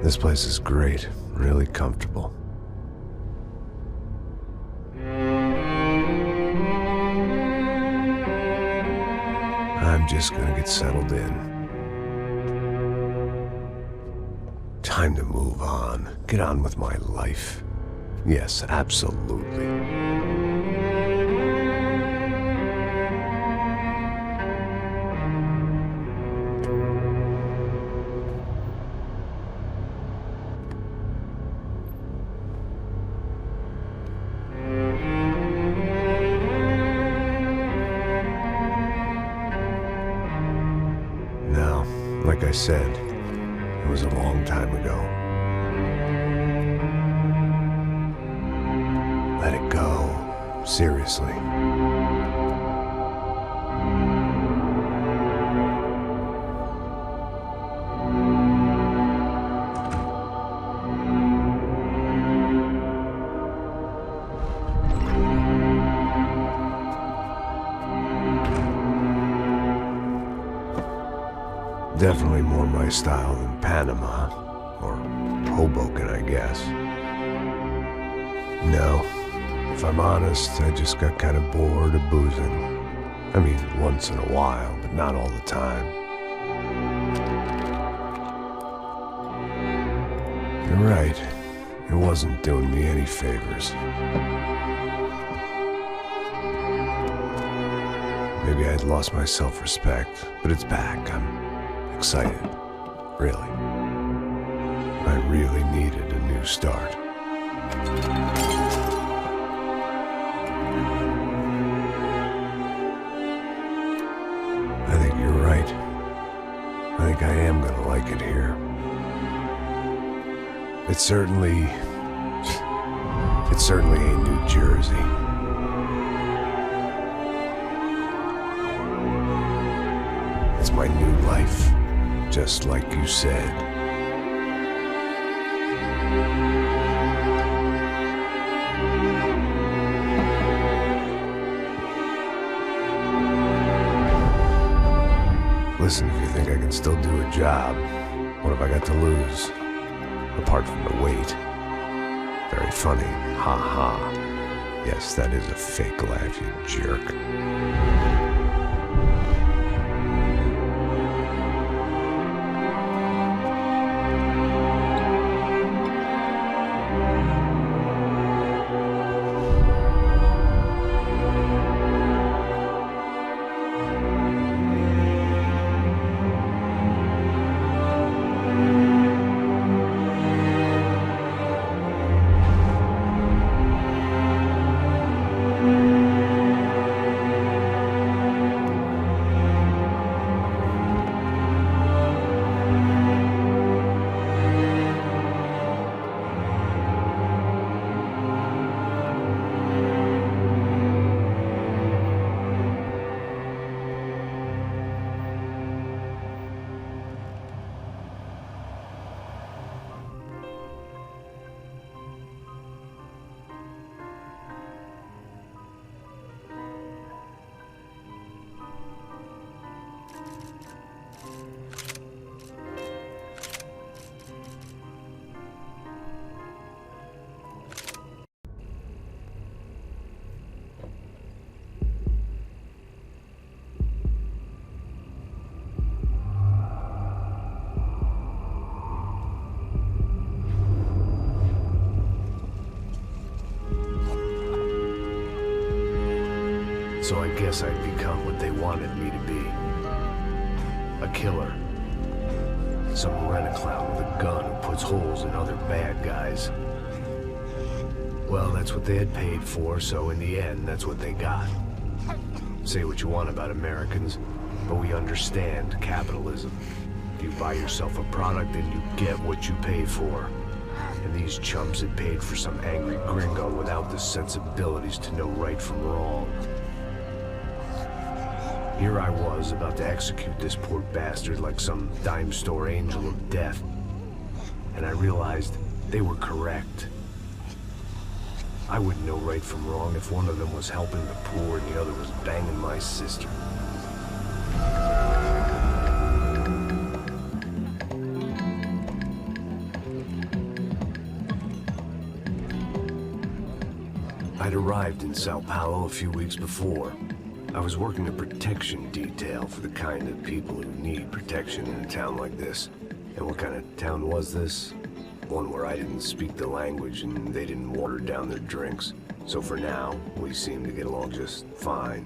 This place is great, really comfortable. I'm just gonna get settled in. Time to move on. Get on with my life. Yes, absolutely. Now, like I said, it was a long time ago. Let it go. Seriously. Definitely more my style than Panama, or Hoboken, I guess. No, if I'm honest, I just got kind of bored of boozing. I mean, once in a while, but not all the time. You're right, it wasn't doing me any favors. Maybe I'd lost my self-respect, but it's back. I'm excited, really. I really needed a new start. I think you're right. I think I am gonna like it here. It's certainly ain't New Jersey. It's my new life. Just like you said. Listen, if you think I can still do a job, what have I got to lose? Apart from the weight. Very funny. Ha ha. Yes, that is a fake laugh, you jerk. So I guess I'd become what they wanted me to be. A killer. Some rent-a-clown with a gun who puts holes in other bad guys. Well, that's what they had paid for, so in the end, that's what they got. Say what you want about Americans, but we understand capitalism. You buy yourself a product and you get what you pay for. And these chumps had paid for some angry gringo without the sensibilities to know right from wrong. Here I was, about to execute this poor bastard like some dime store angel of death. And I realized they were correct. I wouldn't know right from wrong if one of them was helping the poor and the other was banging my sister. I'd arrived in Sao Paulo a few weeks before. I was working a protection detail for the kind of people who need protection in a town like this. And what kind of town was this? One where I didn't speak the language and they didn't water down their drinks. So for now, we seemed to get along just fine.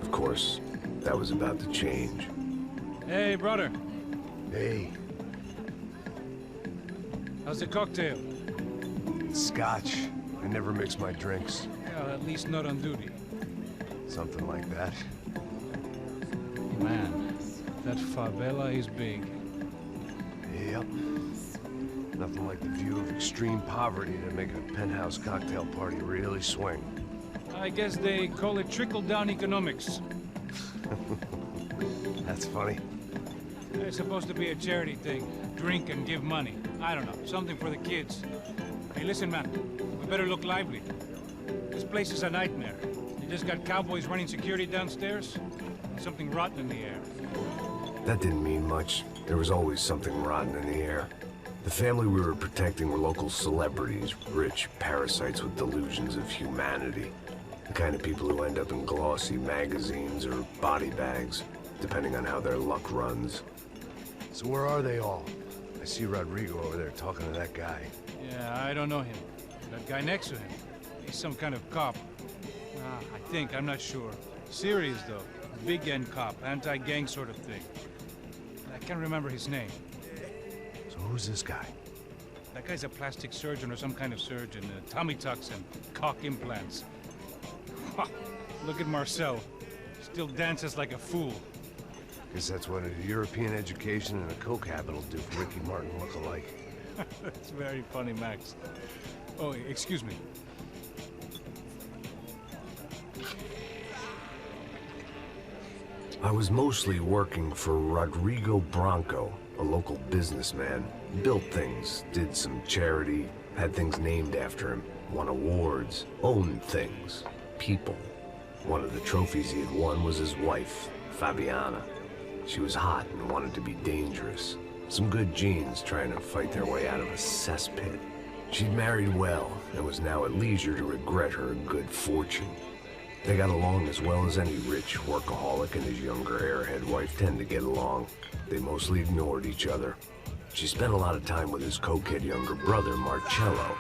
Of course, that was about to change. Hey, brother. Hey. How's the cocktail? Scotch. I never mix my drinks. Well, at least not on duty. Something like that. Man, that favela is big. Yep. Nothing like the view of extreme poverty to make a penthouse cocktail party really swing. I guess they call it trickle-down economics. That's funny. It's supposed to be a charity thing. Drink and give money. I don't know, something for the kids. Hey, listen, man. We better look lively. This place is a nightmare. You just got cowboys running security downstairs, and something rotten in the air. That didn't mean much. There was always something rotten in the air. The family we were protecting were local celebrities, rich parasites with delusions of humanity. The kind of people who end up in glossy magazines or body bags, depending on how their luck runs. So where are they all? I see Rodrigo over there talking to that guy. Yeah, I don't know him. That guy next to him, he's some kind of cop. I think, I'm not sure. Serious, though. Big-end cop, anti-gang sort of thing. I can't remember his name. So who's this guy? That guy's a plastic surgeon or some kind of surgeon. Tummy tucks and cock implants. Look at Marcel. Still dances like a fool. Guess that's what a European education and a coke habit will do for Ricky Martin look-alike. That's very funny, Max. Oh, excuse me. I was mostly working for Rodrigo Branco, a local businessman. Built things, did some charity, had things named after him, won awards, owned things, people. One of the trophies he had won was his wife, Fabiana. She was hot and wanted to be dangerous. Some good genes trying to fight their way out of a cesspit. She'd married well and was now at leisure to regret her good fortune. They got along as well as any rich workaholic and his younger airhead wife tend to get along. They mostly ignored each other. She spent a lot of time with his cokehead younger brother, Marcello.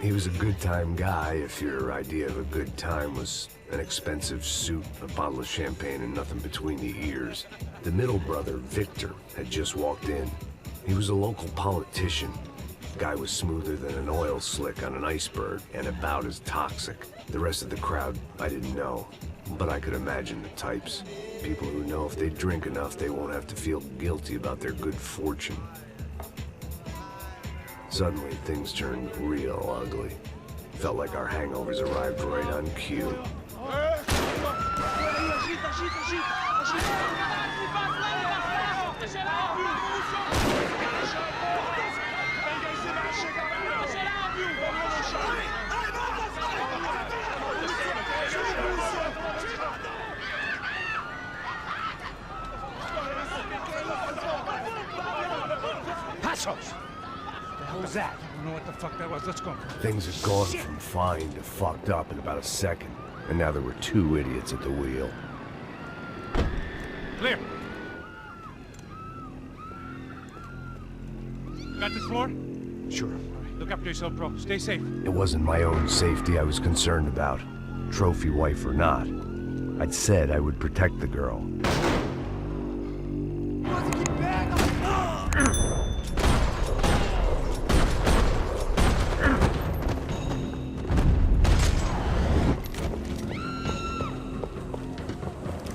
He was a good-time guy if your idea of a good time was an expensive suit, a bottle of champagne, and nothing between the ears. The middle brother, Victor, had just walked in. He was a local politician. The guy was smoother than an oil slick on an iceberg and about as toxic. The rest of the crowd, I didn't know, but I could imagine the types. People who know if they drink enough, they won't have to feel guilty about their good fortune. Suddenly, things turned real ugly. Felt like our hangovers arrived right on cue. Passos! What was that? I don't know what the fuck that was. Let's go. Things had gone from fine to fucked up in about a second, and now there were two idiots at the wheel. Clear. Got this floor? Sure. Look after yourself, bro. Stay safe. It wasn't my own safety I was concerned about, trophy wife or not. I'd said I would protect the girl.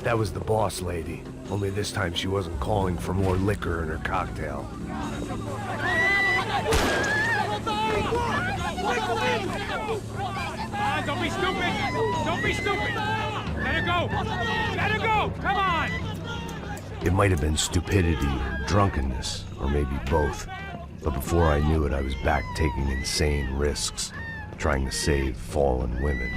That was the boss lady, only this time she wasn't calling for more liquor in her cocktail. Don't be stupid! Don't be stupid! Let her go! Let her go! Come on! It might have been stupidity or drunkenness, or maybe both. But before I knew it, I was back taking insane risks, trying to save fallen women.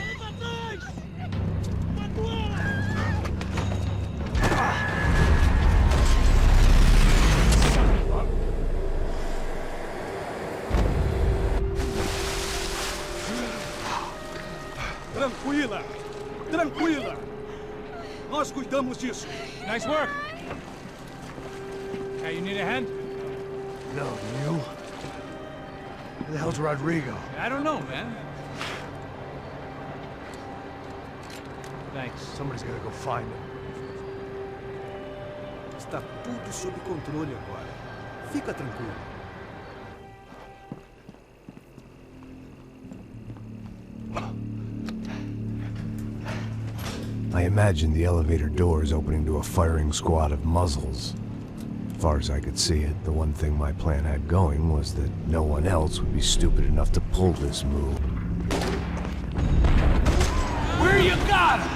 Tranquila! Nós cuidamos disso. Nice work. Hey, you need a hand? No, you? Who the hell's Rodrigo? I don't know, man. Thanks. Somebody's gotta go find him. Está tudo sob controle agora. Fica tranquilo. I imagine the elevator door is opening to a firing squad of muzzles. As far as I could see it, the one thing my plan had going was that no one else would be stupid enough to pull this move. Where you got him?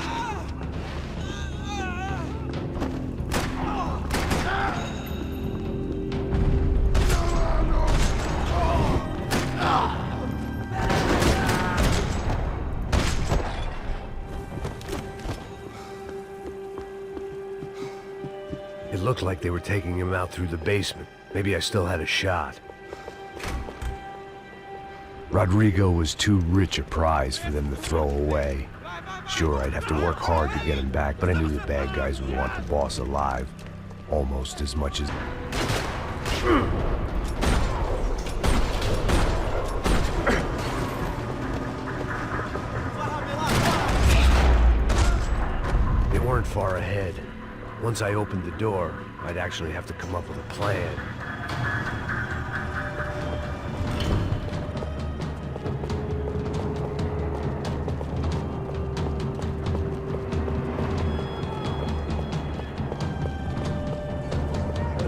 It looked like they were taking him out through the basement. Maybe I still had a shot. Rodrigo was too rich a prize for them to throw away. Sure, I'd have to work hard to get him back, but I knew the bad guys would want the boss alive. Almost as much as... They weren't far ahead. Once I opened the door, I'd actually have to come up with a plan.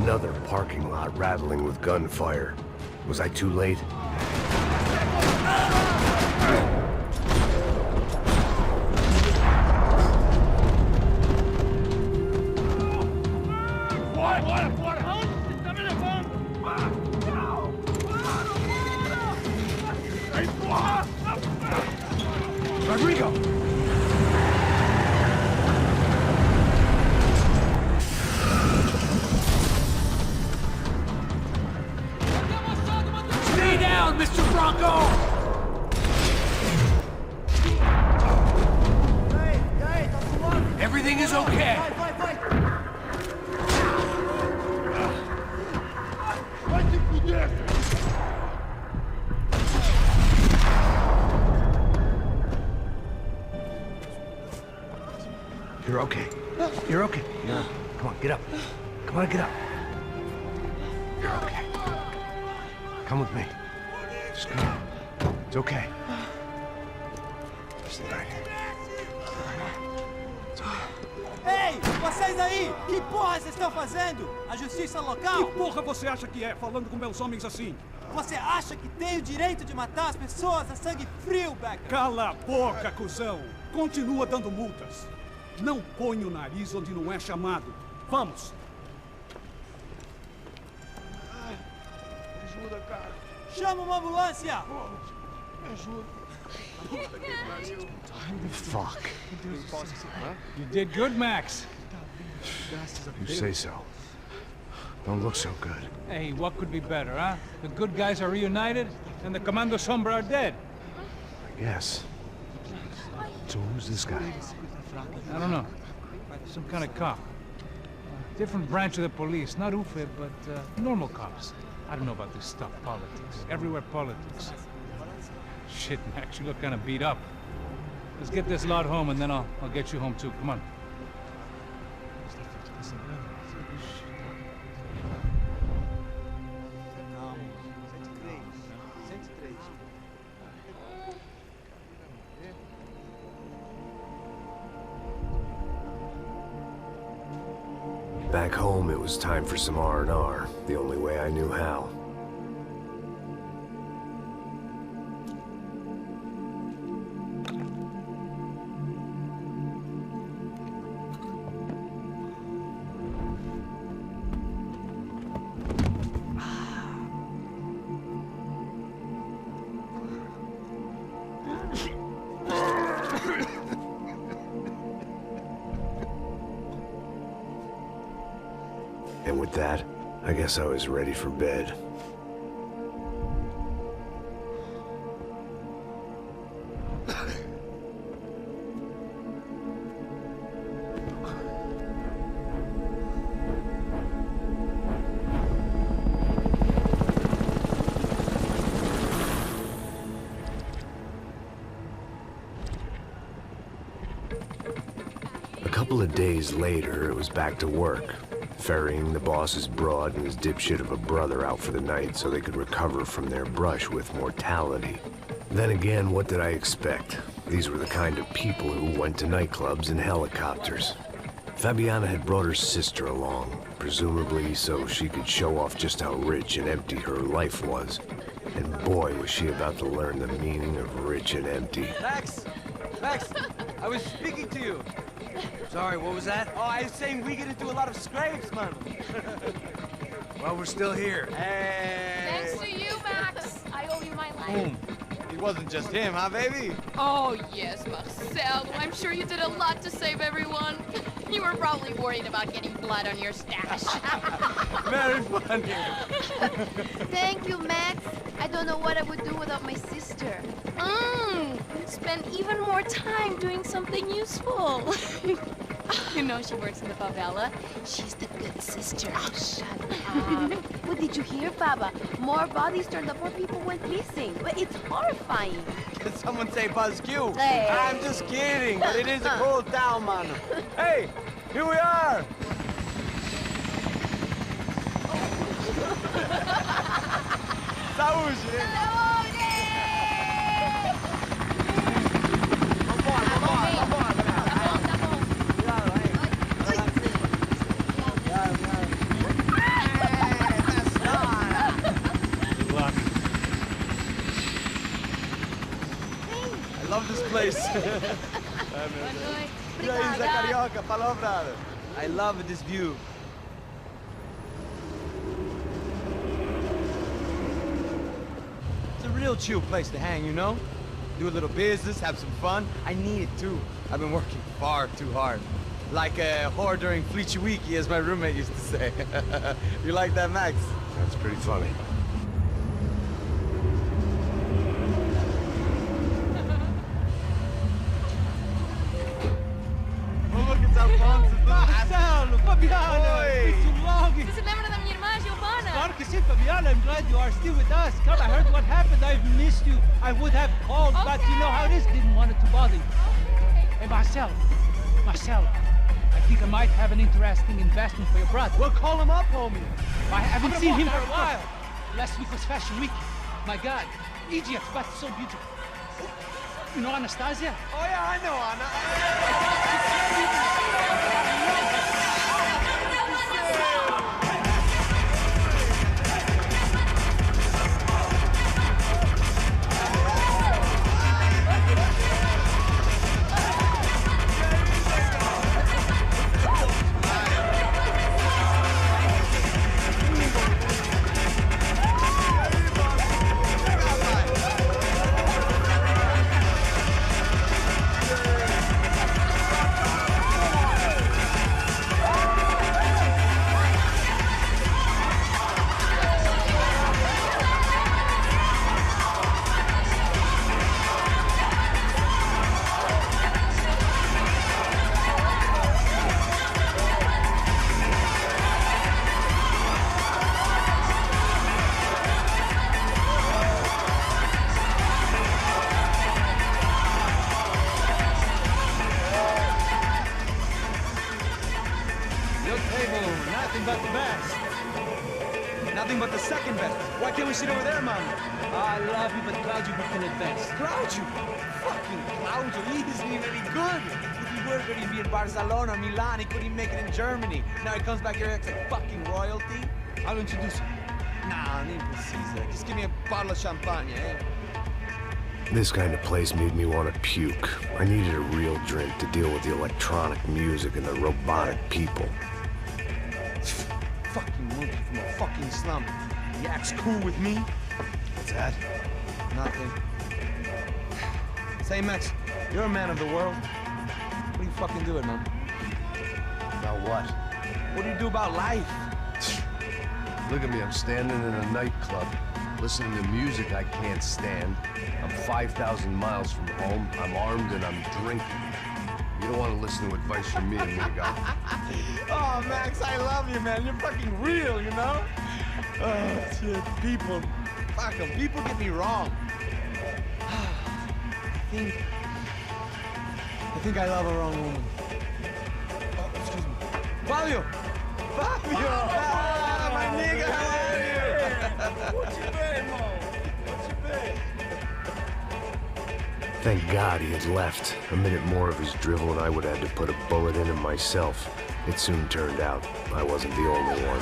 Another parking lot rattling with gunfire. Was I too late? Rodrigo! Stay down, Mr. Bronco! Everything is okay. You're okay. You're okay. Yeah. Come on, get up. Come on, get up. You're okay. Come with me. Just come on. It's okay. Just right here. Ei, vocês aí! Que porra vocês estão fazendo? A justiça local? Que porra você acha que é, falando com meus homens assim? Você acha que tem o direito de matar as pessoas a sangue frio, Becker? Cala a boca, cuzão! Continua dando multas. Não põe o nariz onde não é chamado. Vamos! Ajuda, cara. Chama uma ambulância! Me ajuda. Fuck. You did good, Max. You say so. Don't look so good. Hey, what could be better, huh? The good guys are reunited, and the Commando Sombra are dead. I guess. So who's this guy? I don't know. Some kind of cop. Different branch of the police. Not UFE, but normal cops. I don't know about this stuff. Politics. Everywhere politics. Shit, Max, you look kind of beat up. Let's get this lot home, and then I'll get you home too. Come on. Back home, it was time for some R&R, the only way I knew how. And with that, I guess I was ready for bed. couple of days later, it was back to work, ferrying the boss's broad and his dipshit of a brother out for the night so they could recover from their brush with mortality. Then again, what did I expect? These were the kind of people who went to nightclubs in helicopters. Fabiana had brought her sister along, presumably so she could show off just how rich and empty her life was. And boy, was she about to learn the meaning of rich and empty. Max! Max! I was speaking to you. Sorry, what was that? Oh, I was saying we get to do a lot of scrapes, man. Well, we're still here. Hey! Thanks to you, Max. I owe you my life. Boom. It wasn't just him, huh, baby? Oh, yes, Marcel. I'm sure you did a lot to save everyone. You were probably worried about getting blood on your stash. Very funny. Thank you, Max. I don't know what I would do without my sister. Spend even more time doing something useful. You know she works in the favela. She's the good sister. Oh, shut up. What did you hear, Baba? More bodies turned up, more people went missing. But it's horrifying. Did someone say Buzz Q? Hey. I'm just kidding, but it is a cool town, man. Hey, here we are. Saúde! I love this place. Carioca, palavra. I love this view. It's a real chill place to hang, you know? Do a little business, have some fun. I need it too. I've been working far too hard. Like a whore during Fleechy Weeky, as my roommate used to say. You like that, Max? That's pretty funny. Oh, look at Sao Paulo. Marcelo, Fabiana, Oi. it's too long. Você se lembra da minha irmã, Giovanna? Claro que sim, Fabiana. I'm glad you are still with us. Come, I heard what happened. I've missed you. I would have called, but you know how it is. Didn't want it to bother you. Hey, Marcelo, I think I might have an interesting investment for your brother. Well, call him up, homie. I haven't seen him for a while. Last week was Fashion Week. My God, Egypt, but so beautiful. You know Anastasia? Oh, yeah, I know, Anna. Nothing but the best. Nothing but the second best. Why can't we sit over there, man? I love you, but Claudio can advance. Claudio! Fucking Claudio, he isn't even any good. If he were good, he'd be in Barcelona, Milan, he couldn't make it in Germany. Now he comes back here and acts like fucking royalty. I'll introduce you. Nah, nem precisa. Just give me a bottle of champagne, eh? This kind of place made me want to puke. I needed a real drink to deal with the electronic music and the robotic people. Fucking monkey from a fucking slum. He acts cool with me. What's that? Nothing. Say, Max, you're a man of the world. What are you fucking doing, man? About what? What do you do about life? Look at me, I'm standing in a nightclub, listening to music I can't stand. I'm 5,000 miles from home, I'm armed, and I'm drinking. You don't want to listen to advice from me, amigo. Oh, Max, I love you, man. You're fucking real, you know? Oh, shit. People. Fuck them. People get me wrong. I think I love a wrong woman. Fabio! Fabio! Ah, my nigga, how are you? Thank God he had left. A minute more of his drivel and I would have had to put a bullet in him myself. It soon turned out I wasn't the only one.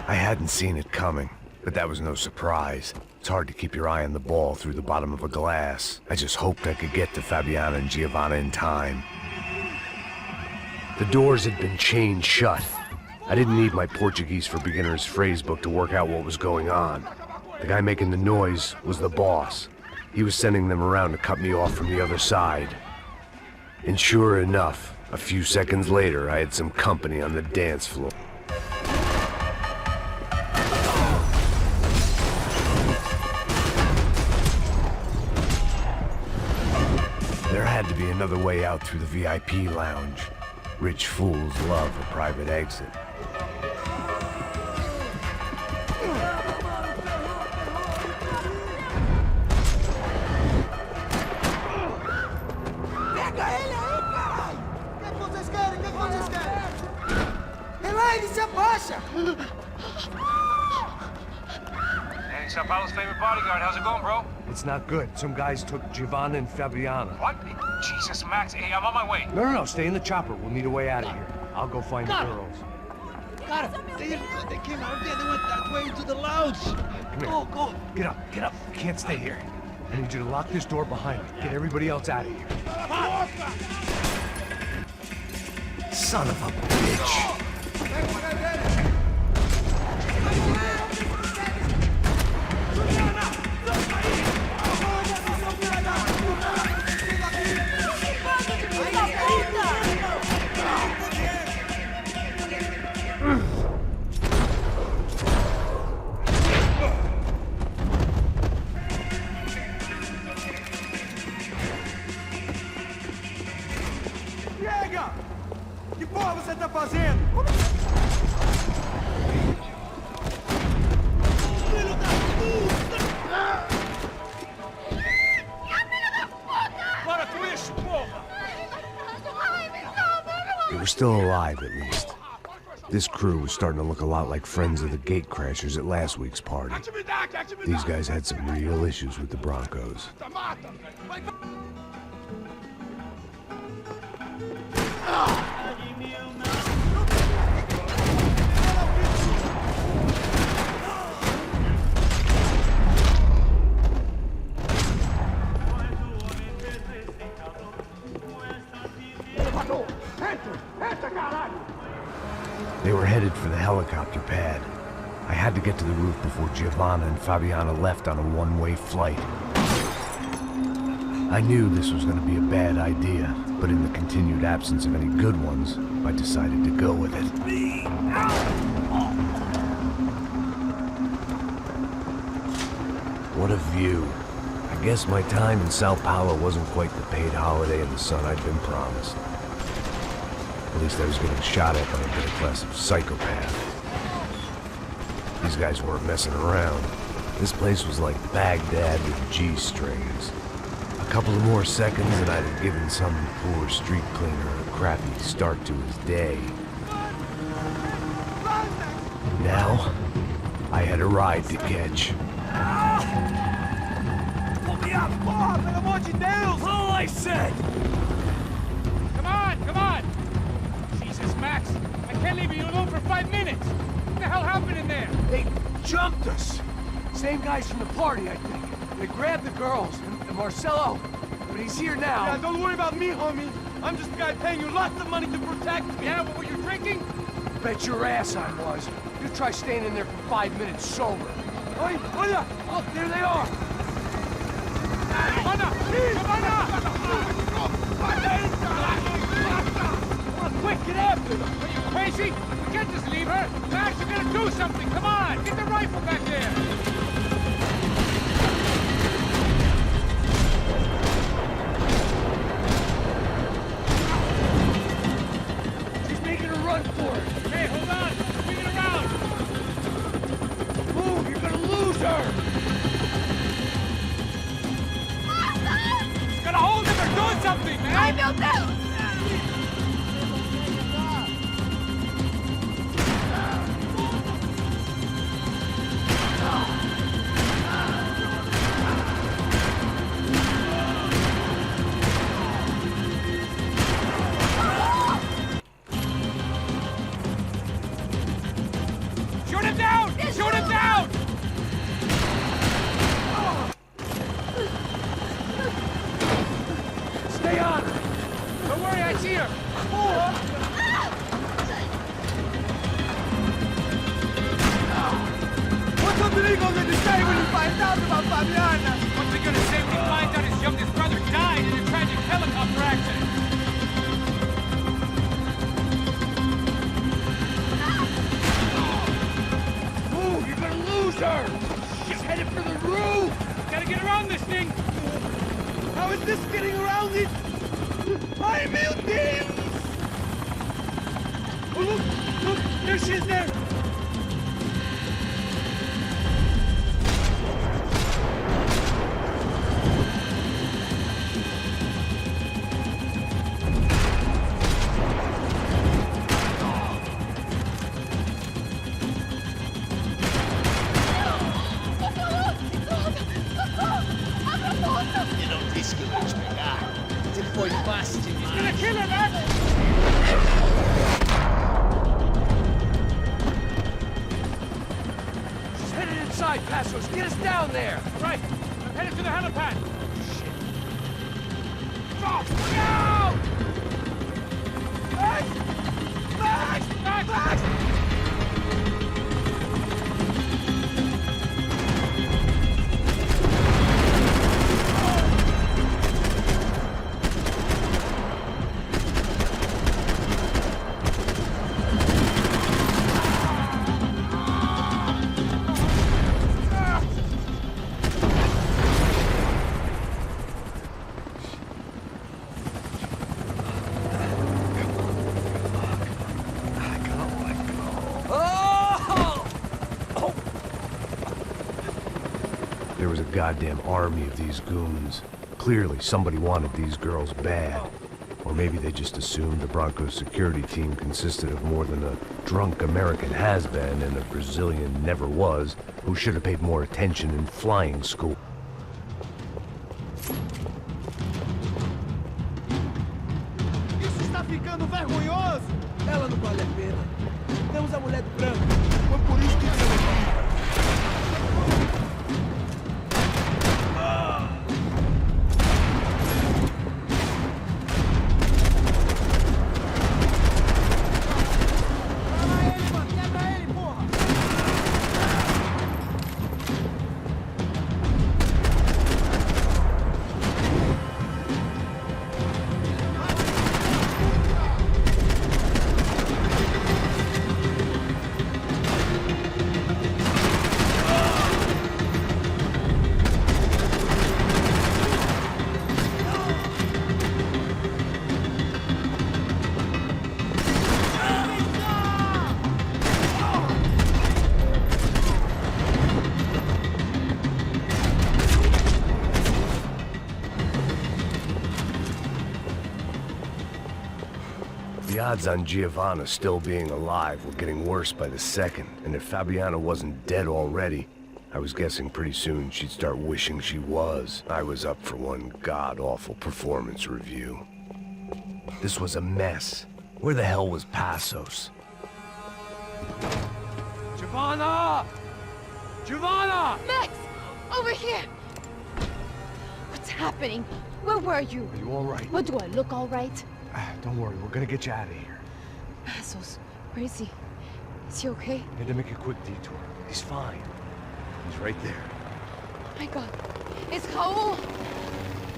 I hadn't seen it coming, but that was no surprise. It's hard to keep your eye on the ball through the bottom of a glass. I just hoped I could get to Fabiana and Giovanna in time. The doors had been chained shut. I didn't need my Portuguese for Beginners phrase book to work out what was going on. The guy making the noise was the boss. He was sending them around to cut me off from the other side. And sure enough, a few seconds later, I had some company on the dance floor. There had to be another way out through the VIP lounge. Rich fools love a private exit. Hey, Sao Paulo's favorite bodyguard. How's it going, bro? It's not good. Some guys took Giovanna and Fabiana. What? Jesus, Max. Hey, I'm on my way. No, stay in the chopper. We'll need a way out of here. I'll go find the girls. Got it. They came out there. They went that way into the lounge. Come here. Go. Get up. You can't stay here. I need you to lock this door behind me. Get everybody else out of here. Son of a bitch. Que porra você tá fazendo? Filho da puta! Para com isso, porra! They were still alive, at least. This crew was starting to look a lot like friends of the Gatecrashers at last week's party. These guys had some real issues with the Broncos. They were headed for the helicopter pad. I had to get to the roof before Giovanna and Fabiana left on a one-way flight. I knew this was going to be a bad idea, but in the continued absence of any good ones, I decided to go with it. What a view. I guess my time in Sao Paulo wasn't quite the paid holiday in the sun I'd been promised. At least I was getting shot at by a better class of psychopath. These guys weren't messing around. This place was like Baghdad with G-strings. A couple of more seconds and I'd have given some poor street cleaner a crappy start to his day. Now, I had a ride to catch. Pull me up, porra, pelo amor de Deus! All I said! Come on! Jesus, Max, I can't leave you alone for 5 minutes. What the hell happened in there? They jumped us! Same guys from the party, I think. They grabbed the girls, and Marcelo, but he's here now. Yeah, don't worry about me, homie. I'm just a guy paying you lots of money to protect me. Yeah, but were you drinking? Bet your ass I was. You try staying in there for 5 minutes sober. Oi, hola! Look, there they are. Come on, quick, get after them! Are you crazy? We can't just leave her! We're actually gonna do something! Come on! Get the rifle back there! She's making a run for it. Hey, hold on! Bring it around! Move, you're gonna lose her. Gotta hold him or do something, man! I will do! Shoot him down! Shoot him down! Stay on. Don't worry, I see her! What's up, Domenico, going to say when you find out about Fabiana? What's he gonna say when he finds out his youngest brother died in a tragic helicopter accident? Move, you're gonna lose her. She's headed for the roof. Gotta get around this thing! How is this getting around it? Ai, meu Deus! Oh, look, there she is there! He's gonna kill her, man! She's headed inside, Passos. Get us down there. Right, I'm headed to the helipad! Stop! Look out! Back! There was a goddamn army of these goons. Clearly, somebody wanted these girls bad. Or maybe they just assumed the Broncos security team consisted of more than a drunk American has-been and a Brazilian never-was who should have paid more attention in flying school. Isso está ficando vergonhoso! Ela não vale a pena. Temos a mulher do branco. Foi por isso que estamos aqui. The odds on Giovanna still being alive were getting worse by the second, and if Fabiana wasn't dead already, I was guessing pretty soon she'd start wishing she was. I was up for one god-awful performance review. This was a mess. Where the hell was Passos? Giovanna! Giovanna! Max! Over here! What's happening? Where were you? Are you all right? What, do I look all right? Don't worry, we're gonna get you out of here. Assholes. Where is he? Is he okay? Had to make a quick detour. He's fine. He's right there. Oh my god. It's Raul!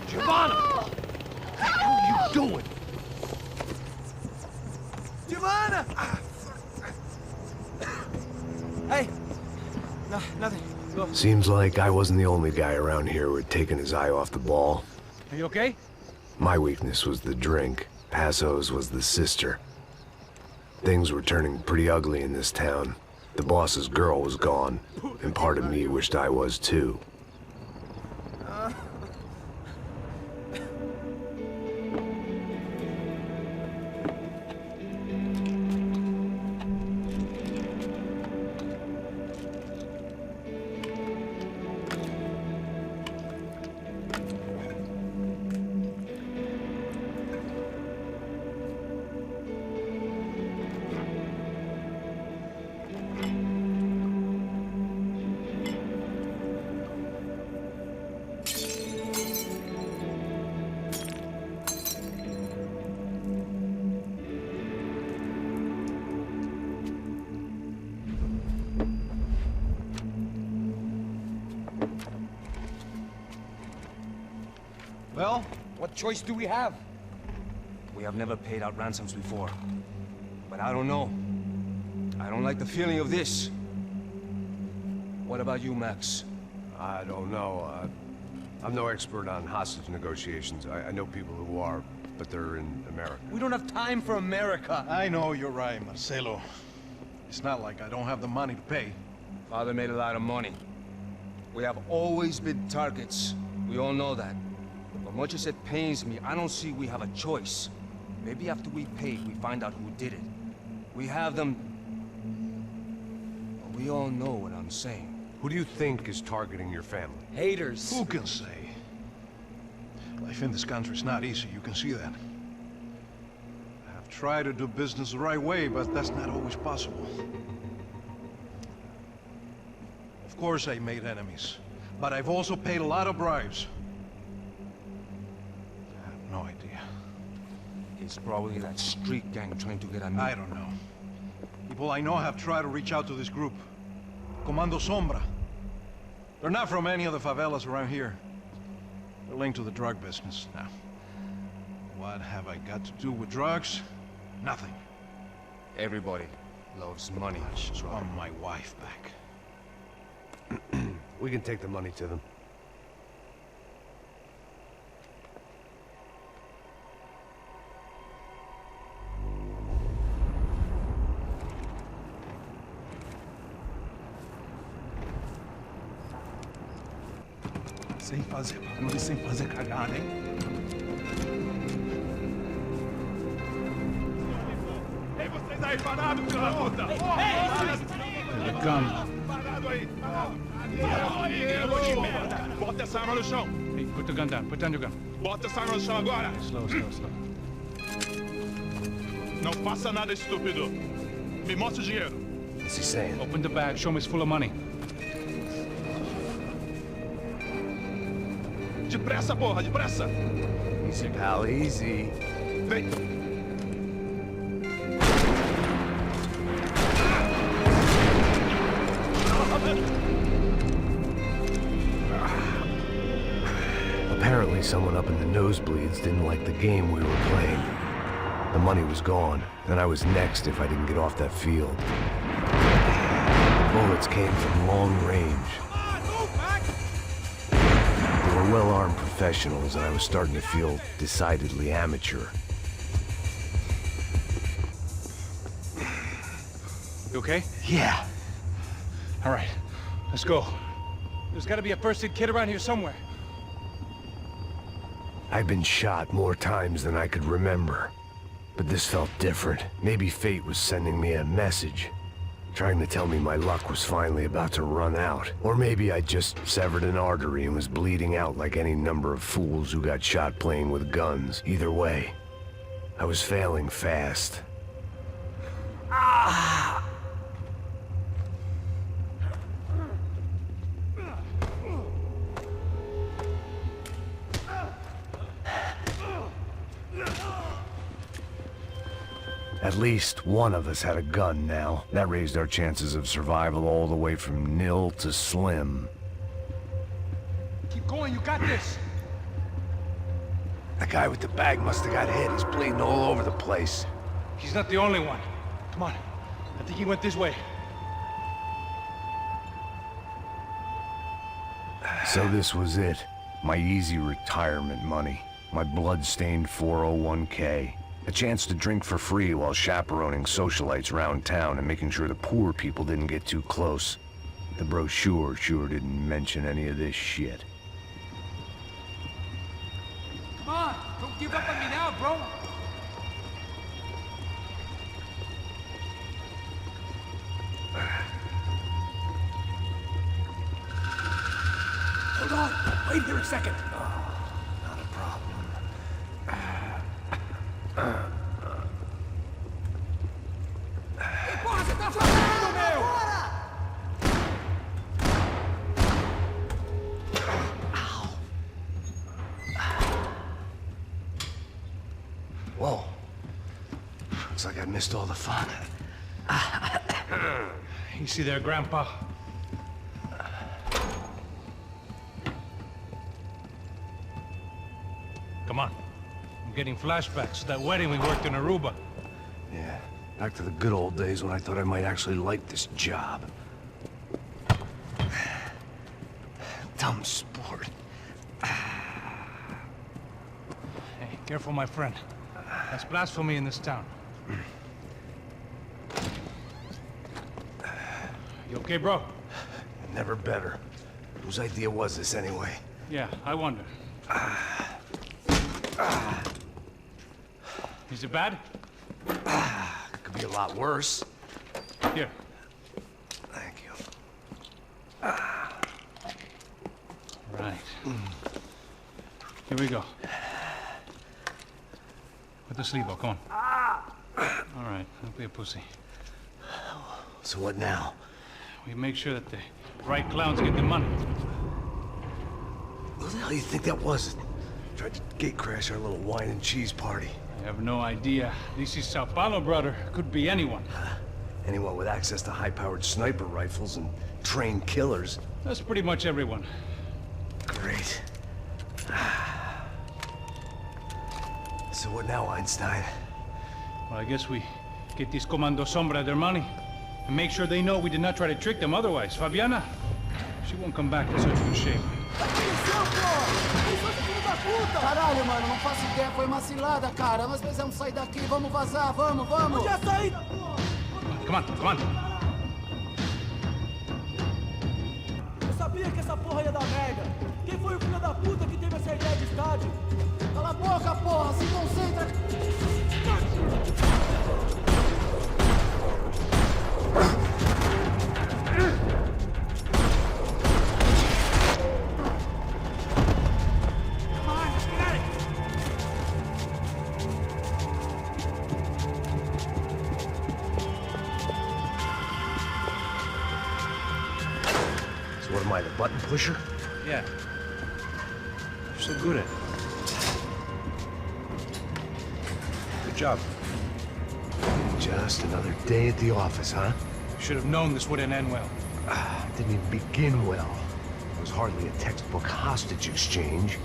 Giovanna! Raul! What the hell are you doing? Giovanna! Hey! No, nothing. Go. Seems like I wasn't the only guy around here who had taken his eye off the ball. Are you okay? My weakness was the drink. Passo's was the sister. Things were turning pretty ugly in this town. The boss's girl was gone, and part of me wished I was too. Well, what choice do we have? We have never paid out ransoms before. But I don't know. I don't like the feeling of this. What about you, Max? I don't know. I'm no expert on hostage negotiations. I know people who are, but they're in America. We don't have time for America. I know you're right, Marcelo. It's not like I don't have the money to pay. Father made a lot of money. We have always been targets. We all know that. But much as it pains me, I don't see we have a choice. Maybe after we pay, we find out who did it. We have them... But we all know what I'm saying. Who do you think is targeting your family? Haters. Who can say? Life in this country is not easy, you can see that. I've tried to do business the right way, but that's not always possible. Of course I made enemies, but I've also paid a lot of bribes. I have no idea. It's probably that street gang trying to get at me. I don't know. People I know have tried to reach out to this group. Comando Sombra. They're not from any of the favelas around here. They're linked to the drug business. Now, what have I got to do with drugs? Nothing. Everybody loves money. I just want my wife back. We can take the money to them. Sem fazer barulho e sem fazer cagada, hein? Ei, vocês aí parados, filho da puta! Here they come. Parado aí! Eu vou te merda! Bota essa arma no chão! Hey, put the gun down. Put down your gun. Bota essa arma no chão agora! Slow, slow, slow. Não faça nada, estúpido! Me mostra o dinheiro! What's he saying? Open the bag. Show me it's full of money. Depressa, porra! Depressa! Easy, pal, easy. Vem! Apparently someone up in the nosebleeds didn't like the game we were playing. The money was gone, and I was next if I didn't get off that field. Bullets came from long range. They were well-armed professionals, and I was starting to feel decidedly amateur. You okay? Yeah. All right. Let's go. There's got to be a first aid kit around here somewhere. I'd been shot more times than I could remember. But this felt different. Maybe fate was sending me a message. Trying to tell me my luck was finally about to run out. Or maybe I just severed an artery and was bleeding out like any number of fools who got shot playing with guns. Either way, I was failing fast. Ah! At least one of us had a gun now. That raised our chances of survival all the way from nil to slim. Keep going, you got this. The guy with the bag must have got hit. He's bleeding all over the place. He's not the only one. Come on. I think he went this way. So this was it. My easy retirement money. My blood-stained 401k. A chance to drink for free while chaperoning socialites around town and making sure the poor people didn't get too close. The brochure sure didn't mention any of this shit. Come on, don't give up on me now, bro. Hold on, wait here a second. Not a problem. Porra, você tá fazendo, meu? Whoa. Looks like I missed all the fun. Easy there, Grandpa. Come on. I'm getting flashbacks to that wedding we worked in Aruba. Yeah, back to the good old days when I thought I might actually like this job. Dumb sport. Hey, careful, my friend. That's blasphemy in this town. You okay, bro? Never better. Whose idea was this anyway? Yeah, I wonder. Is it bad? Could be a lot worse. Here. Thank you. Right. Here we go. Put the sleeve on, come on. All right, don't be a pussy. So what now? We make sure that the right clowns get the money. Who the hell do you think that was? Tried to gate crash our little wine and cheese party. I have no idea. This is Sao Paulo, brother. Could be anyone. Anyone with access to high-powered sniper rifles and trained killers. That's pretty much everyone. Great. So what now, Einstein? Well, I guess we get these Comando Sombra their money. And make sure they know we did not try to trick them otherwise. Fabiana, she won't come back in such good shape. Caralho, mano, não faço ideia, foi uma cilada, cara. Nós precisamos sair daqui, vamos vazar, vamos, vamos! Onde é a saída? Come on, come on. Eu sabia que essa porra ia dar merda. Quem foi o filho da puta que teve essa ideia de estádio? Cala a boca, porra, se concentra! What am I, the button pusher? Yeah. You're so good at it. Good job. Just another day at the office, huh? Should have known this wouldn't end well. Didn't even begin well. It was hardly a textbook hostage exchange.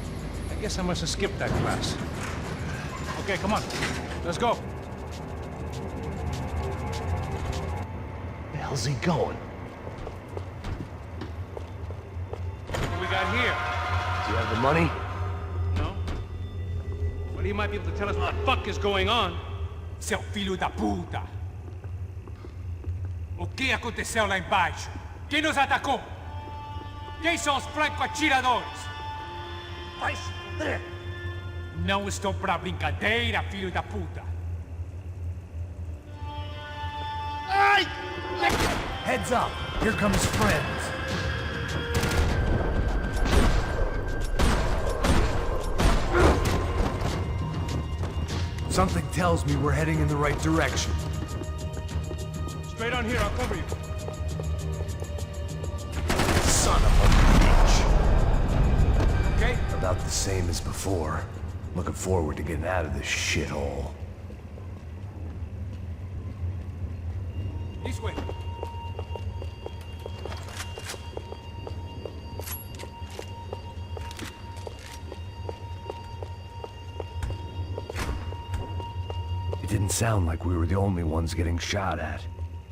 I guess I must have skipped that class. Okay, come on. Let's go. Where the hell's he going? What we got here? Do you have the money? No? Well, he might be able to tell us what the fuck is going on. Seu filho da puta! O que aconteceu lá embaixo? Quem nos atacou? Quem são os franco-atiradores? Vai se fuder! Não estou pra brincadeira, filho da puta! Ai! Heads up! Here comes friends! Something tells me we're heading in the right direction. Straight on here, I'll cover you. Son of a bitch! Okay? About the same as before. Looking forward to getting out of this shithole. This way. It didn't sound like we were the only ones getting shot at.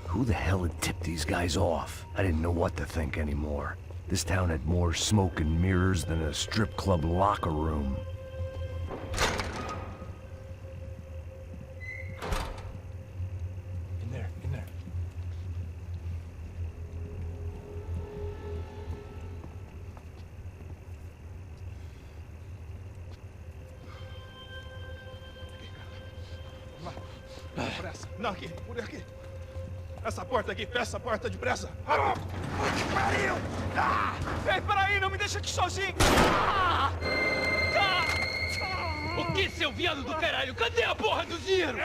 Who the hell had tipped these guys off? I didn't know what to think anymore. This town had more smoke and mirrors than a strip club locker room. In there, in there. Pressa. Não, aqui. Por aqui. Essa porta aqui. Fecha essa porta depressa. Que pariu! Ei, peraí. Não me deixa aqui sozinho. O que, seu viado do caralho? Cadê a porra do tiro?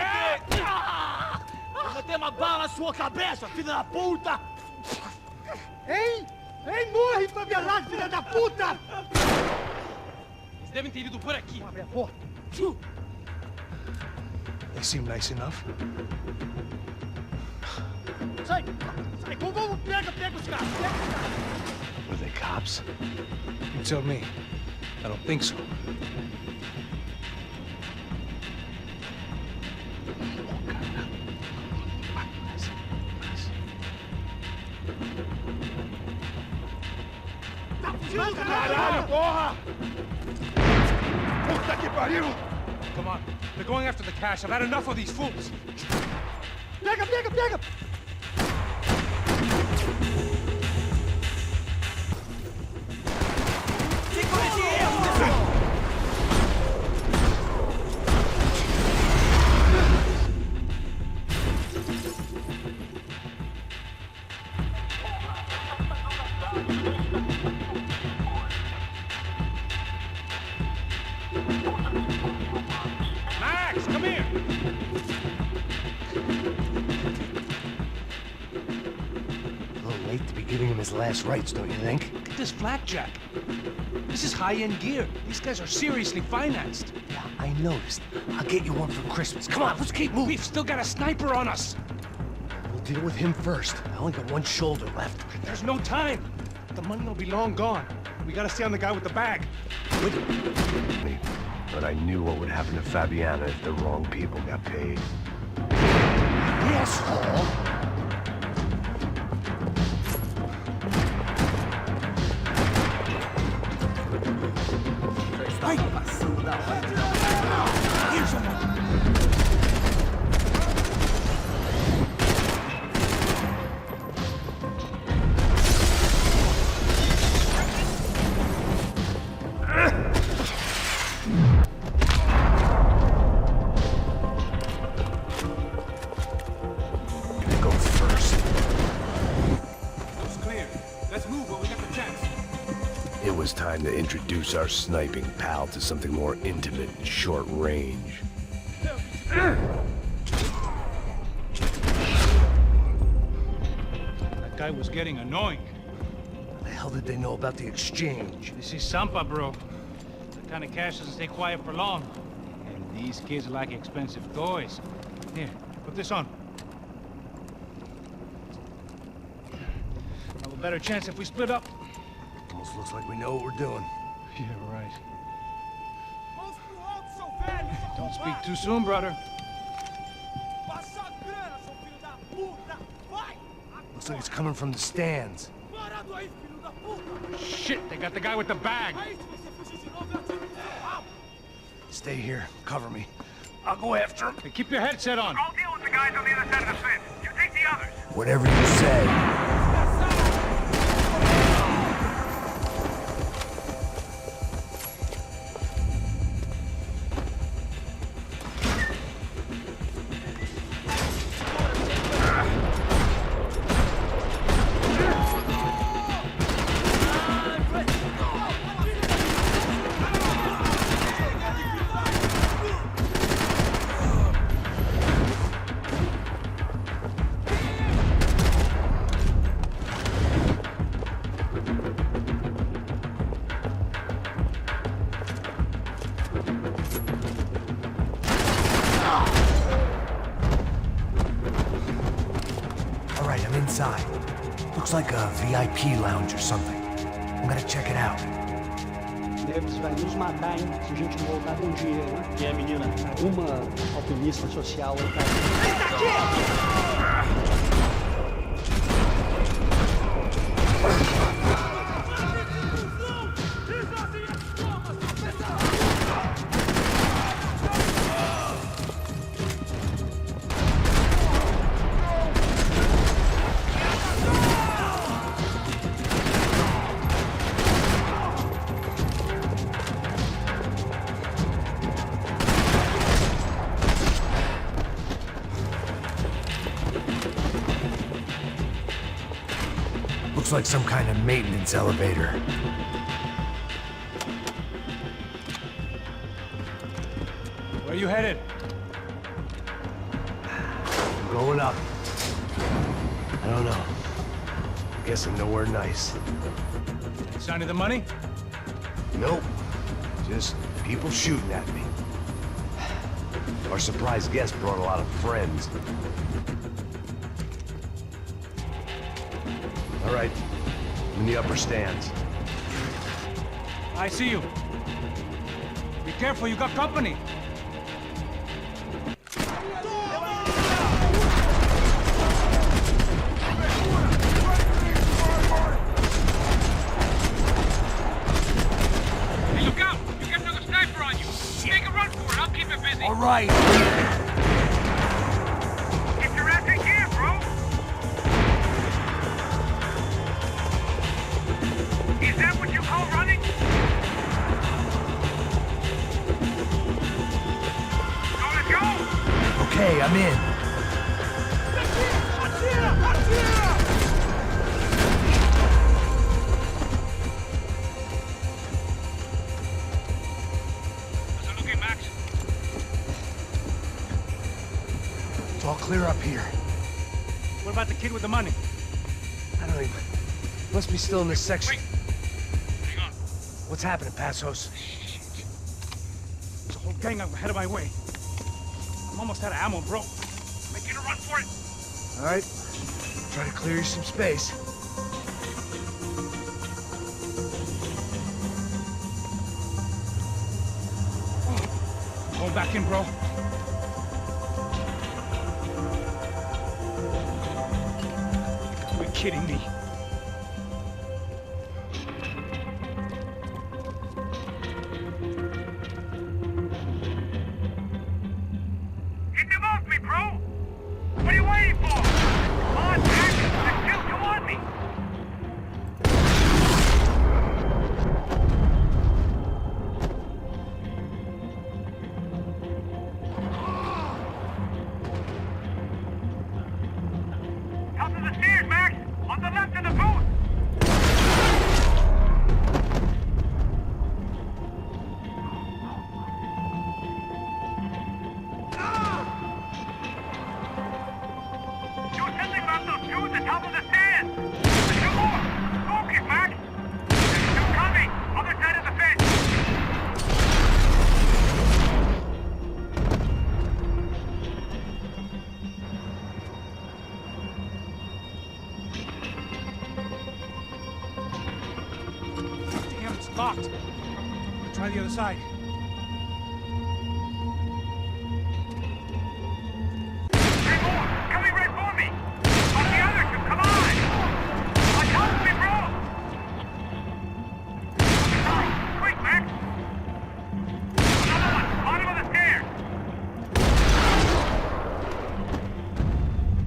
Vou meter uma bala na sua cabeça, filha da puta! Hein? Hein, morre, favelado, filha da puta! Eles devem ter ido por aqui. Abre a porta. They seem nice enough. Sai! Sai! Vamos, pega os caras! Were they cops? You tell me. I don't think so. Caralho, porra! Puta que pariu! Come on. They're going after the cash. I've had enough of these fools. Pega, pega, pega! Max, come here! A little late to be giving him his last rites, don't you think? Look at this blackjack. This is high-end gear. These guys are seriously financed. Yeah, I noticed. I'll get you one for Christmas. Come on, let's keep moving. We've still got a sniper on us. We'll deal with him first. I only got one shoulder left. There's no time. The money will be long gone. We gotta stay on the guy with the bag. But I knew what would happen to Fabiana if the wrong people got paid. Yes, It was time to introduce our sniping pal to something more intimate and short range. That guy was getting annoying. How the hell did they know about the exchange? This is Sampa, bro. That kind of cash doesn't stay quiet for long. And these kids like expensive toys. Here, put this on. Have a better chance if we split up. Almost looks like we know what we're doing. Yeah, right. Don't speak too soon, brother. Looks like it's coming from the stands. Shit, they got the guy with the bag. Stay here. Cover me. I'll go after him. Hey, keep your headset on. I'll deal with the guys on the other side of the fence. You take the others. Whatever you say. inside. Looks like a VIP lounge or something. I'm gonna check it out. Nerds vai nos matar, hein? Se a gente não voltar com dinheiro, hein? E a menina? Uma alpinista social aí, cara. Eita, aqui! Looks like some kind of maintenance elevator. Where are you headed? I'm going up. I don't know. Guessing nowhere nice. Sign of the money? Nope. Just people shooting at me. Our surprise guest brought a lot of friends. All right, I'm in the upper stands. I see you. Be careful, you got company. Hey, look out! You got another sniper on you. Make a run for it, I'll keep it busy. All right. Get your ass in gear, bro! Is that what you call running? So let's go! Okay, I'm in. How's it looking, Max? It's all clear up here. What about the kid with the money? I don't even... Must be still in this section. Wait! Hang on. What's happening, Passos? There's a whole gang up ahead of my way. I'm almost out of ammo, bro. Making a run for it. All right. Try to clear you some space. Going back in, bro. You're kidding me. Get them off me, bro! What are you waiting for? Come on, Jack! There's still two on me! Top of the stairs, Max! On the left of the booth! Do something about those two at the top of the stairs! There's two more! Focus, Max! There's two coming! Other side of the fence! Damn, it's locked. Try the other side. Three more! Coming right for me! On the other two, come on! On top of me, bro! Side, quick, Max! Another one, bottom of the stairs!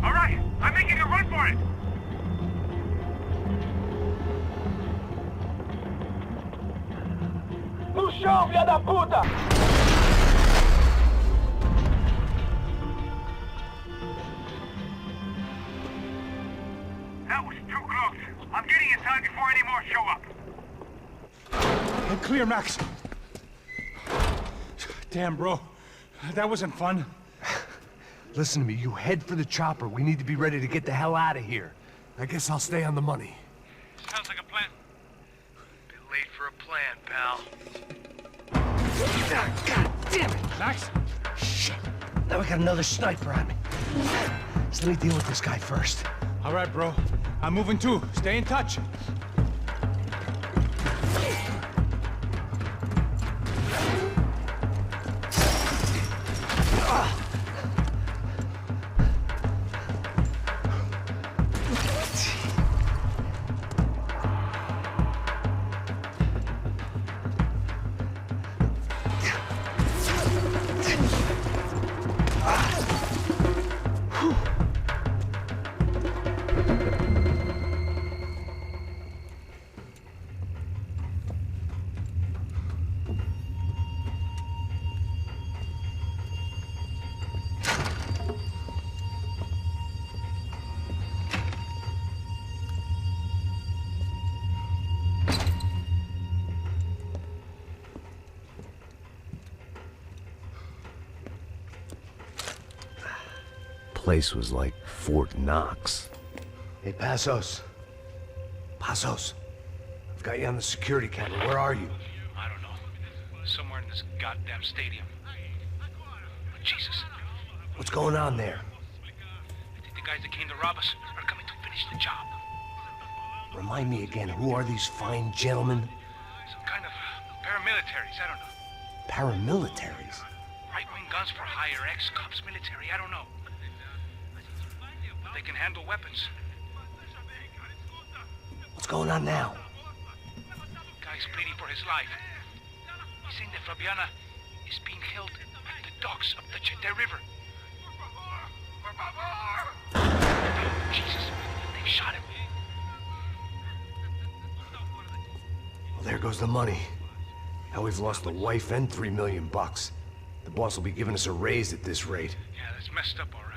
All right, I'm making a run for it! No chão, filha da puta! That was too close. I'm getting inside before any more show up. And clear, Max. Damn, bro. That wasn't fun. Listen to me, you head for the chopper. We need to be ready to get the hell out of here. I guess I'll stay on the money. Sounds like a plan. Bit late for a plan, pal. God damn it! Max? Shit. Now we got another sniper on me. So let me deal with this guy first. All right, bro. I'm moving too. Stay in touch. Place was like Fort Knox. Hey, Passos. Passos. I've got you on the security camera. Where are you? I don't know. Somewhere in this goddamn stadium. Jesus. What's going on there? I think the guys that came to rob us are coming to finish the job. Remind me again, who are these fine gentlemen? Some kind of paramilitaries, I don't know. Paramilitaries? Right-wing guns for hire, ex-cops, military, I don't know. But they can handle weapons. What's going on now? Guy's pleading for his life. He's saying that Fabiana is being held at the docks of the Chete River. Jesus, they've shot him. Well, there goes the money. Now we've lost the wife and $3 million bucks. The boss will be giving us a raise at this rate. Yeah, that's messed up, all right.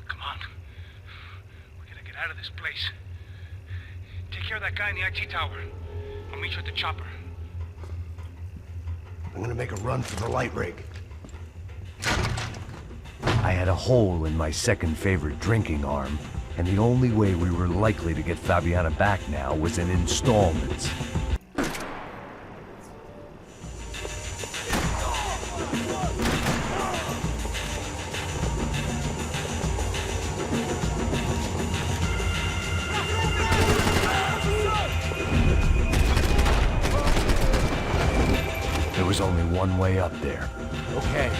Come on. We gotta get out of this place. Take care of that guy in the IT tower. I'll meet you at the chopper. I'm gonna make a run for the light rig. I had a hole in my second favorite drinking arm, and the only way we were likely to get Fabiana back now was in installments. There was only one way up there. Okay,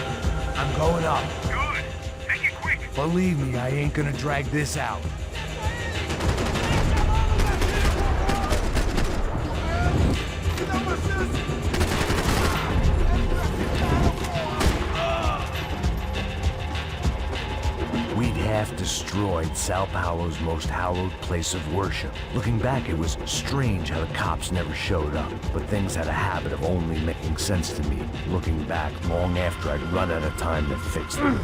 I'm going up. Good. Make it quick. Believe me, I ain't gonna drag this out. We'd half destroyed Sao Paulo's most hallowed place of worship. Looking back, it was strange how the cops never showed up, but things had a habit of only making sense to me, looking back long after I'd run out of time to fix them.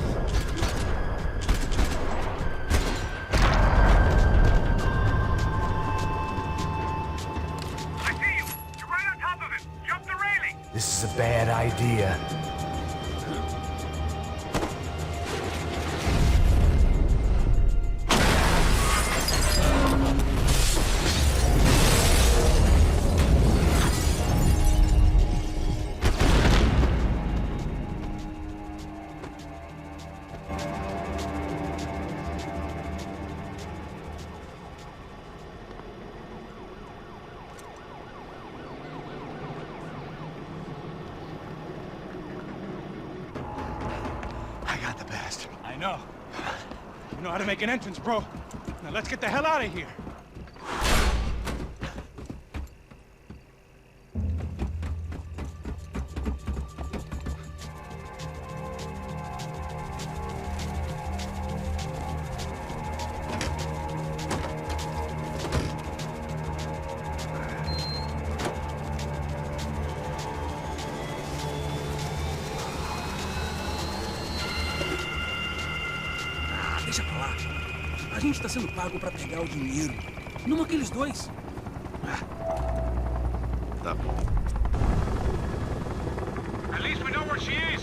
I see you. You're right on top of him. Jump the railing. This is a bad idea. I know. You know how to make an entrance, bro. Now let's get the hell out of here. Deixa pra lá. A gente tá sendo pago pra pegar o dinheiro. Não aqueles dois. Tá bom. At least we know where she is.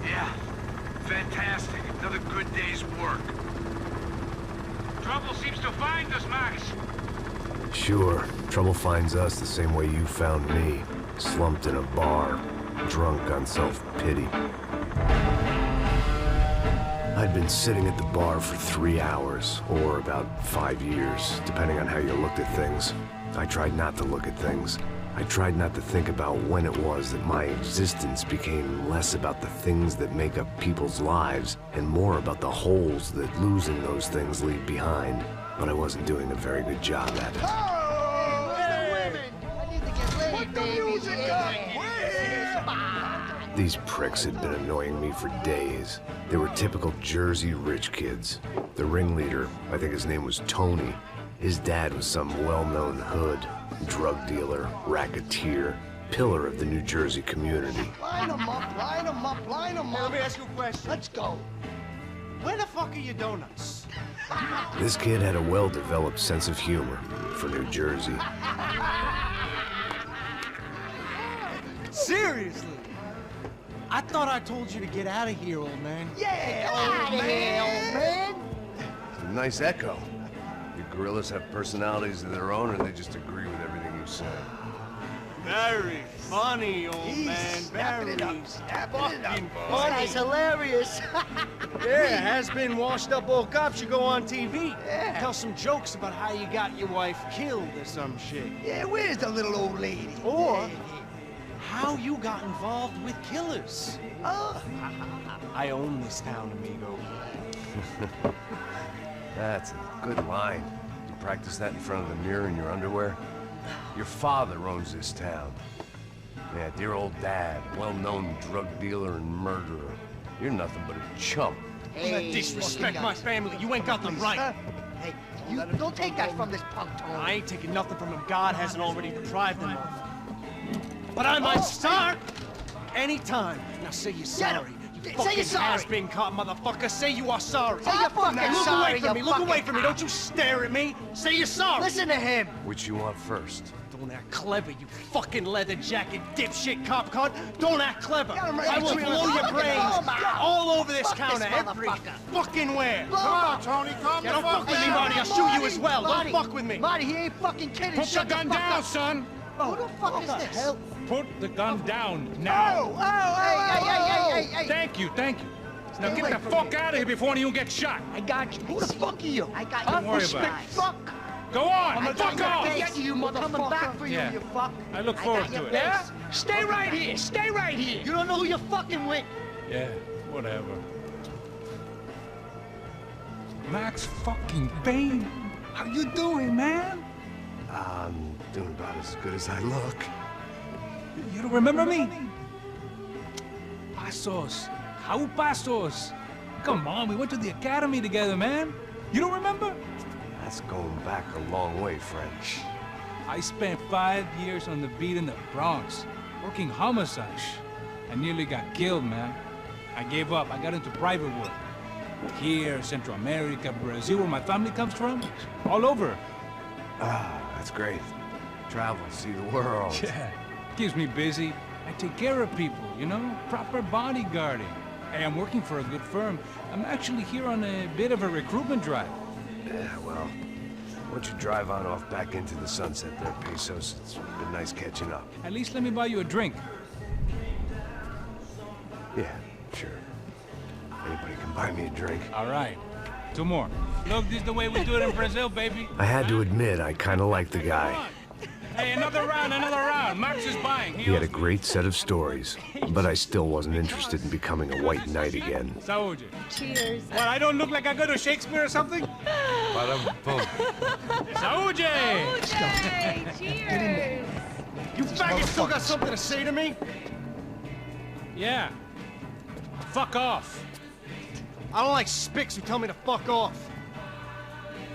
Yeah, fantastic. Another good day's work. Trouble seems to find us, Max. Sure, trouble finds us the same way you found me. Slumped in a bar, drunk on self-pity. I'd been sitting at the bar for 3 hours, or about 5 years, depending on how you looked at things. I tried not to look at things. I tried not to think about when it was that my existence became less about the things that make up people's lives and more about the holes that losing those things leave behind. But I wasn't doing a very good job at it. Oh, hey, women! I need to get laid, baby. These pricks had been annoying me for days. They were typical Jersey rich kids. The ringleader, I think his name was Tony. His dad was some well-known hood, drug dealer, racketeer, pillar of the New Jersey community. Line them up, line them up, line them up. Let me ask you a question. Let's go. Where the fuck are your donuts? This kid had a well-developed sense of humor for New Jersey. Seriously? I thought I told you to get out of here, old man. Yeah, old man. It's a nice echo. You gorillas have personalities of their own, or they just agree with everything you say? Very funny, old man. Very Snapping it up. funny. That's hilarious. Yeah, has-been washed-up old cops. You go on TV. Yeah. Tell some jokes about how you got your wife killed or some shit. Yeah, where's the little old lady? Or how you got involved with killers. Oh. I own this town, amigo. That's a good line. You practice that in front of the mirror in your underwear? Your father owns this town. Yeah, dear old dad, well-known drug dealer and murderer. You're nothing but a chump. Hey, Disrespect my family. You ain't got the right. Hey, you don't take that from this punk, Tony. I ain't taking nothing from him. God hasn't already deprived him of. But I might start anytime. Now say you're sorry. You Say fucking you're sorry. has-been caught, motherfucker. Say you are sorry. Say you're fucking Now look sorry, away from me. you Look away fucking from me. Don't you stare at me. Say you're sorry. Listen to him. Which you want first? Don't act clever, you fucking leather jacket dipshit cop cunt. Don't act clever. I will blow your brains all over this counter, every fucking where. Come on, Tony, calm down. Don't fuck with me, Marty. I'll shoot you as well. Marty, Don't fuck with me. Marty, he ain't fucking kidding. Put the Shut gun fuck down, up. son! Who the fuck is this? Put the gun down now! Hey. Thank you, thank you. Now Stay get away the from fuck me. out of here before any of you get shot. I got you. Who the fuck are you? I got Don't you. worry Respect, about it. fuck. Go on, I fuck got off! your face. You motherfucker. Coming back for you, Yeah. you fuck. I look forward got your to it. face. Stay right here. Stay right here. You don't know who you're fucking with. Yeah, whatever. Max fucking Payne, how you doing, man? I'm doing about as good as I look. You don't remember me? Pasos. How Pasos? Come on, we went to the academy together, man. You don't remember? That's going back a long way, friend. I spent 5 years on the beat in the Bronx, working homicide. I nearly got killed, man. I gave up. I got into private work. Here, Central America, Brazil, where my family comes from. All over. Ah, that's great. Travel, see the world. Yeah, keeps me busy. I take care of people, you know? Proper bodyguarding. Hey, I'm working for a good firm. I'm actually here on a bit of a recruitment drive. Yeah, well, why don't you drive on off back into the sunset there, Pesos? It's been nice catching up. At least let me buy you a drink. Yeah, sure. Anybody can buy me a drink. All right. 2 more. Look, this is the way we do it in Brazil, baby. I had to admit, I kind of liked the guy. Hey, another round, another round. Max is buying. He had a great set of stories, but I still wasn't interested in becoming a white knight again. Saúde. Cheers. What, I don't look like I go to Shakespeare or something? Ba-dum-bum. Saúde! Cheers. You faggot still got something to say to me? Yeah. Fuck off. I don't like spicks who tell me to fuck off.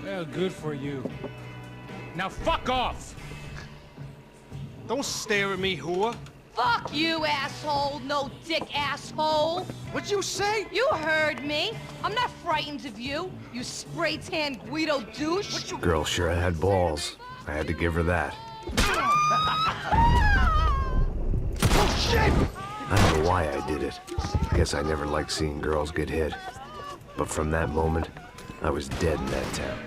Well, good for you. Now fuck off! Don't stare at me, whore. Fuck you, asshole. No dick, asshole. What'd you say? You heard me. I'm not frightened of you, you spray-tan Guido douche. Girl sure had balls. I had to give her that. Oh, shit! I don't know why I did it. Guess I never liked seeing girls get hit. But from that moment, I was dead in that town.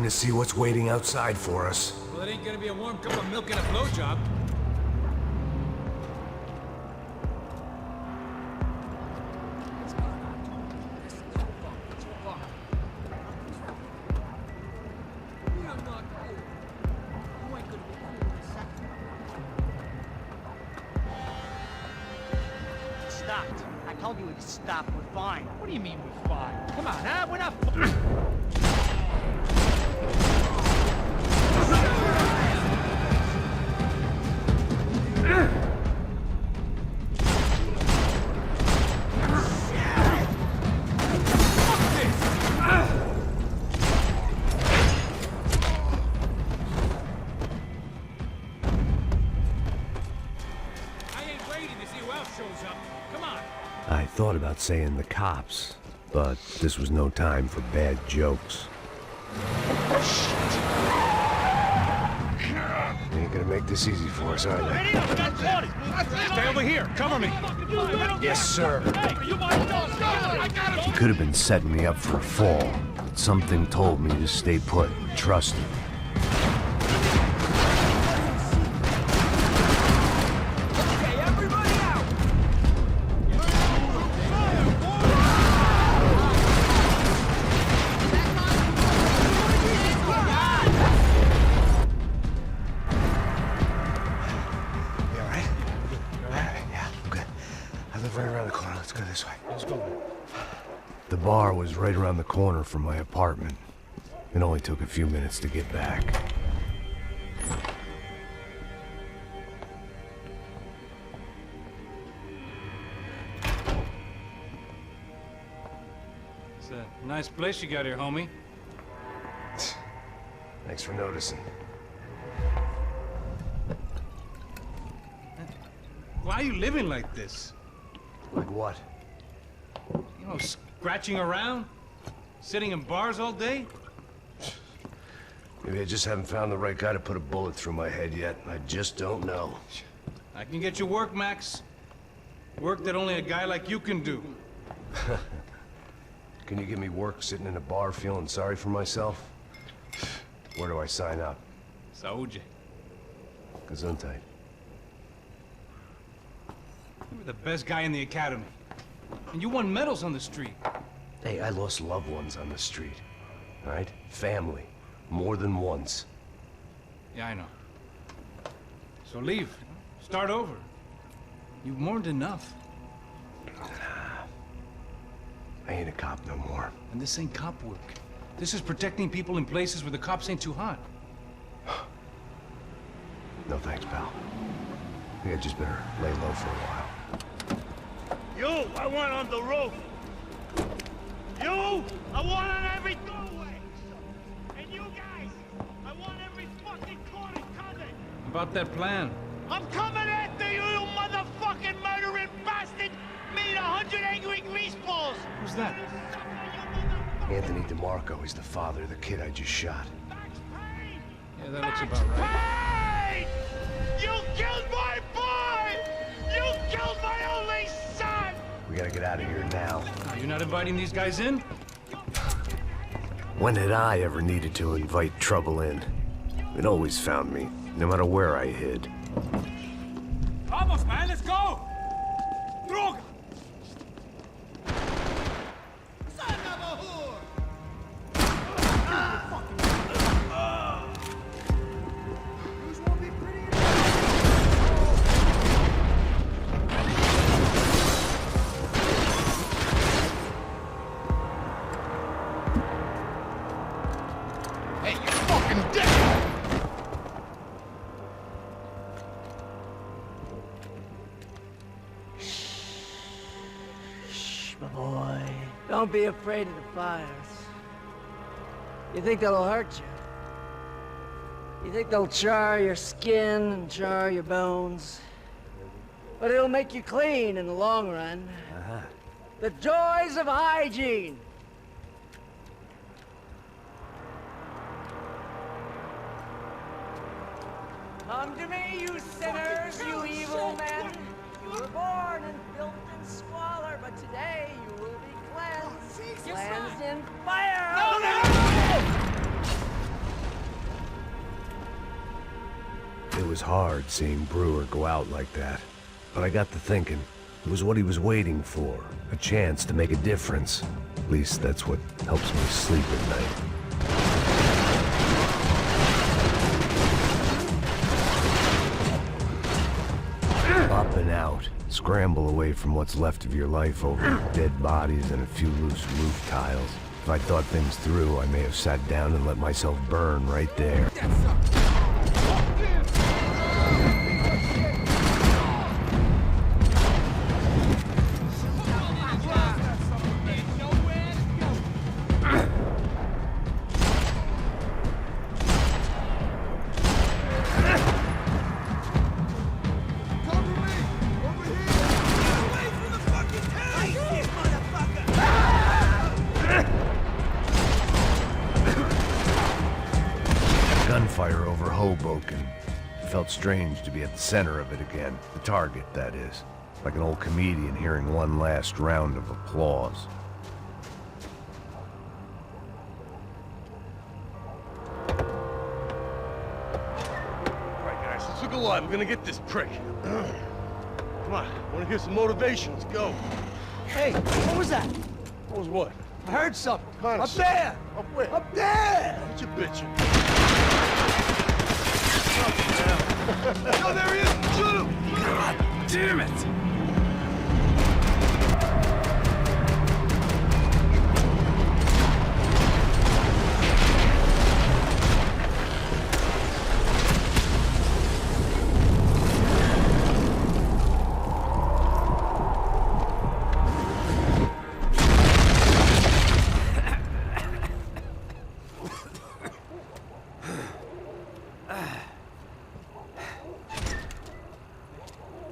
time to see what's waiting outside for us. Well, it ain't gonna be a warm cup of milk and a blowjob. Stopped. I told you to stop. We're fine. What do you mean we're fine? Come on, huh? We're not. I thought about saying the cops, but this was no time for bad jokes. They ain't gonna make this easy for us, are they? Stay over here. Cover me. Yes, sir. He could have been setting me up for a fall, but something told me to stay put and trust him. The bar was right around the corner from my apartment. It only took a few minutes to get back. It's a nice place you got here, homie. Thanks for noticing. Why are you living like this? Like what? You know, scratching around? Sitting in bars all day? Maybe I just haven't found the right guy to put a bullet through my head yet. I just don't know. I can get you work, Max. Work that only a guy like you can do. Can you give me work sitting in a bar feeling sorry for myself? Where do I sign up? Saúde. Gesundheit. You were the best guy in the academy. And you won medals on the street. Hey, I lost loved ones on the street. All right? Family. More than once. Yeah, I know. So leave. Start over. You've mourned enough. I ain't a cop no more. And this ain't cop work. This is protecting people in places where the cops ain't too hot. No thanks, pal. I think I just better lay low for a while. You, I want on the roof. You, I want on every doorway. And you guys, I want every fucking corner covered. About that plan. I'm coming after you, you motherfucking murdering bastard! Meet 100 angry greaseballs! Who's that? Anthony DeMarco. He's the father of the kid I just shot. Yeah, that looks about right. Payne! You killed my boy! You killed my only son! We gotta get out of here now. You're not inviting these guys in? When had I ever needed to invite trouble in? It always found me, no matter where I hid. Vamos, man, let's go! Droga! Don't be afraid of the fires. You think they'll hurt you? You think they'll char your skin and char your bones? But it'll make you clean in the long run. The joys of hygiene! Come to me, you sinners, you evil men! You were born in filth and squalor, but today you will be cleansed. Cleansed in fire! No, no! hard seeing Brewer go out like that. But I got to thinking, it was what he was waiting for. A chance to make a difference. At least that's what helps me sleep at night. Up and out. Scramble away from what's left of your life over dead bodies and a few loose roof tiles. If I thought things through, I may have sat down and let myself burn right there. Gunfire over Hoboken. It felt strange to be at the center of it again. The target, that is. Like an old comedian hearing one last round of applause. Alright guys, let's look alive. We're gonna get this prick. Come on, wanna hear some motivation? Let's go. Hey, what was that? What was what? I heard something. Kind of Up there! Up where? Up there! What you bitching? Oh, there he is! Shoot him! God damn it!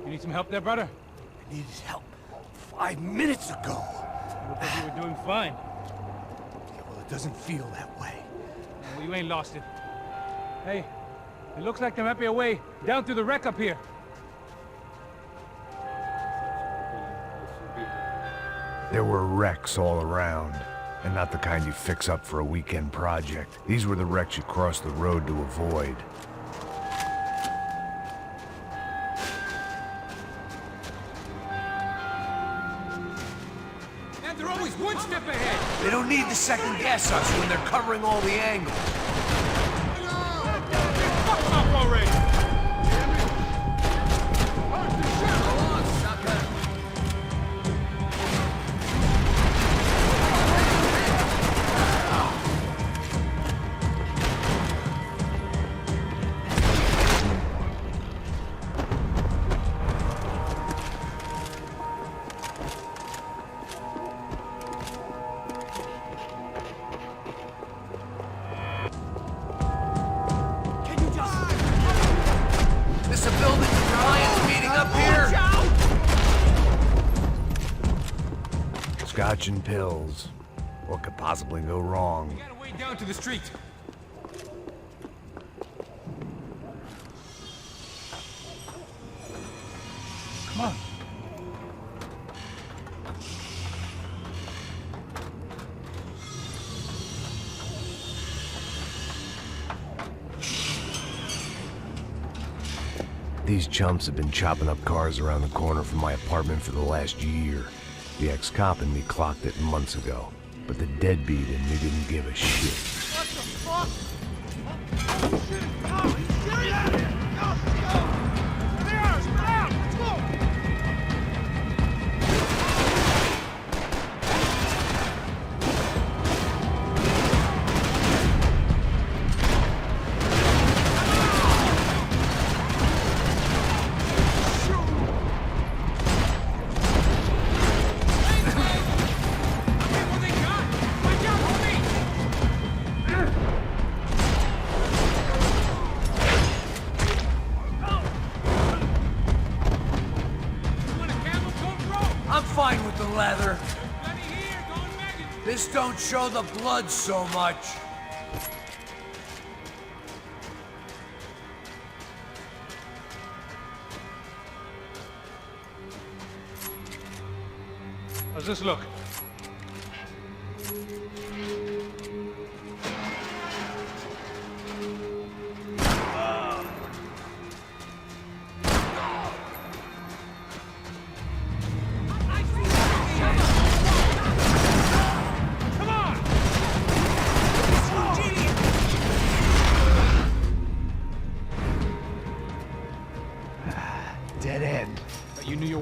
You need some help there, brother? I needed help 5 minutes ago. Looked like you were doing fine. Yeah, well, it doesn't feel that way. Well, you ain't lost it. Hey, it looks like there might be a way down through the wreck up here. There were wrecks all around, and not the kind you fix up for a weekend project. These were the wrecks you crossed the road to avoid. And they're always one step ahead! They don't need to second guess us when they're covering all the angles. Fuck off already! This a building the Giants meeting up here? Scotch and pills. What could possibly go wrong? We gotta wade down to the street. Come on. These chumps have been chopping up cars around the corner from my apartment for the last year. The ex-cop in me clocked it months ago, but the deadbeat in me didn't give a shit. What the fuck? Oh, shit! Oh, he's serious! Go! They are! Spread out! Let's go! I'm fine with the leather. This don't show the blood so much. How's this look?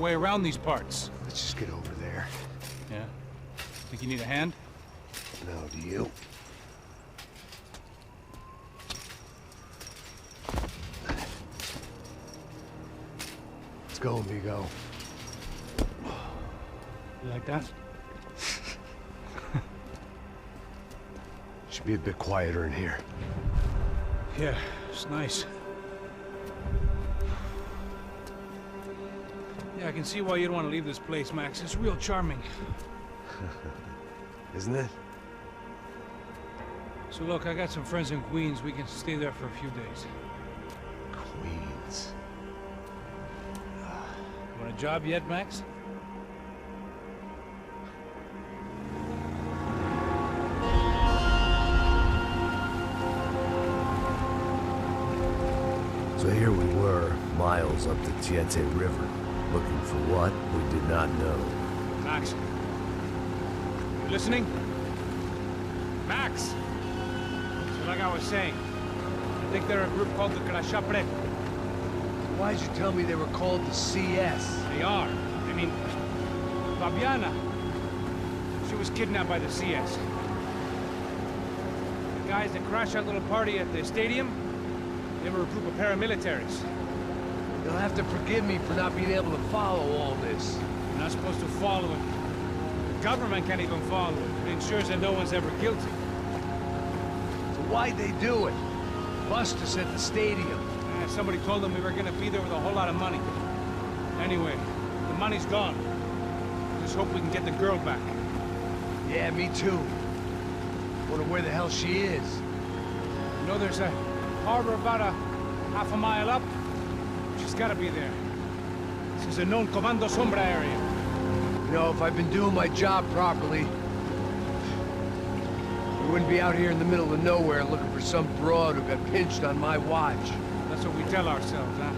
way around these parts. Let's just get over there. Yeah? Think you need a hand? No, do you? Let's go, amigo. You like that? Should be a bit quieter in here. Yeah, it's nice. Yeah, I can see why you'd want to leave this place, Max. It's real charming. Isn't it? So look, I got some friends in Queens. We can stay there for a few days. Queens. Want a job yet, Max? So here we were, miles up the Tiete River, looking for what we did not know. Max. You listening? Max! So like I was saying, I think they're a group called the Contractor. Why'd you tell me they were called the CS? They are. I mean, Fabiana. She was kidnapped by the CS. The guys that crashed that little party at the stadium, they were a group of paramilitaries. You'll have to forgive me for not being able to follow all this. You're not supposed to follow it. The government can't even follow it. It ensures that no one's ever guilty. So why'd they do it? Bust us at the stadium. Somebody told them we were gonna be there with a whole lot of money. Anyway, the money's gone. Just hope we can get the girl back. Yeah, me too. Wonder where the hell she is. You know, there's a harbor about a half a mile up. She's gotta be there. This is a known Comando Sombra area. You know, if I've been doing my job properly, we wouldn't be out here in the middle of nowhere looking for some broad who got pinched on my watch. That's what we tell ourselves, huh?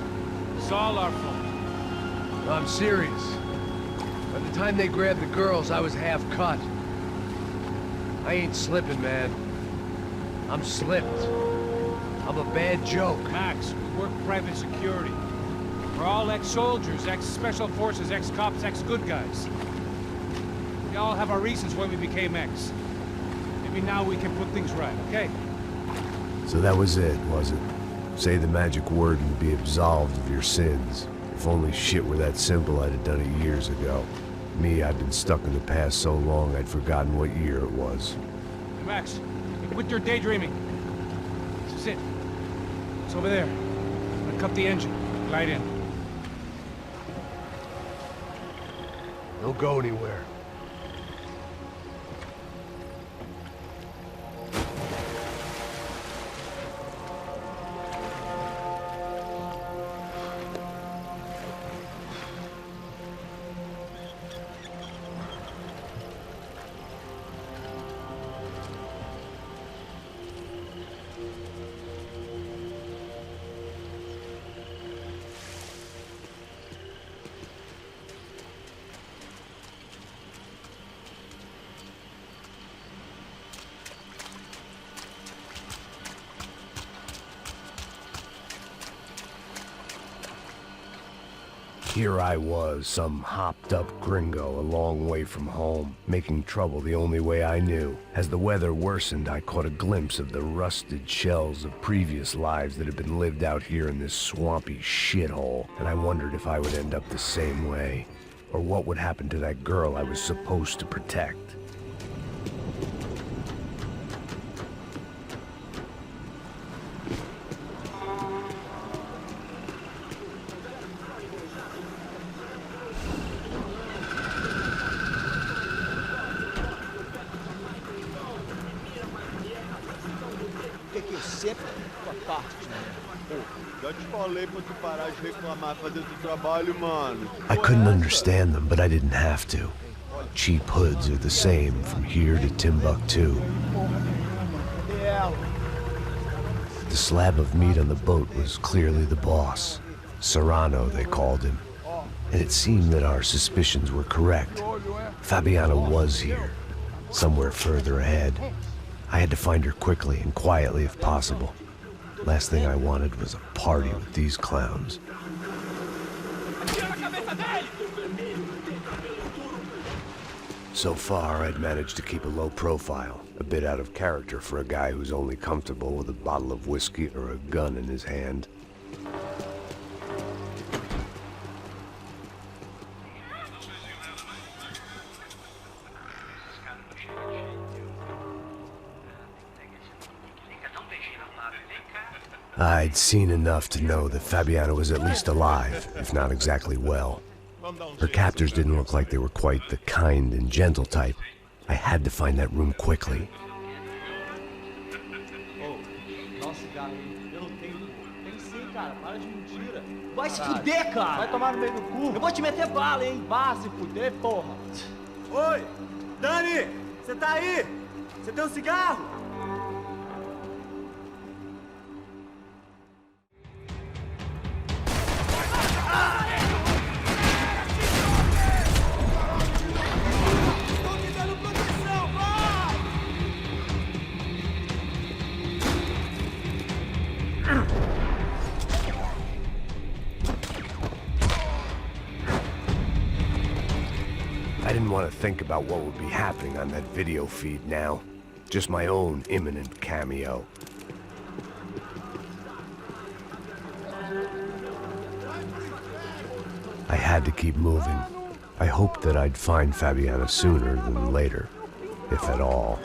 It's all our fault. No, I'm serious. By the time they grabbed the girls, I was half cut. I ain't slipping, man. I'm slipped. I'm a bad joke. Max, we work private security. We're all ex-soldiers, ex-special forces, ex-cops, ex-good guys. We all have our reasons why we became ex. Maybe now we can put things right, okay? So that was it, was it? Say the magic word and be absolved of your sins. If only shit were that simple, I'd have done it years ago. Me, I've been stuck in the past so long, I'd forgotten what year it was. Hey, Max, quit your daydreaming. This is it. It's over there. I'm gonna cut the engine. Glide in. Don't go anywhere. Here I was, some hopped-up gringo a long way from home, making trouble the only way I knew. As the weather worsened, I caught a glimpse of the rusted shells of previous lives that had been lived out here in this swampy shithole, and I wondered if I would end up the same way, or what would happen to that girl I was supposed to protect. I couldn't understand them, but I didn't have to. Cheap hoods are the same from here to Timbuktu. The slab of meat on the boat was clearly the boss. Serrano, they called him. And it seemed that our suspicions were correct. Fabiana was here, somewhere further ahead. I had to find her quickly and quietly if possible. Last thing I wanted was a party with these clowns. So far, I'd managed to keep a low profile, a bit out of character for a guy who's only comfortable with a bottle of whiskey or a gun in his hand. I'd seen enough to know that Fabiana was at least alive, if not exactly well. Her captors didn't look like they were quite the kind and gentle type. I had to find that room quickly. Vai se fuder, cara! Vai tomar no meio do cu! Eu vou te meter bala, hein? Vá se fuder, porra! Oi! Dani! Você tá aí? Você tem um cigarro? I didn't want to think about what would be happening on that video feed now. Just my own imminent cameo. I had to keep moving. I hoped that I'd find Fabiana sooner than later, if at all.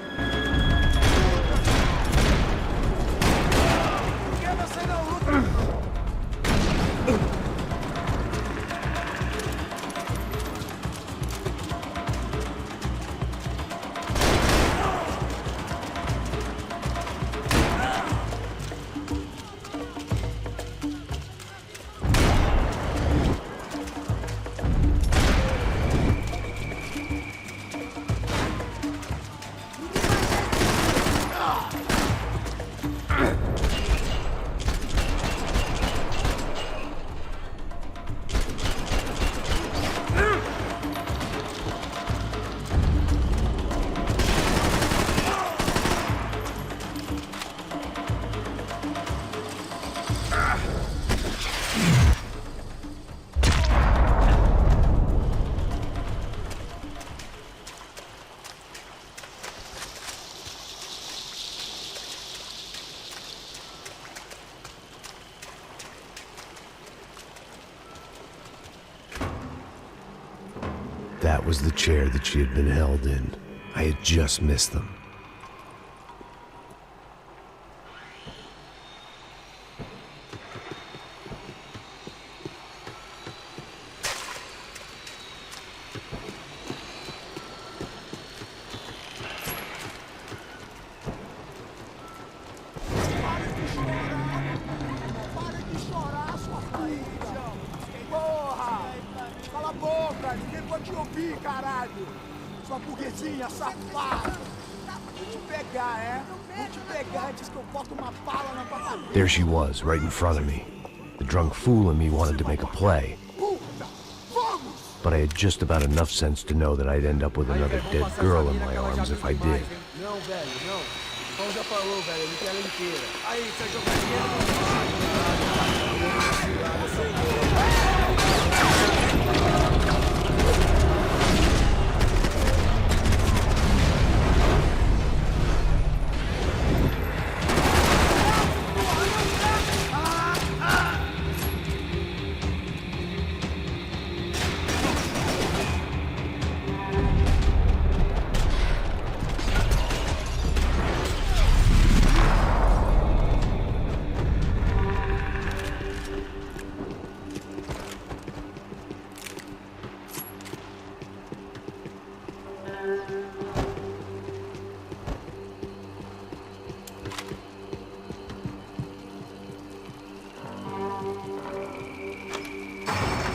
That was the chair that she had been held in. I had just missed them. There she was, right in front of me. The drunk fool in me wanted to make a play. But I had just about enough sense to know that I'd end up with another dead girl in my arms if I did. Não, velho, não. O Paulo já falou, velho, ele quer ela inteira. Aí, você jogar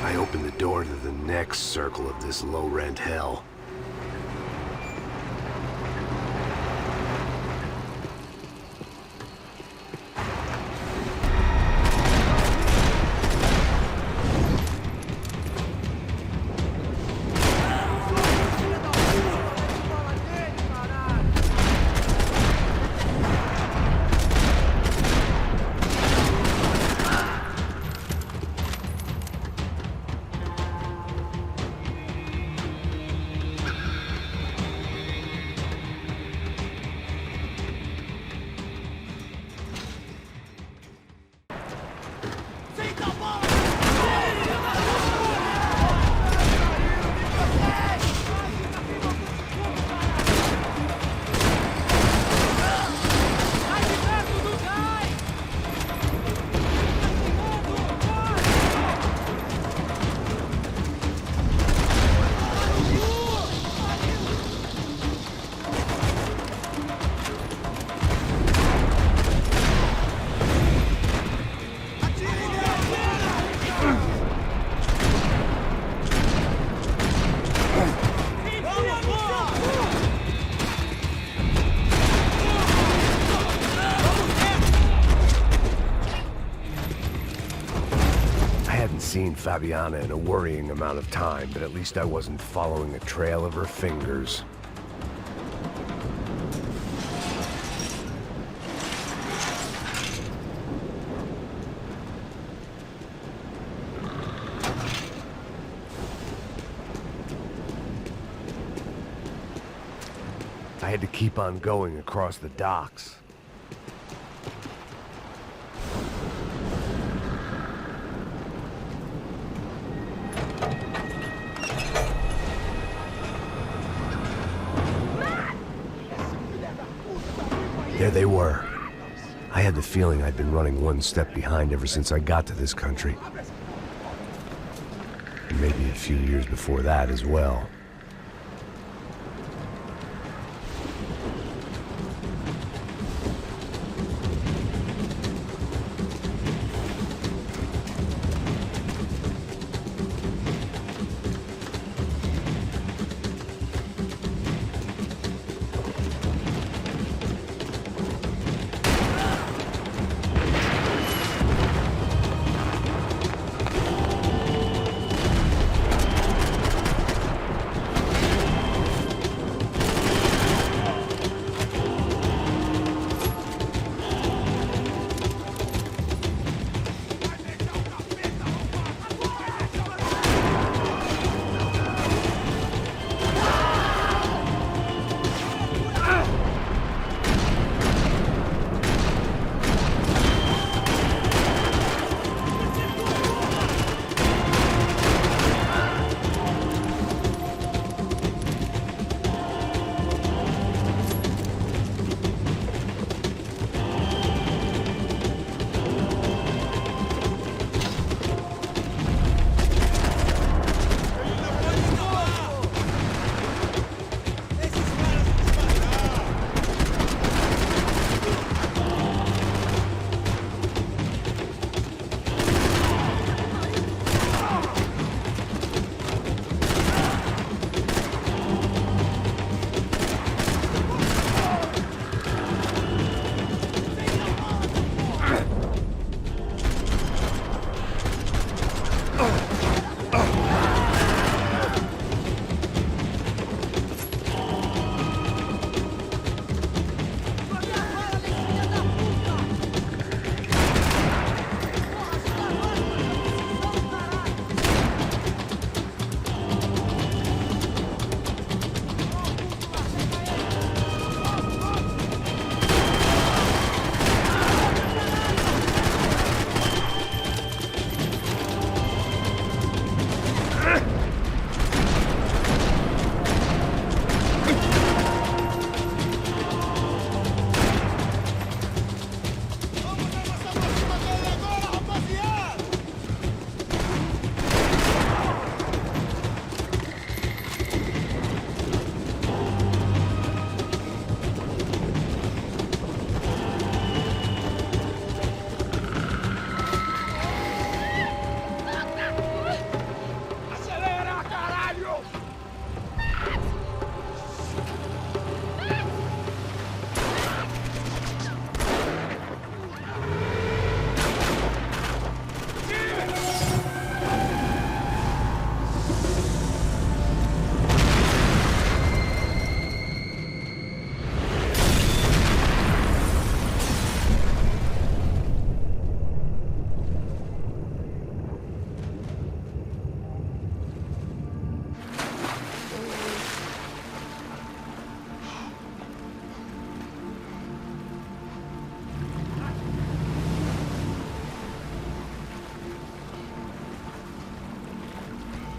I opened the door to the next circle of this low-rent hell. seen Fabiana in a worrying amount of time, but at least I wasn't following a trail of her fingers. I had to keep on going across the docks. There they were. I had the feeling I'd been running one step behind ever since I got to this country. And maybe a few years before that as well.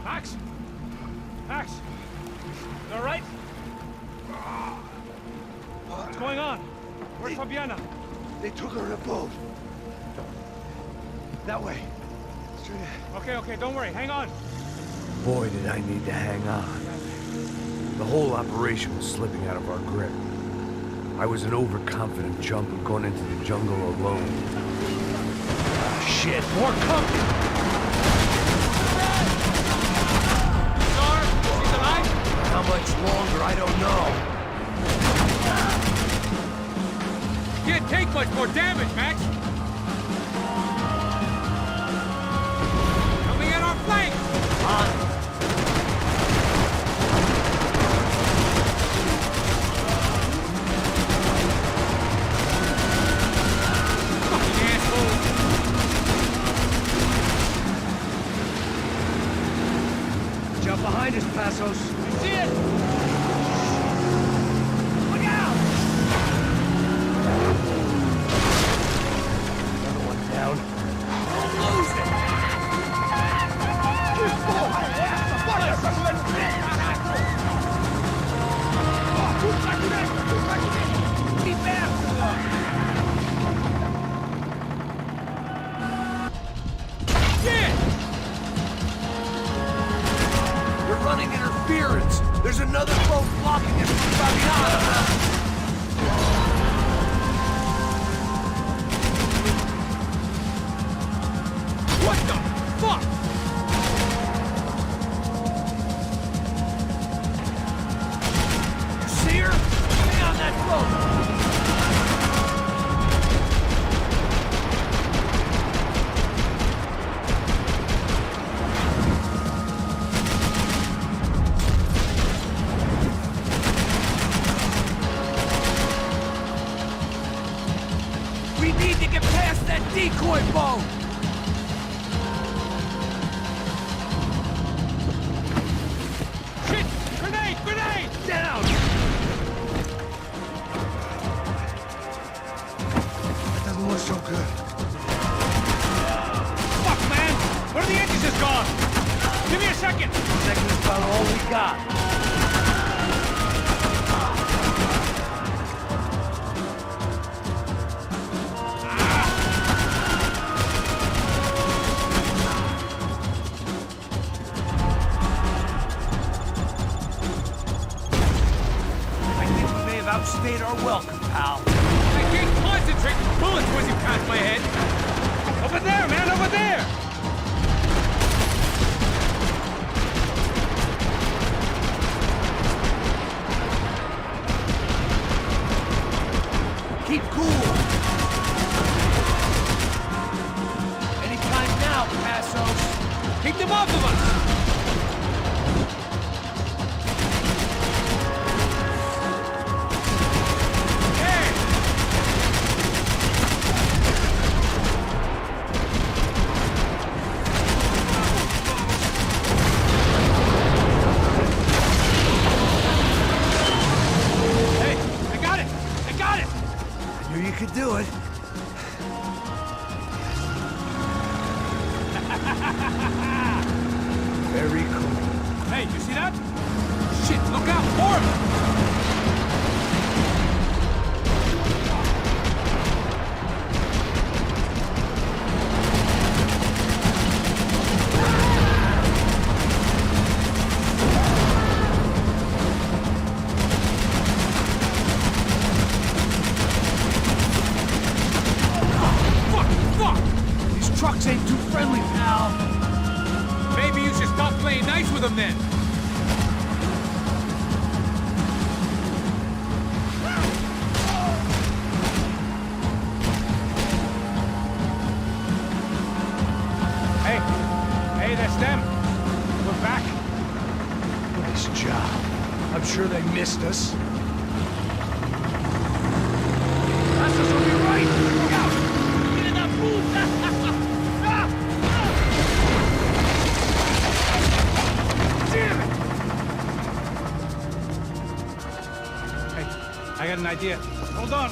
Max? Max? You all right? What's going on? Where's Fabiana? They took her in a boat. That way. Straight ahead. Okay, don't worry. Hang on. Boy, did I need to hang on. The whole operation was slipping out of our grip. I was an overconfident chump who'd gone into the jungle alone. Ah, shit, more coming! She's alive? How much longer, I don't know. Can't take much more damage, Max. Coming in Passos. See it! Look out! Another one down. Don't lose it! Be fast! You're running interference. There's another boat blocking us from Fabiana. What the fuck? You see her? Stay on that boat. We need to get past that decoy boat! Shit! Grenade! Grenade! Down! That doesn't look so good. Fuck, man! Where are the engines just gone? Give me a second! Second is about all we got. I think we may have outstayed our welcome, pal. I can't concentrate with bullets whizzing past my head! Over there, man! Over there! Keep cool. Anytime now, Passos. Keep them off of us! Hey, I got it! I got it! I knew you could do it. Very cool. Hey, you see that? Shit, look out! More of them! These trucks ain't too friendly, pal. Maybe you should stop playing nice with them then. Hey, hey, that's them. We're back. Nice job. I'm sure they missed us. Passos will be right. Look out! Get in that Damn it! Hey, I got an idea. Hold on.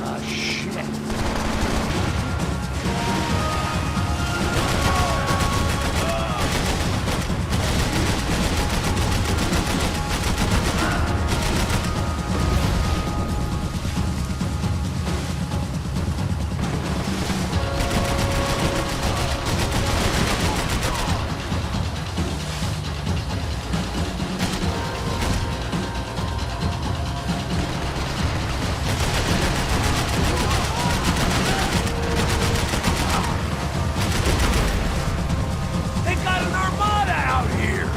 Ah, shit. They got an armada out here!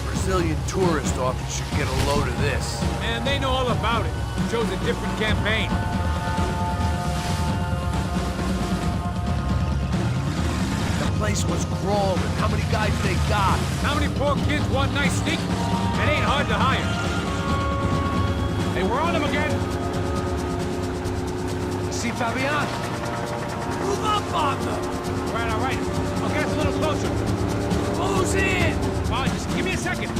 Brazilian tourist office should get a load of this. Man, they know all about it. Shows a different campaign. place was crawling. How many guys they got? How many poor kids want nice sneakers? It ain't hard to hire. Hey, we're on them again. See Fabian? Move up, partner. All right. I'll get us a little closer. Who's in? Fine, just give me a second.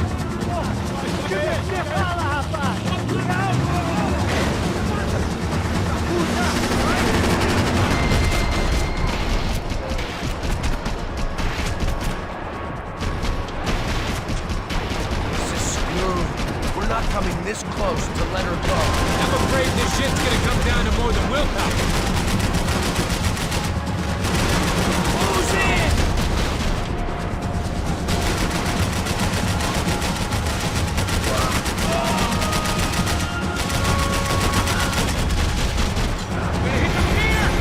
We're not coming this close to let her go. I'm afraid this shit's gonna come down to more than willpower. Who's in? We're gonna hit them here!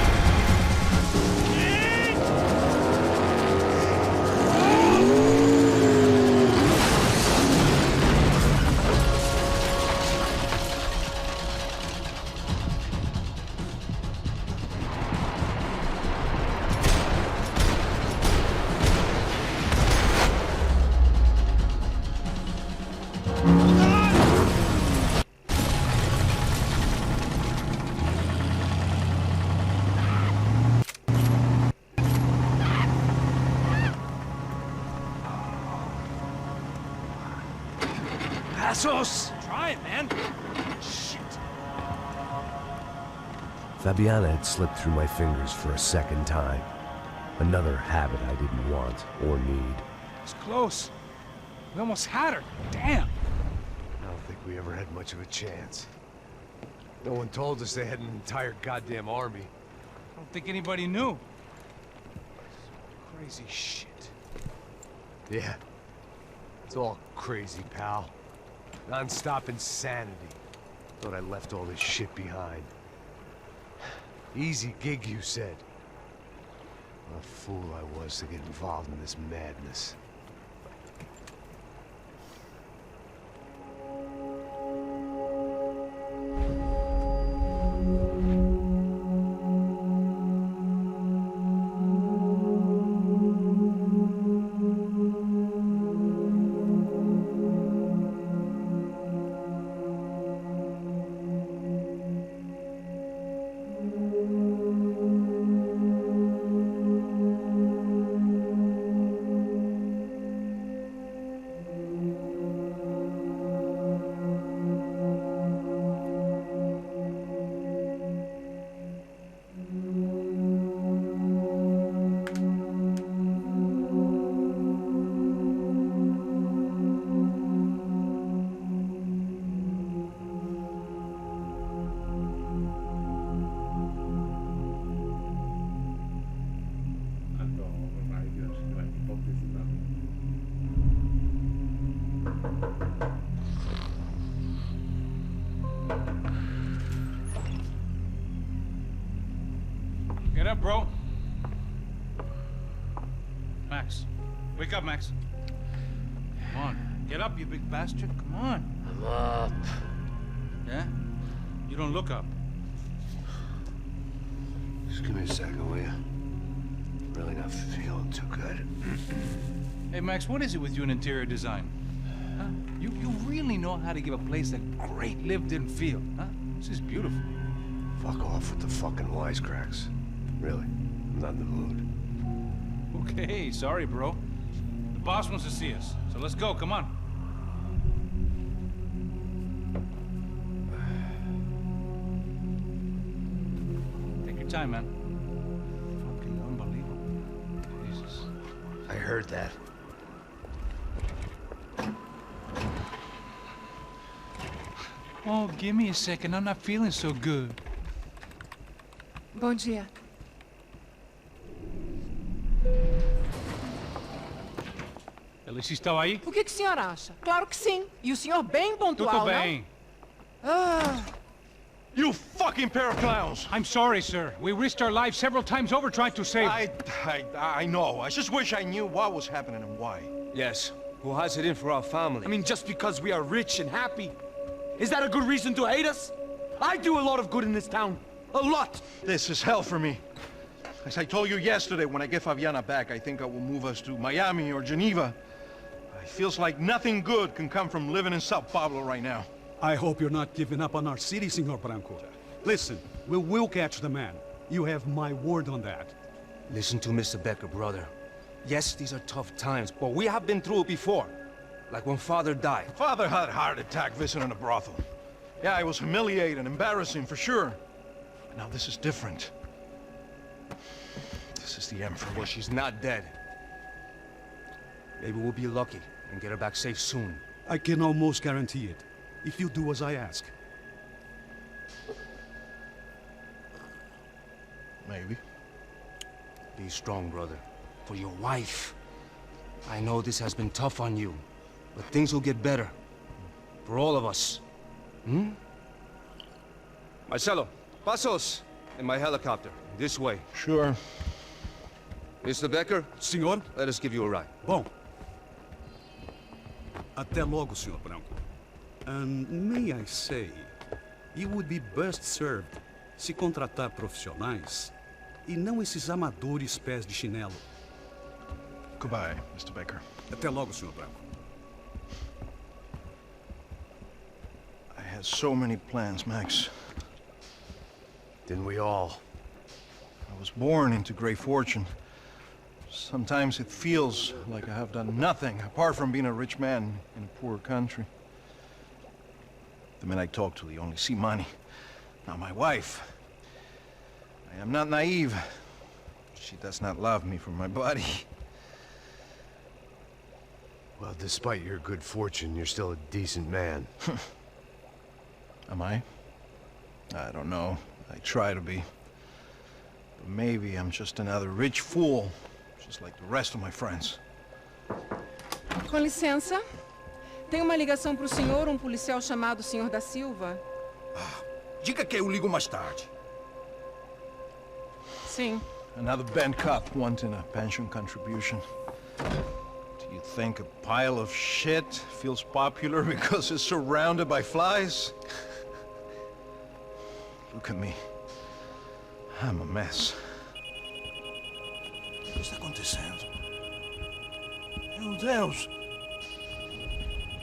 Passos! Try it, man. Shit. Fabiana had slipped through my fingers for a second time. Another habit I didn't want or need. It's close. We almost had her. Damn. I don't think we ever had much of a chance. No one told us they had an entire goddamn army. I don't think anybody knew. Crazy shit. Yeah. It's all crazy, pal. Non-stop insanity. Thought I left all this shit behind. Easy gig, you said. What a fool I was to get involved in this madness. Get up, bro. Max. Wake up, Max. Come on. Get up, you big bastard. Come on. I'm up. Yeah? You don't look up. Just give me a second, will you? Really not feeling too good. Hey, Max, what is it with you in interior design? Huh? You really know how to give a place a great lived-in feel, huh? This is beautiful. Fuck off with the fucking wisecracks. Really, I'm not in the mood. Okay, sorry, bro. The boss wants to see us, so let's go, come on. Take your time, man. Fucking unbelievable. Jesus. I heard that. Oh, give me a second. I'm not feeling so good. Bom dia. Alice estava aí? O que o senhor acha? Claro que sim. E o senhor bem pontual, Tudo bem. You fucking pair of clowns! I'm sorry, sir. We risked our lives several times over trying to save... I know. I just wish I knew what was happening and why. Yes. Who has it in for our family? I mean, just because we are rich and happy, is that a good reason to hate us? I do a lot of good in this town. A lot! This is hell for me. As I told you yesterday, when I get Fabiana back, I think I will move us to Miami or Geneva. It feels like nothing good can come from living in Sao Paulo right now. I hope you're not giving up on our city, Senor Branco. Listen, we will catch the man. You have my word on that. Listen to Mr. Becker, brother. Yes, these are tough times, but we have been through it before. Like when Father died. Father had a heart attack visiting a brothel. Yeah, it was humiliating, embarrassing, for sure. But now this is different. This is the Emperor. Well, she's not dead. Maybe we'll be lucky and get her back safe soon. I can almost guarantee it, if you do as I ask. Maybe. Be strong, brother. For your wife. I know this has been tough on you, but things will get better. For all of us. Hmm? Marcelo, pasos in my helicopter. This way. Sure. Mr. Becker? Senhor? Let us give you a ride. Bom. Até logo, Senhor Branco. And may I say, you would be best served se contratar profissionais e não esses amadores pés de chinelo. Goodbye, Mr. Baker. Até logo, Senhor Branco. I had so many plans, Max. Didn't we all? I was born into great fortune. Sometimes it feels like I have done nothing apart from being a rich man in a poor country. The men I talk to, they only see money. Now my wife. I am not naive. She does not love me for my body. Well, despite your good fortune, you're still a decent man. Am I? I don't know. I try to be. But maybe I'm just another rich fool, just like the rest of my friends. Com licença. Tem uma ligação para o senhor, policial chamado Sr. da Silva. Diga que eu ligo mais tarde. Sim. Another bent cop wanting a pension contribution. Do you think a pile of shit feels popular because it's surrounded by flies? Look at me. I'm a mess. O que está acontecendo? Meu Deus!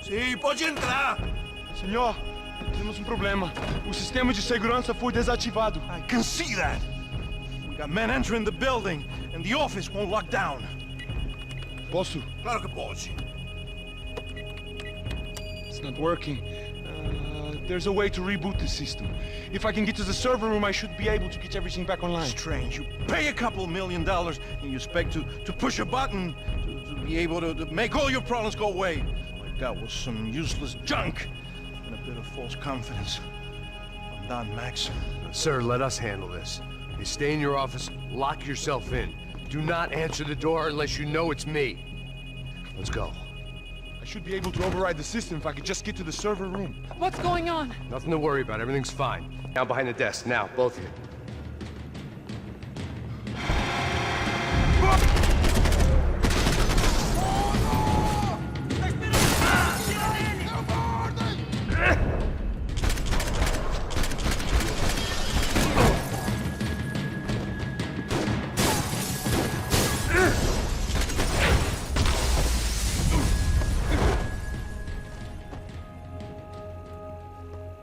Sim, pode entrar! Senhor, temos problema. O sistema de segurança foi desativado. I can see that! We got men entering the building, and the office won't lock down. Posso? Claro que pode. It's not working. There's a way to reboot the system. If I can get to the server room, I should be able to get everything back online. Strange. You pay a couple $1 million, and you expect to push a button to be able to make all your problems go away. All I got was some useless junk and a bit of false confidence. I'm done, Max. Sir, let us handle this. You stay in your office, lock yourself in. Do not answer the door unless you know it's me. Let's go. I should be able to override the system if I could just get to the server room. What's going on? Nothing to worry about. Everything's fine. Down behind the desk. Now, both of you.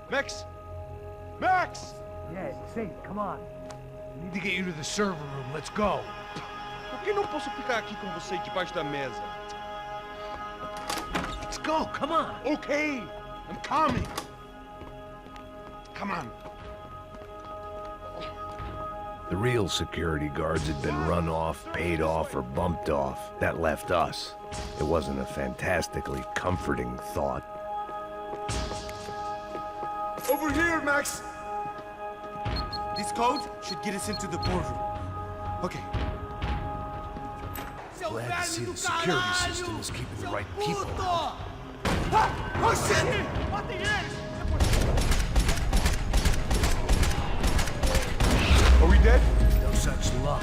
Max? Max! Yeah, safe. Come on. We need to get you to the server room. Let's go. Por que não posso ficar aqui com você debaixo da mesa? Let's go. Come on. Okay, I'm coming. Come on. The real security guards had been run off, paid off, or bumped off. That left us. It wasn't a fantastically comforting thought. Over here, Max! This code should get us into the boardroom. Okay. Glad to see the security system is keeping the right people out. Oh shit! Are we dead? No such luck.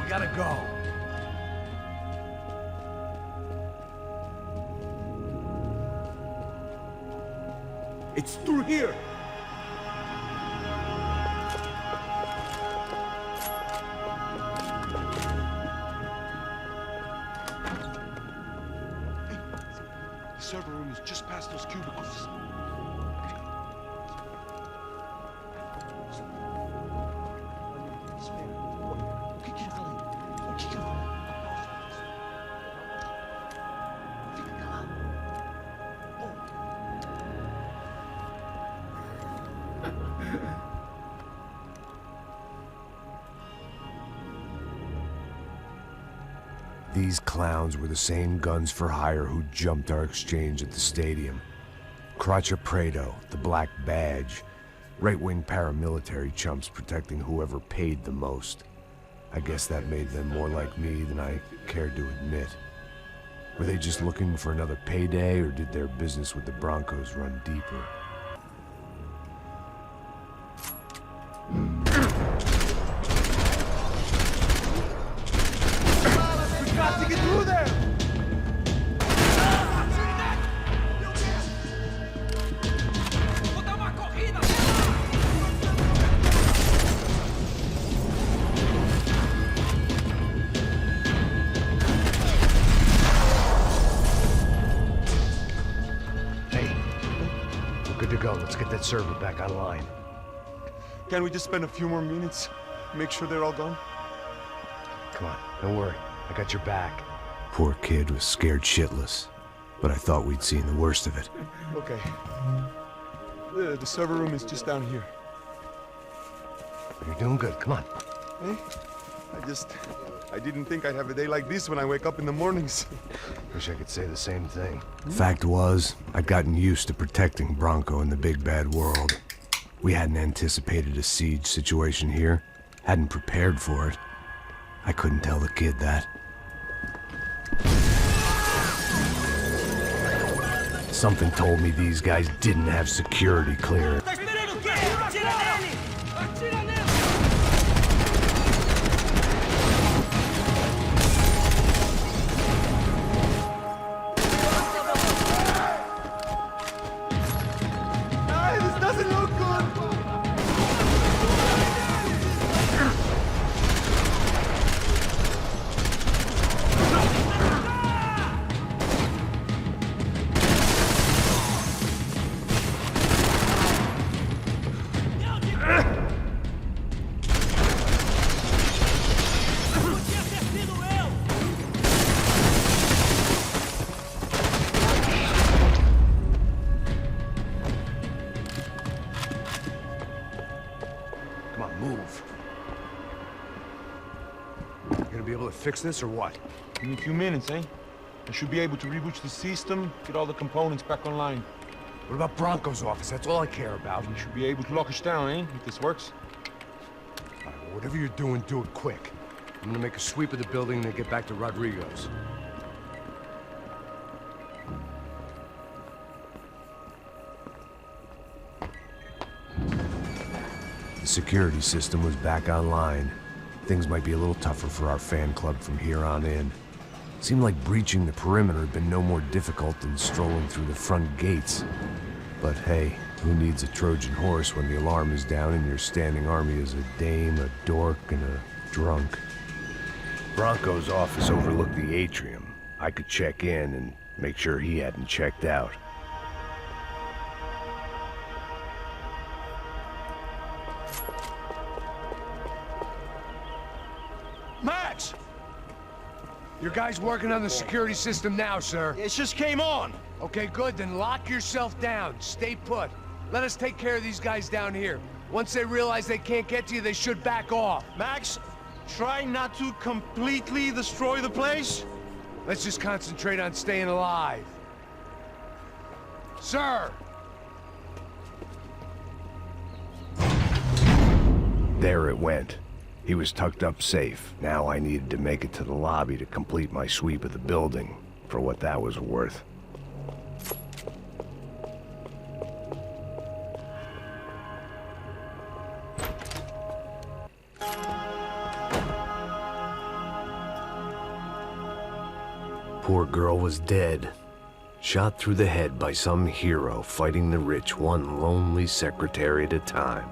We gotta go. It's through here. server room is just past those cubicles. These clowns were the same guns for hire who jumped our exchange at the stadium. Crotcha Prado, the Black Badge, right-wing paramilitary chumps protecting whoever paid the most. I guess that made them more like me than I cared to admit. Were they just looking for another payday, or did their business with the Broncos run deeper? Got to get through there! Hey, we're good to go. Let's get that server back online. Can we just spend a few more minutes? Make sure they're all gone? Come on, don't worry. I got your back. Poor kid was scared shitless, but I thought we'd seen the worst of it. Okay. The server room is just down here. You're doing good. Come on. Hey? I didn't think I'd have a day like this when I wake up in the mornings. Wish I could say the same thing. Fact was, I'd gotten used to protecting Bronco in the big bad world. We hadn't anticipated a siege situation here, hadn't prepared for it. I couldn't tell the kid that. Something told me these guys didn't have security clearance. This doesn't look good! Come on, move. You gonna be able to fix this or what? Give me a few minutes, eh? I should be able to reboot the system, get all the components back online. What about Bronco's office? That's all I care about. You should be able to lock us down, eh? If this works. All right, well, whatever you're doing, do it quick. I'm gonna make a sweep of the building and then get back to Rodrigo's. The security system was back online. Things might be a little tougher for our fan club from here on in. Seemed like breaching the perimeter had been no more difficult than strolling through the front gates. But hey, who needs a Trojan horse when the alarm is down and your standing army is a dame, a dork, and a drunk? Bronco's office overlooked the atrium. I could check in and make sure he hadn't checked out. Max! Your guy's working on the security system now, sir. It just came on! Okay, good, then lock yourself down. Stay put. Let us take care of these guys down here. Once they realize they can't get to you, they should back off. Max, try not to completely destroy the place. Let's just concentrate on staying alive. Sir! There it went. He was tucked up safe. Now I needed to make it to the lobby to complete my sweep of the building, for what that was worth. Poor girl was dead. Shot through the head by some hero fighting the rich one lonely secretary at a time.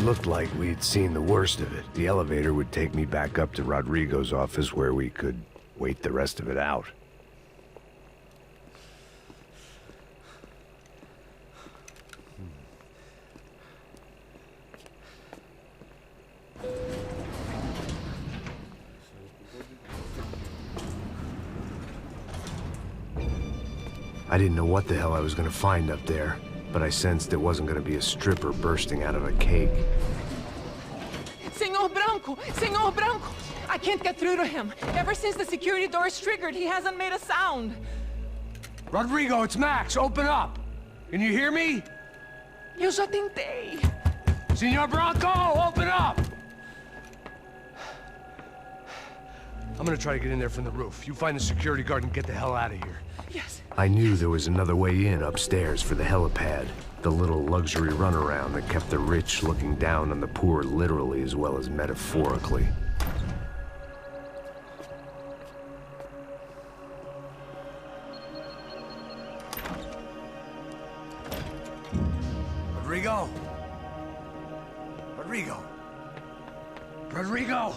looked like we'd seen the worst of it. The elevator would take me back up to Rodrigo's office where we could wait the rest of it out. I didn't know what the hell I was gonna find up there, but I sensed it wasn't gonna be a stripper bursting out of a cake. Senor Branco! Senor Branco! I can't get through to him. Ever since the security door is triggered, he hasn't made a sound. Rodrigo, it's Max. Open up. Can you hear me? Eu já tentei. Senor Branco, open up! I'm gonna try to get in there from the roof. You find the security guard and get the hell out of here. Yes. I knew there was another way in upstairs for the helipad. The little luxury runaround that kept the rich looking down on the poor literally as well as metaphorically. Rodrigo? Rodrigo? Rodrigo?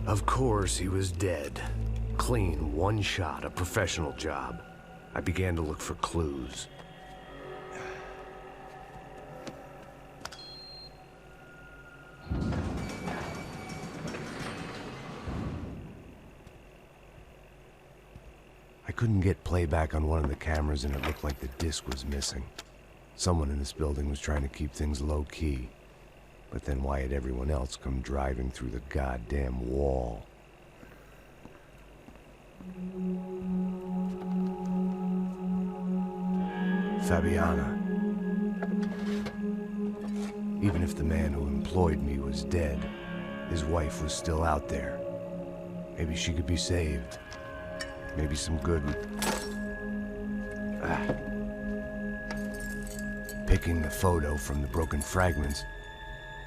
Of course, he was dead. Clean, one shot, a professional job. I began to look for clues. I couldn't get playback on one of the cameras and it looked like the disc was missing. Someone in this building was trying to keep things low-key. But then why had everyone else come driving through the goddamn wall? Fabiana. Even if the man who employed me was dead, his wife was still out there. Maybe she could be saved. Maybe some good... Picking the photo from the broken fragments,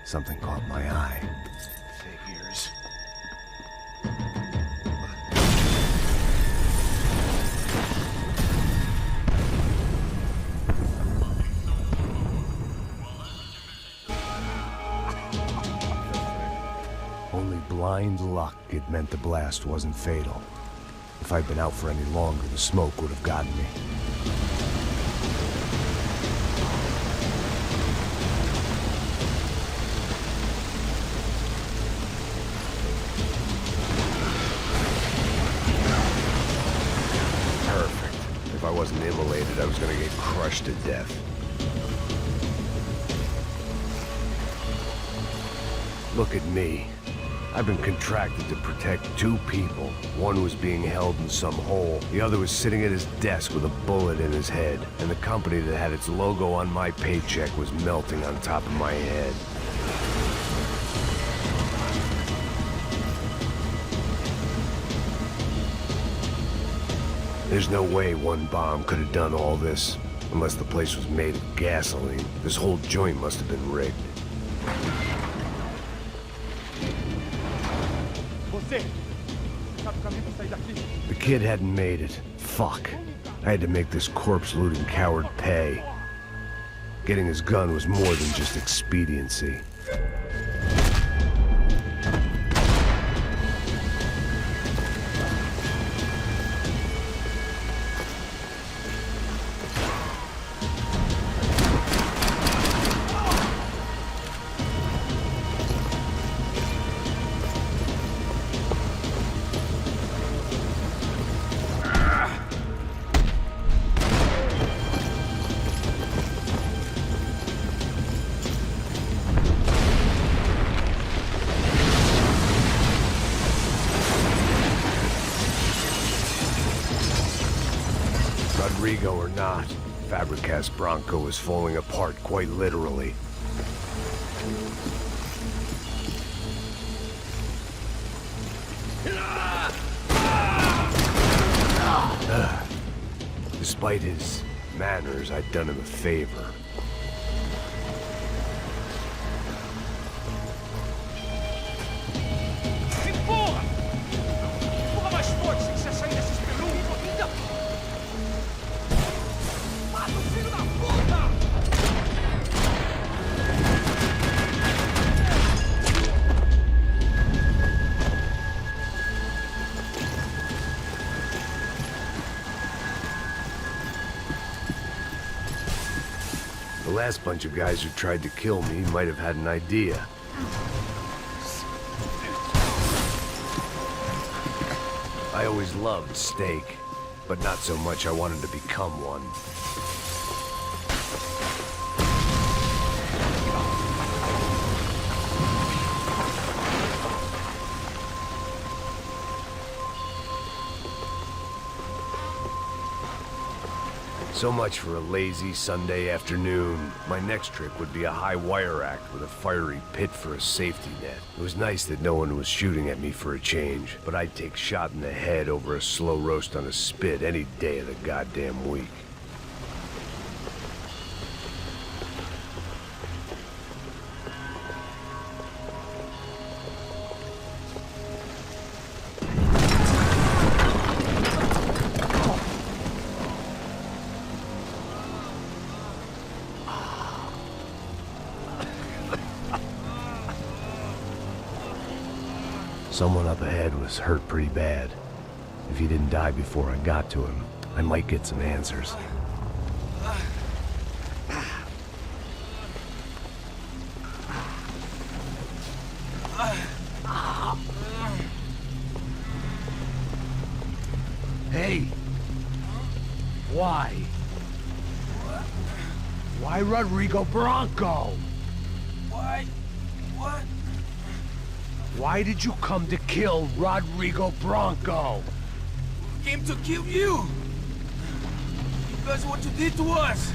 something caught my eye. Figures. Only blind luck it meant the blast wasn't fatal. If I'd been out for any longer, the smoke would have gotten me. If I wasn't immolated, I was gonna get crushed to death. Look at me. I've been contracted to protect two people. One was being held in some hole. The other was sitting at his desk with a bullet in his head. And the company that had its logo on my paycheck was melting on top of my head. There's no way one bomb could have done all this, unless the place was made of gasoline. This whole joint must have been rigged. The kid hadn't made it. Fuck. I had to make this corpse-looting coward pay. Getting his gun was more than just expediency. Rodrigo or not, Fabricas Branco was falling apart quite literally. Despite his manners, I'd done him a favor. last bunch of guys who tried to kill me might have had an idea. I always loved steak, but not so much I wanted to become one. So much for a lazy Sunday afternoon. My next trick would be a high wire act with a fiery pit for a safety net. It was nice that no one was shooting at me for a change, but I'd take shot in the head over a slow roast on a spit any day of the goddamn week. Someone up ahead was hurt pretty bad. If he didn't die before I got to him, I might get some answers. Hey! Why? Why Rodrigo Bronco? Why? What? Why did you come to kill Rodrigo Bronco? We came to kill you! Because of what you did to us!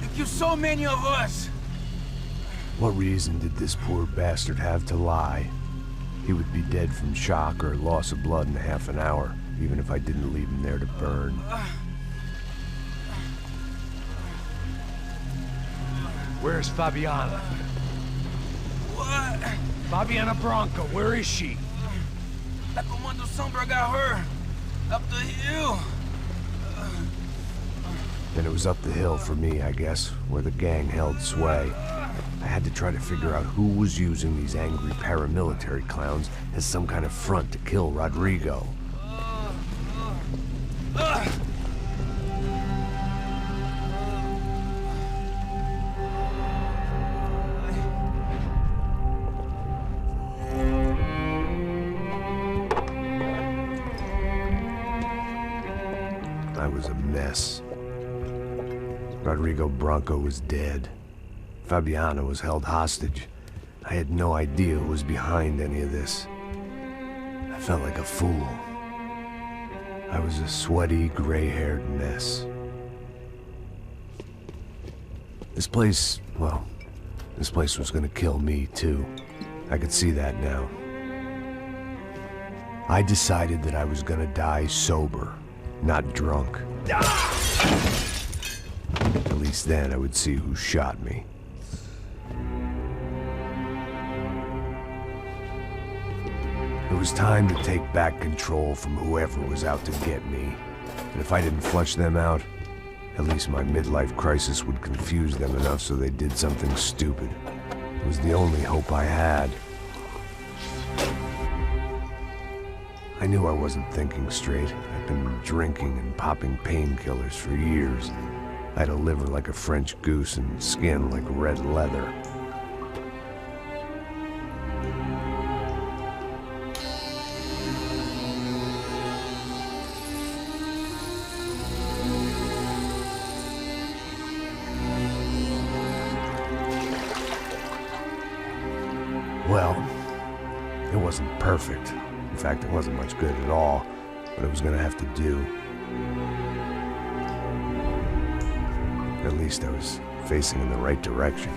You killed so many of us! What reason did this poor bastard have to lie? He would be dead from shock or loss of blood in half an hour, even if I didn't leave him there to burn. Where's Fabiana? What? Fabiana Bronco, where is she? La Comando Sombra got her. Up the hill. Then it was up the hill for me, I guess, where the gang held sway. I had to try to figure out who was using these angry paramilitary clowns as some kind of front to kill Rodrigo. I was a mess. Rodrigo Bronco was dead. Fabiana was held hostage. I had no idea who was behind any of this. I felt like a fool. I was a sweaty, gray-haired mess. This place, well, this place was gonna kill me too. I could see that now. I decided that I was gonna die sober, not drunk. At least then I would see who shot me. It was time to take back control from whoever was out to get me. And if I didn't flush them out, at least my midlife crisis would confuse them enough so they did something stupid. It was the only hope I had. I knew I wasn't thinking straight. I'd been drinking and popping painkillers for years. I had a liver like a French goose and skin like red leather. Well, it wasn't perfect. In fact, it wasn't much good at all, but it was gonna have to do. At least I was facing in the right direction.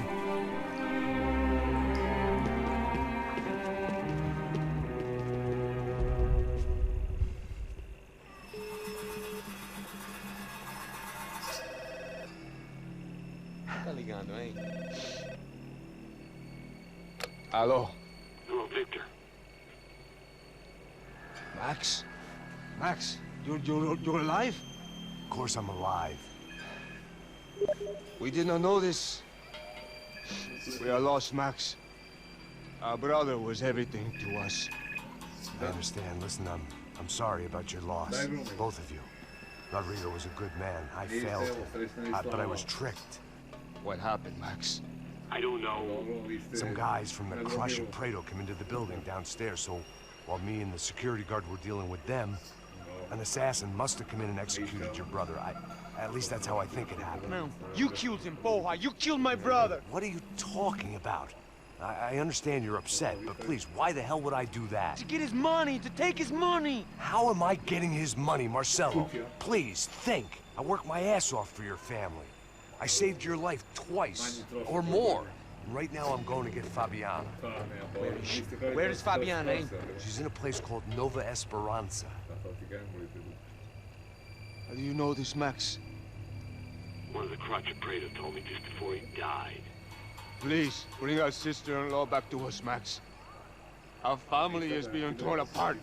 Tá ligando, hein? Alô? Hello, Victor. Max? Max, you're alive? Of course I'm alive. We did not know this. We are lost, Max. Our brother was everything to us. I understand. Listen, I'm sorry about your loss. Both of you. Rodrigo was a good man. I failed him. But I was tricked. What happened, Max? I don't know. Some guys from the Crush and Prado came into the building downstairs, so while me and the security guard were dealing with them, an assassin must have come in and executed your brother. At least that's how I think it happened. No, you killed him, Boha. You killed my brother. What are you talking about? I understand you're upset, but please, why the hell would I do that? To get his money, to take his money. How am I getting his money, Marcelo? Please, think. I worked my ass off for your family. I saved your life twice, or more. And right now I'm going to get Fabiana. Where is Fabiana, eh? She's in a place called Nova Esperanza. How do you know this, Max? One of the Crotch and Prado told me just before he died. Please, bring our sister-in-law back to us, Max. Our family is being torn apart.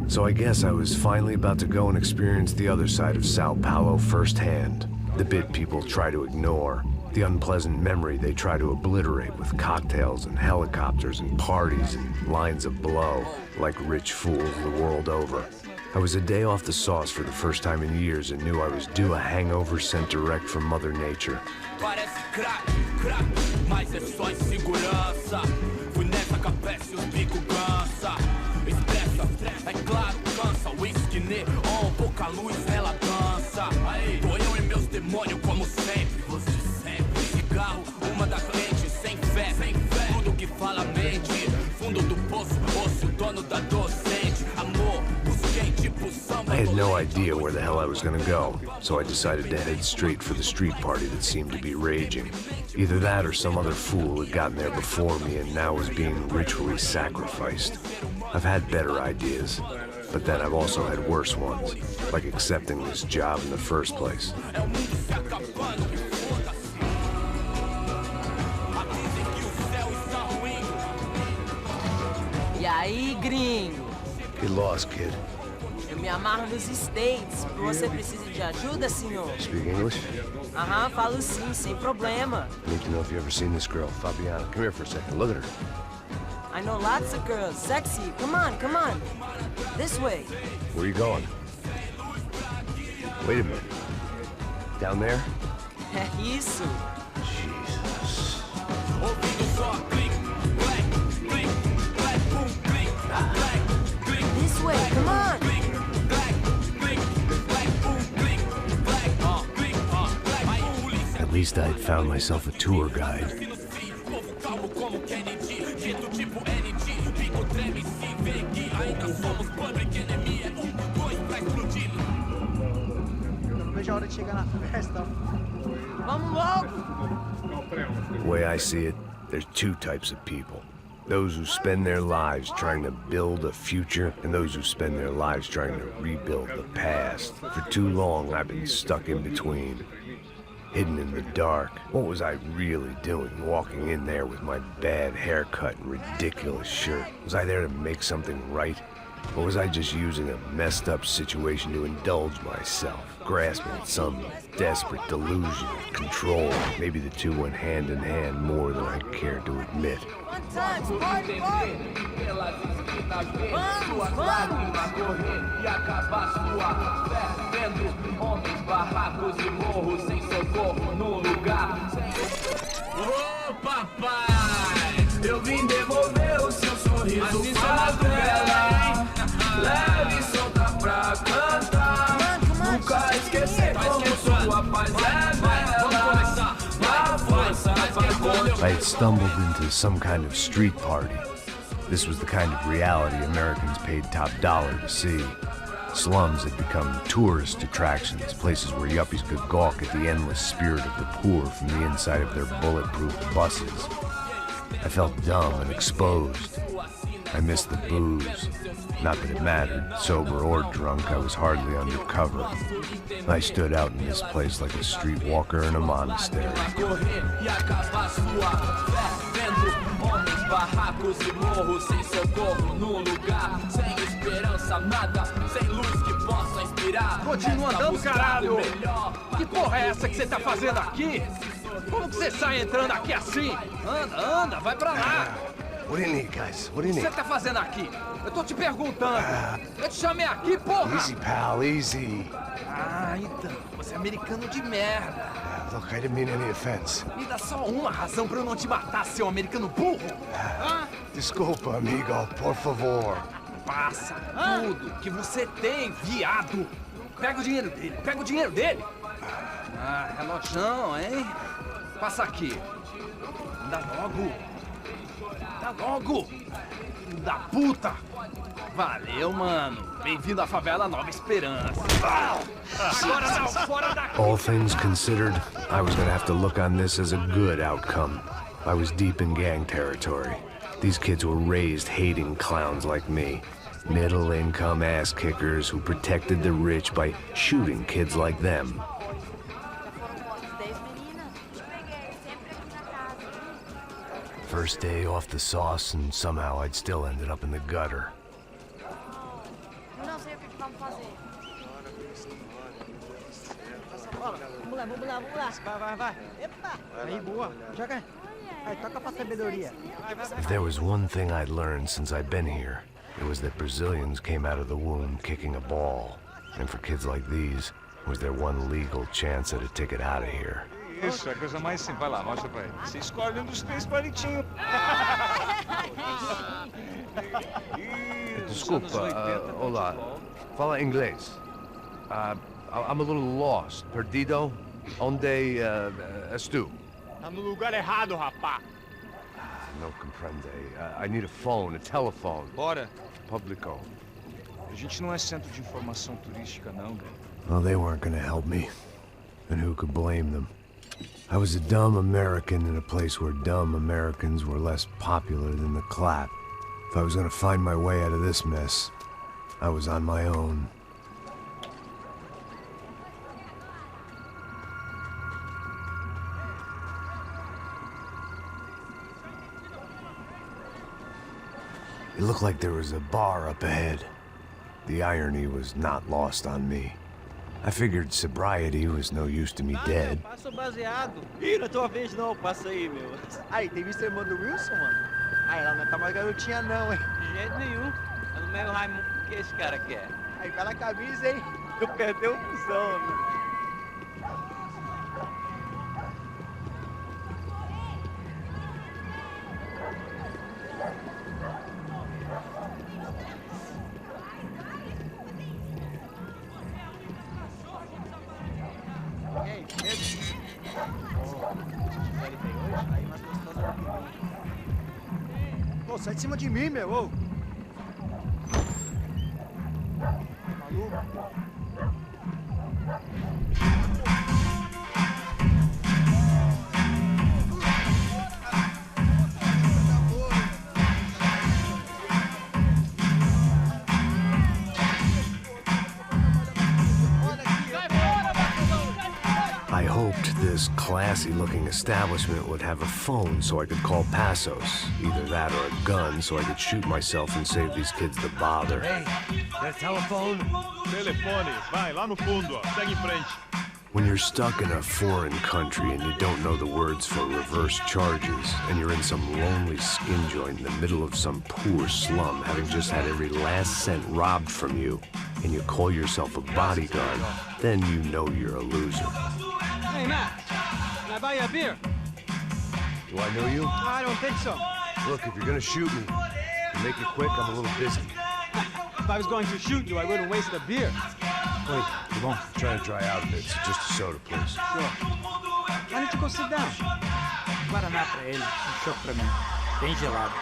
So I guess I was finally about to go and experience the other side of Sao Paulo firsthand. The bit people try to ignore. The unpleasant memory they try to obliterate with cocktails and helicopters and parties and lines of blow, like rich fools the world over. I was a day off the sauce for the first time in years and knew I was due a hangover sent direct from Mother Nature. I had no idea where the hell I was gonna go, so I decided to head straight for the street party that seemed to be raging. Either that or some other fool had gotten there before me and now was being ritually sacrificed. I've had better ideas, but then I've also had worse ones, like accepting this job in the first place. E aí, gringo? Get lost, kid. Eu me amarro nos States. Você precisa de ajuda, senhor? Speak English? Aham, falo sim, sem problema. I need to know if you ever seen this girl, Fabiana. Come here for a second. Look at her. I know lots of girls. Sexy. Come on, come on. This way. Where are you going? Wait a minute. Down there? É isso. Jesus. This way, come on. At least I'd found myself a tour guide. The way I see it, there's two types of people. Those who spend their lives trying to build a future, and those who spend their lives trying to rebuild the past. For too long, I've been stuck in between. Hidden in the dark. What was I really doing, walking in there with my bad haircut and ridiculous shirt? Was I there to make something right? Or was I just using a messed up situation to indulge myself, grasping at some desperate delusion of control? Maybe the two went hand in hand more than I cared to admit. Ô papai, eu vim devolver o seu sorriso favela. Leve e solta pra cantar. Nunca esquecer como sua paz é bela. A força vai contra. I had stumbled into some kind of street party. This was the kind of reality Americans paid top dollar to see. Slums had become tourist attractions, places where yuppies could gawk at the endless spirit of the poor from the inside of their bulletproof buses. I felt dumb and exposed. I missed the booze. Not that it mattered, sober or drunk, I was hardly undercover. I stood out in this place like a streetwalker in a monastery. Barracos e morros sem socorro no lugar, sem esperança, nada, sem luz que possa inspirar. Continua andando, caralho! Que porra é essa que você tá fazendo aqui? Como que você sai entrando aqui assim? Anda, anda, vai pra lá. What do you need, guys? What do you O que need? você tá fazendo aqui? Eu tô te perguntando. Eu te chamei aqui, porra! Easy, pal, easy. Ah, então. Você é americano de merda. Look, I didn't mean any offense. Me dá só uma razão pra eu não te matar, seu americano burro. Desculpa, amigo, por favor. Passa tudo que você tem, viado. Pega o dinheiro dele, pega o dinheiro dele. Ah, relojão, hein? Passa aqui. Dá logo. Dá logo. Filho da puta. Valeu, mano. Bem-vindo à favela Nova Esperança. Agora não, fora daqui. All things considered, I was gonna have to look on this as a good outcome. I was deep in gang territory. These kids were raised hating clowns like me. Middle-income ass-kickers who protected the rich by shooting kids like them. First day off the sauce, and somehow I'd still ended up in the gutter. Não sei o que vamos fazer. Vamos lá, vamos lá, vamos lá. Vai. Epa! Aí, boa. Joga. Aí, toca pra sabedoria. If there was one thing I'd learned since I'd been here, it was that Brazilians came out of the womb kicking a ball. And for kids like these, was their one legal chance at a ticket out of here. Isso, é a coisa mais simples. Vai lá, mostra pra ele. Você escolhe um dos 3 palitinhos. Desculpa, olá. Fala inglês. I'm a little lost. Perdido? Onde estou? Tá no lugar errado, rapá. No comprende. I need a phone, a telephone. Bora. Publico. A gente não é centro de informação turística, não, velho. Well, they weren't gonna help me. And who could blame them? I was a dumb American in a place where dumb Americans were less popular than the clap. If I was gonna find my way out of this mess, I was on my own. It looked like there was a bar up ahead. The irony was not lost on me. I figured sobriety was no use to me dead. Passa o baseado. Ih, não é tua vez não, passa aí, meu. Aí, tem visto a irmã do Wilson, mano? Aí, ela não tá mais garotinha não, hein? De jeito nenhum. É no meio Raimundo que esse cara quer. Aí, pela camisa, hein? Tu perdeu o fusão, né? Pô, sai de cima de mim, meu! Ô. Maluco? I hoped this classy-looking establishment would have a phone so I could call Passos. Either that or a gun so I could shoot myself and save these kids the bother. Hey, got a telephone? Telefone, vai, lá no fundo, ó. Segue em frente. When you're stuck in a foreign country and you don't know the words for reverse charges, and you're in some lonely skin joint in the middle of some poor slum, having just had every last cent robbed from you, and you call yourself a bodyguard, then you know you're a loser. Hey, Matt. Can I buy you a beer? Do I know you? I don't think so. Look, if you're gonna shoot me, to make it quick, I'm a little busy. If I was going to shoot you, I wouldn't waste a beer. Wait, come on. I'm trying to dry out a bit, so just a soda, please. Sure. Why don't you go sit down? Guaraná pra ele, choque pra mim. Bem gelado.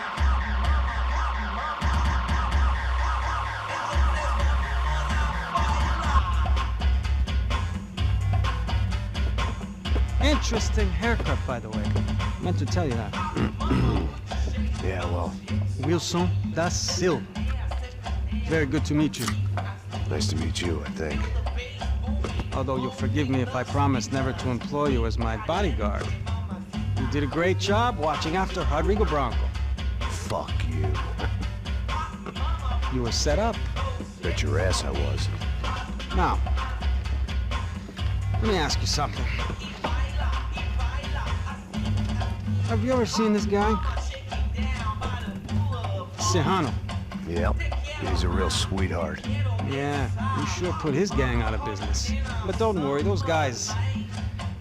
Interesting haircut, by the way. Meant to tell you that. Yeah, well, Wilson da Silva. Very good to meet you. nice to meet you, I think. Although you'll forgive me if I promise never to employ you as my bodyguard. You did a great job watching after Rodrigo Branco. Fuck you. You were set up. Bet your ass I was. Now, let me ask you something. Have you ever seen this guy? Sejano. Yep, he's a real sweetheart. Yeah, he sure put his gang out of business. But don't worry, those guys,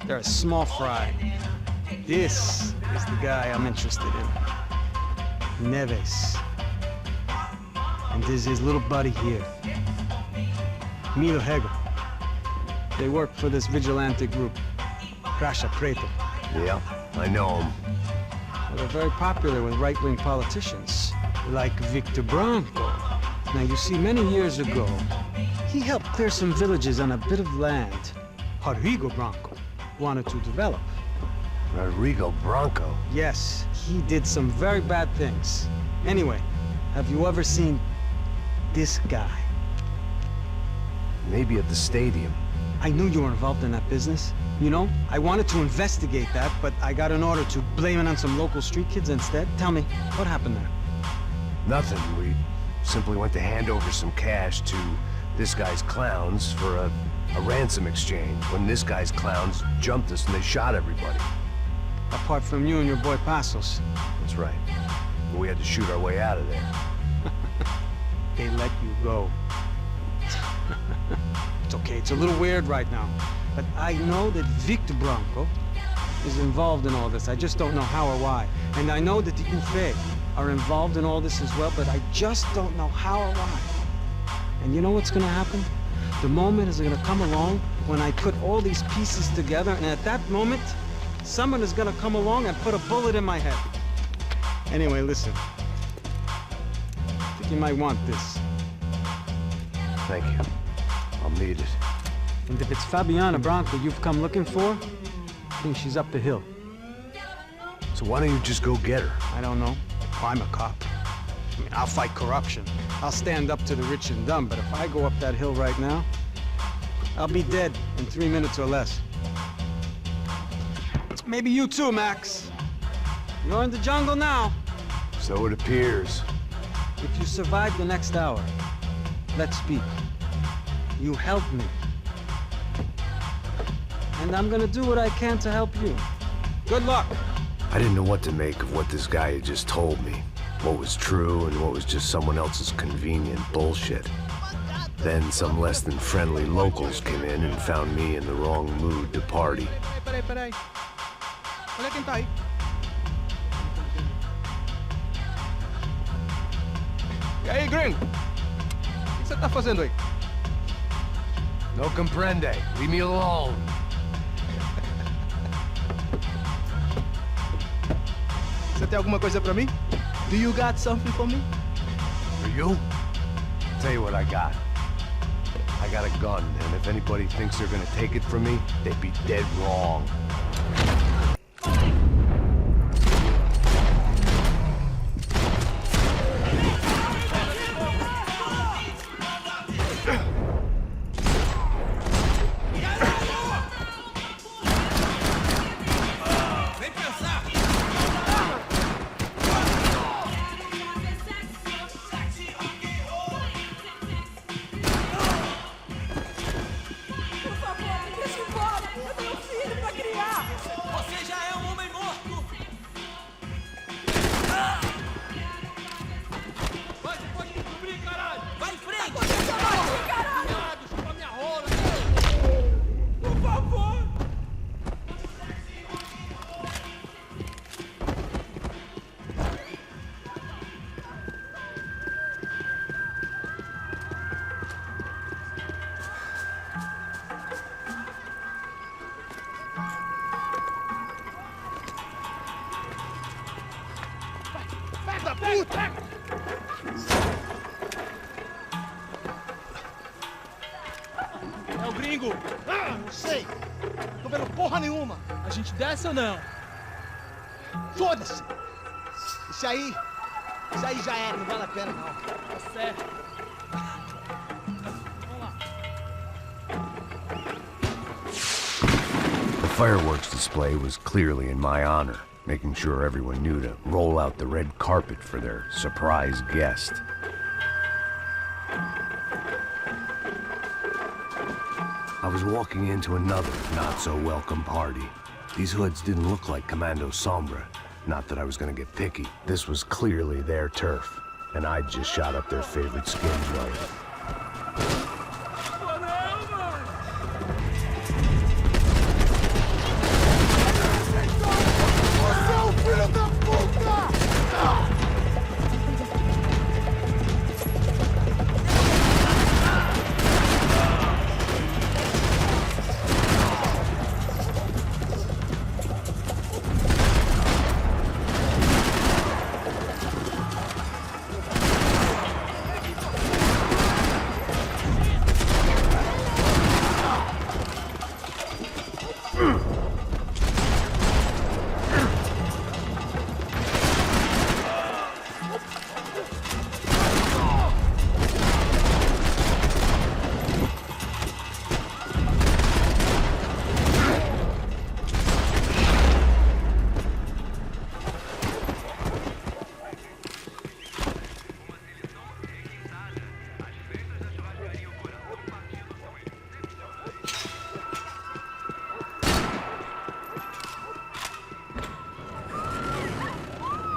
they're a small fry. This is the guy I'm interested in. Neves. And this is his little buddy here. Milo Hegel. They work for this vigilante group, Crasha Preto. Yeah, I know him. Well, they're very popular with right-wing politicians, like Victor Branco. Now, you see, many years ago, he helped clear some villages on a bit of land Rodrigo Branco wanted to develop. Rodrigo Branco? Yes, he did some very bad things. Anyway, have you ever seen this guy? Maybe at the stadium. I knew you were involved in that business. You know, I wanted to investigate that, but I got an order to blame it on some local street kids instead. Tell me, what happened there? Nothing. We simply went to hand over some cash to this guy's clowns for a ransom exchange when this guy's clowns jumped us and they shot everybody. Apart from you and your boy Passos. That's right. We had to shoot our way out of there. They let you go. It's okay, it's a little weird right now. But I know that Victor Branco is involved in all this. I just don't know how or why. And I know that the UFE are involved in all this as well, but I just don't know how or why. And you know what's gonna happen? The moment is gonna come along when I put all these pieces together, and at that moment, someone is gonna come along and put a bullet in my head. Anyway, listen. I think you might want this. Thank you. I'll need it. And if it's Fabiana Branco you've come looking for, I think she's up the hill. So why don't you just go get her? I don't know. I'm a cop. I mean, I'll fight corruption. I'll stand up to the rich and dumb, but if I go up that hill right now, I'll be dead in 3 minutes or less. Maybe you too, Max. You're in the jungle now. So it appears. If you survive the next hour, let's speak. You help me. And I'm gonna do what I can to help you. Good luck. I didn't know what to make of what this guy had just told me. What was true and what was just someone else's convenient bullshit. Then some less than friendly locals came in and found me in the wrong mood to party. Peraí. Olha quem tá aí. E aí, gringo? O que você tá fazendo aí? No comprende. Leave me alone. Você tem alguma coisa pra mim? Do you got something for me? For you? Tell you what I got. I got a gun, and if anybody thinks they're gonna take it from me, they'd be dead wrong. É o gringo! Ah, não sei! Tô vendo porra nenhuma! A gente desce ou não? Foda-se! Isso aí já era, não vale a pena não. Tá certo. Vamos lá. The fireworks display was clearly in my honor, making sure everyone knew to roll out the red carpet for their surprise guest. I was walking into another not-so-welcome party. These hoods didn't look like Commando Sombra. Not that I was gonna get picky. This was clearly their turf, and I'd just shot up their favorite skin joint.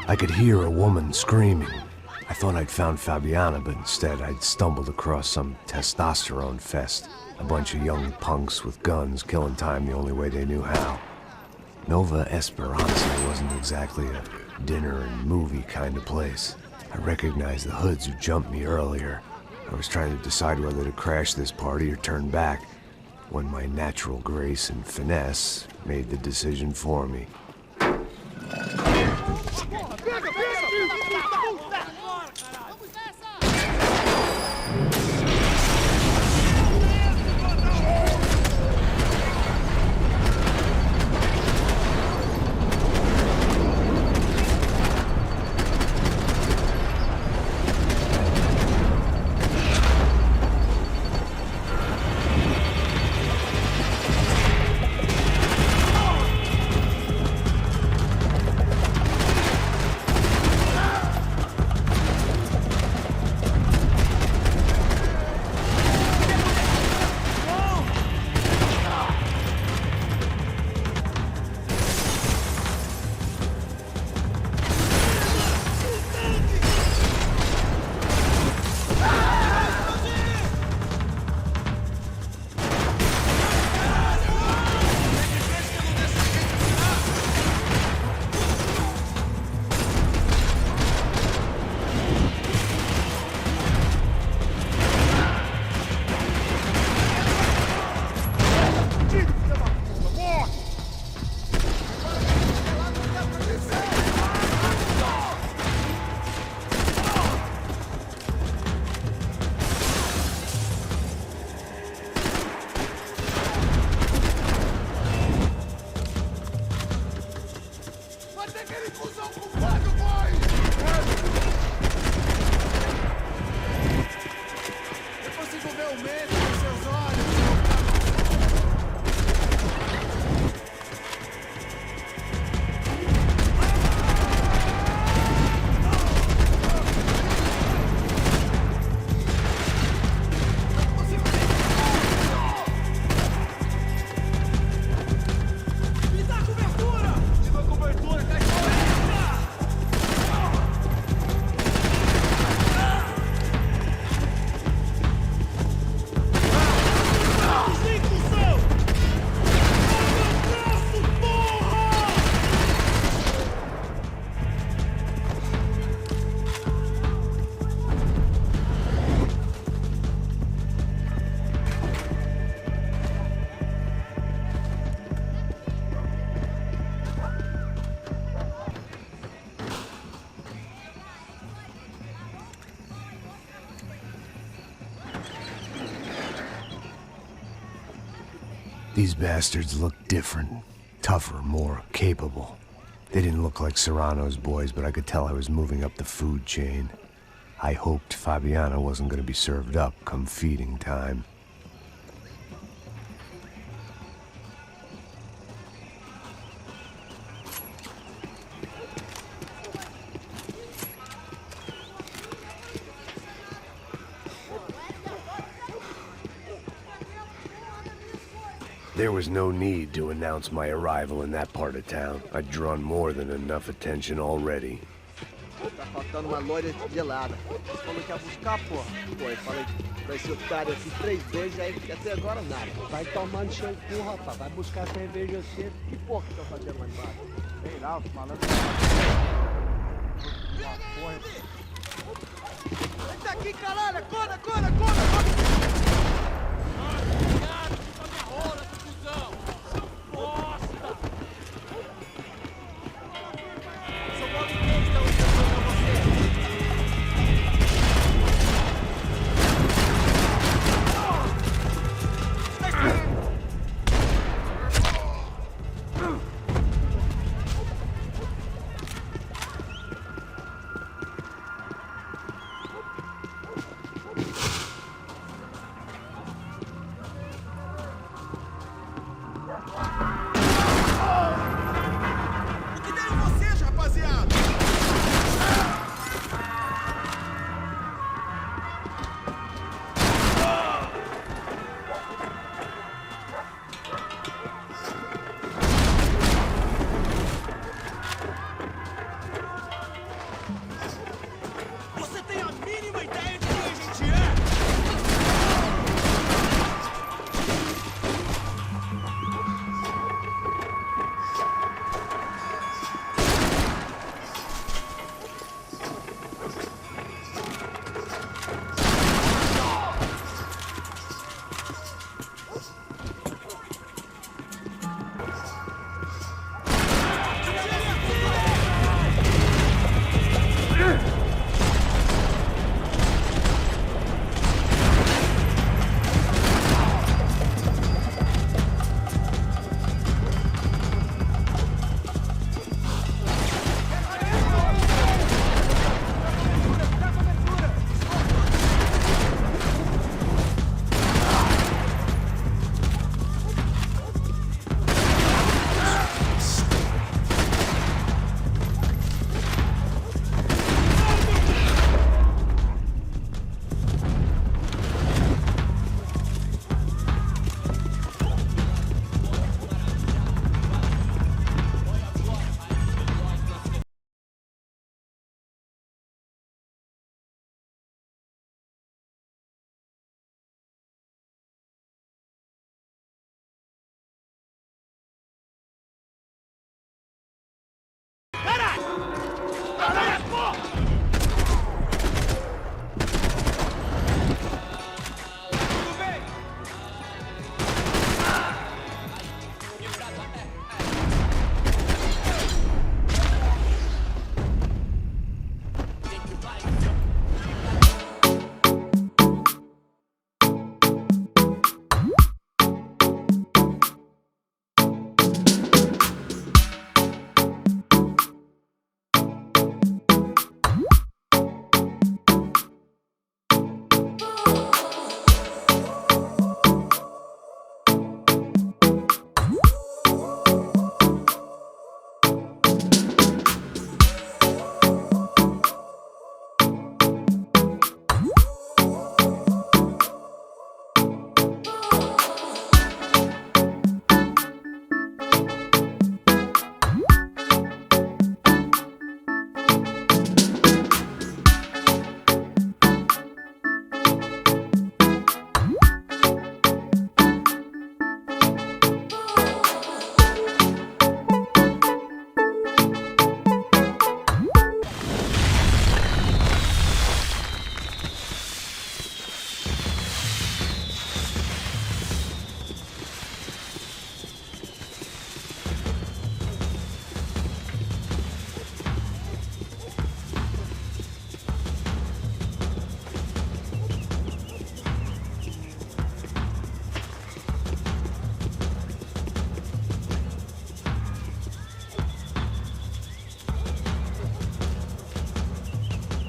I could hear a woman screaming. I thought I'd found Fabiana, but instead I'd stumbled across some testosterone fest. A bunch of young punks with guns killing time the only way they knew how. Nova Esperanza wasn't exactly a dinner and movie kind of place. I recognized the hoods who jumped me earlier. I was trying to decide whether to crash this party or turn back, when my natural grace and finesse made the decision for me. These bastards looked different, tougher, more capable. They didn't look like Serrano's boys, but I could tell I was moving up the food chain. I hoped Fabiana wasn't going to be served up come feeding time. There was no need to announce my arrival in that part of town. I'd drawn more than enough attention already. Tá faltando uma loira gelada. Você falou que ia buscar, porra. Pô, eu falei pra esse otário aqui 3 vezes, aí até agora nada. Vai tomando seu cu, rapaz. Vai buscar cerveja cedo. Que porra que estão fazendo lá embaixo? Sei lá, os malandros. Entra aqui, caralho! Acorda, acorda, acorda! Obrigado, só minha rola, essa cuzão! Bosta! Sou Bob Games, da onde eu sou pra você!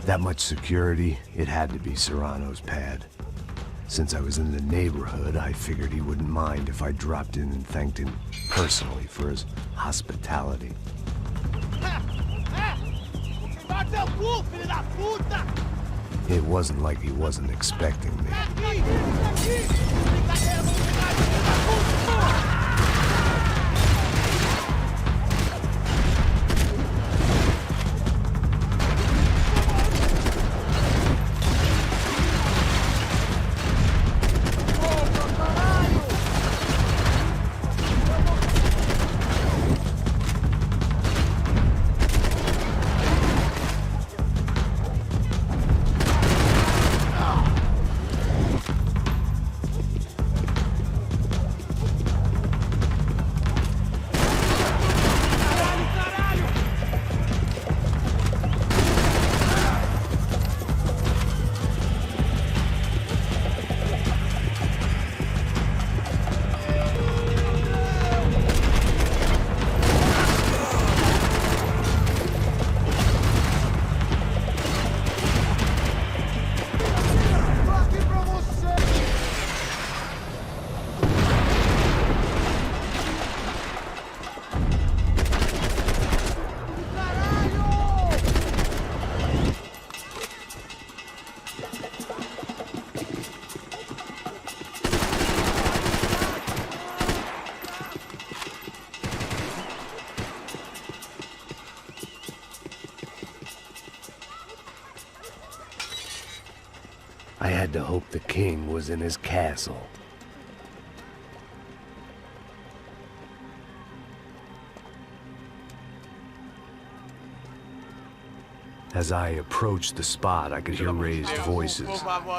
That much security, it had to be Serrano's pad. Since I was in the neighborhood, I figured he wouldn't mind if I dropped in and thanked him personally for his hospitality. It wasn't like he wasn't expecting me. I had to hope the king was in his castle. As I approached the spot, I could hear raised voices. Then I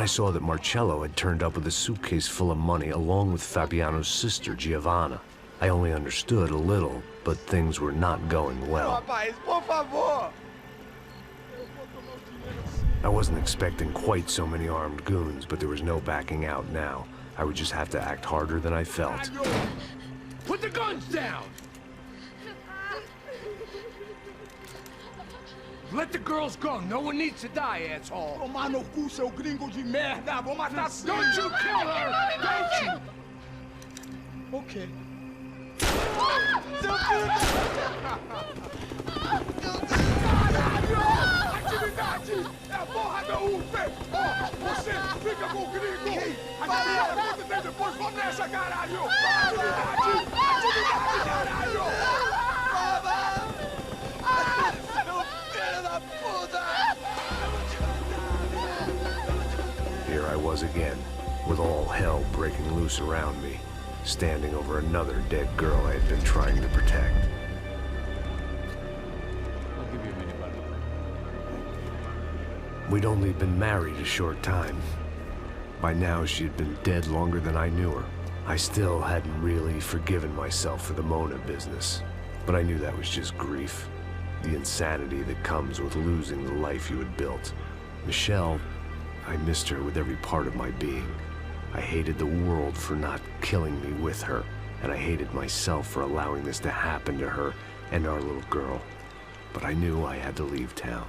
saw that Marcello had turned up with a suitcase full of money along with Fabiano's sister, Giovanna. I only understood a little, but things were not going well. I wasn't expecting quite so many armed goons, but there was no backing out now. I would just have to act harder than I felt. Put the guns down! Let the girls go. No one needs to die, asshole. Tomar no cu, seu gringo de merda. Vou matar sim. Don't you kill her! Don't you! Okay. Seu filho Caralho! Atividade! É a porra da UP! Ó, você fica com o gringo! A galera conta dele depois, vamos nessa, caralho! Atividade! Atividade, caralho! Here I was again, with all hell breaking loose around me, standing over another dead girl I had been trying to protect. I'll give you a minute, buddy. We'd only been married a short time. By now, she had been dead longer than I knew her. I still hadn't really forgiven myself for the Mona business, but I knew that was just grief. The insanity that comes with losing the life you had built. Michelle, I missed her with every part of my being. I hated the world for not killing me with her, and I hated myself for allowing this to happen to her and our little girl. But I knew I had to leave town.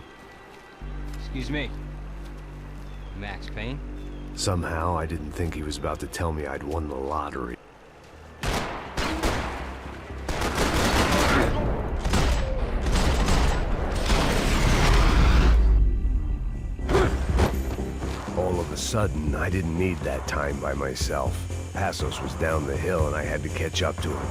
Excuse me. Max Payne? Somehow, I didn't think he was about to tell me I'd won the lottery. All of a sudden, I didn't need that time by myself. Passos was down the hill and I had to catch up to him.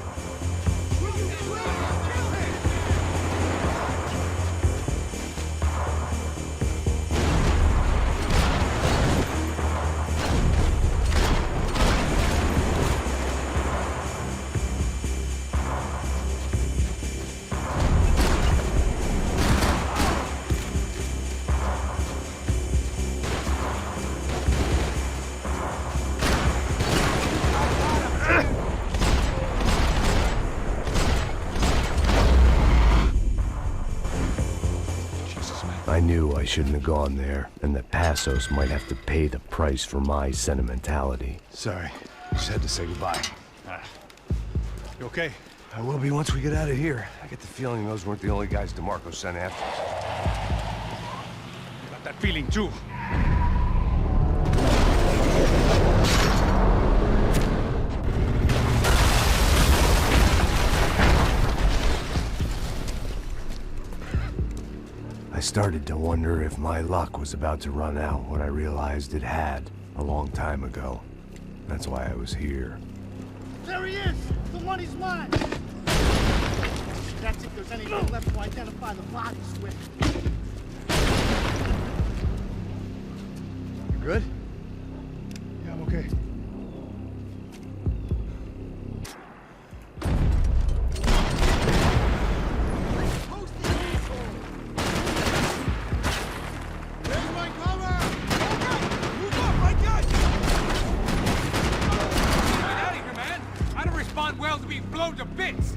I knew I shouldn't have gone there, and that Passos might have to pay the price for my sentimentality. Sorry, just had to say goodbye. You okay? I will be once we get out of here. I get the feeling those weren't the only guys DeMarco sent after us. Got that feeling too. I started to wonder if my luck was about to run out when I realized it had a long time ago. That's why I was here. There he is! The money's mine! That's if there's anything left to identify the bodies with. You good? Yeah, I'm okay. Well to be blown to bits!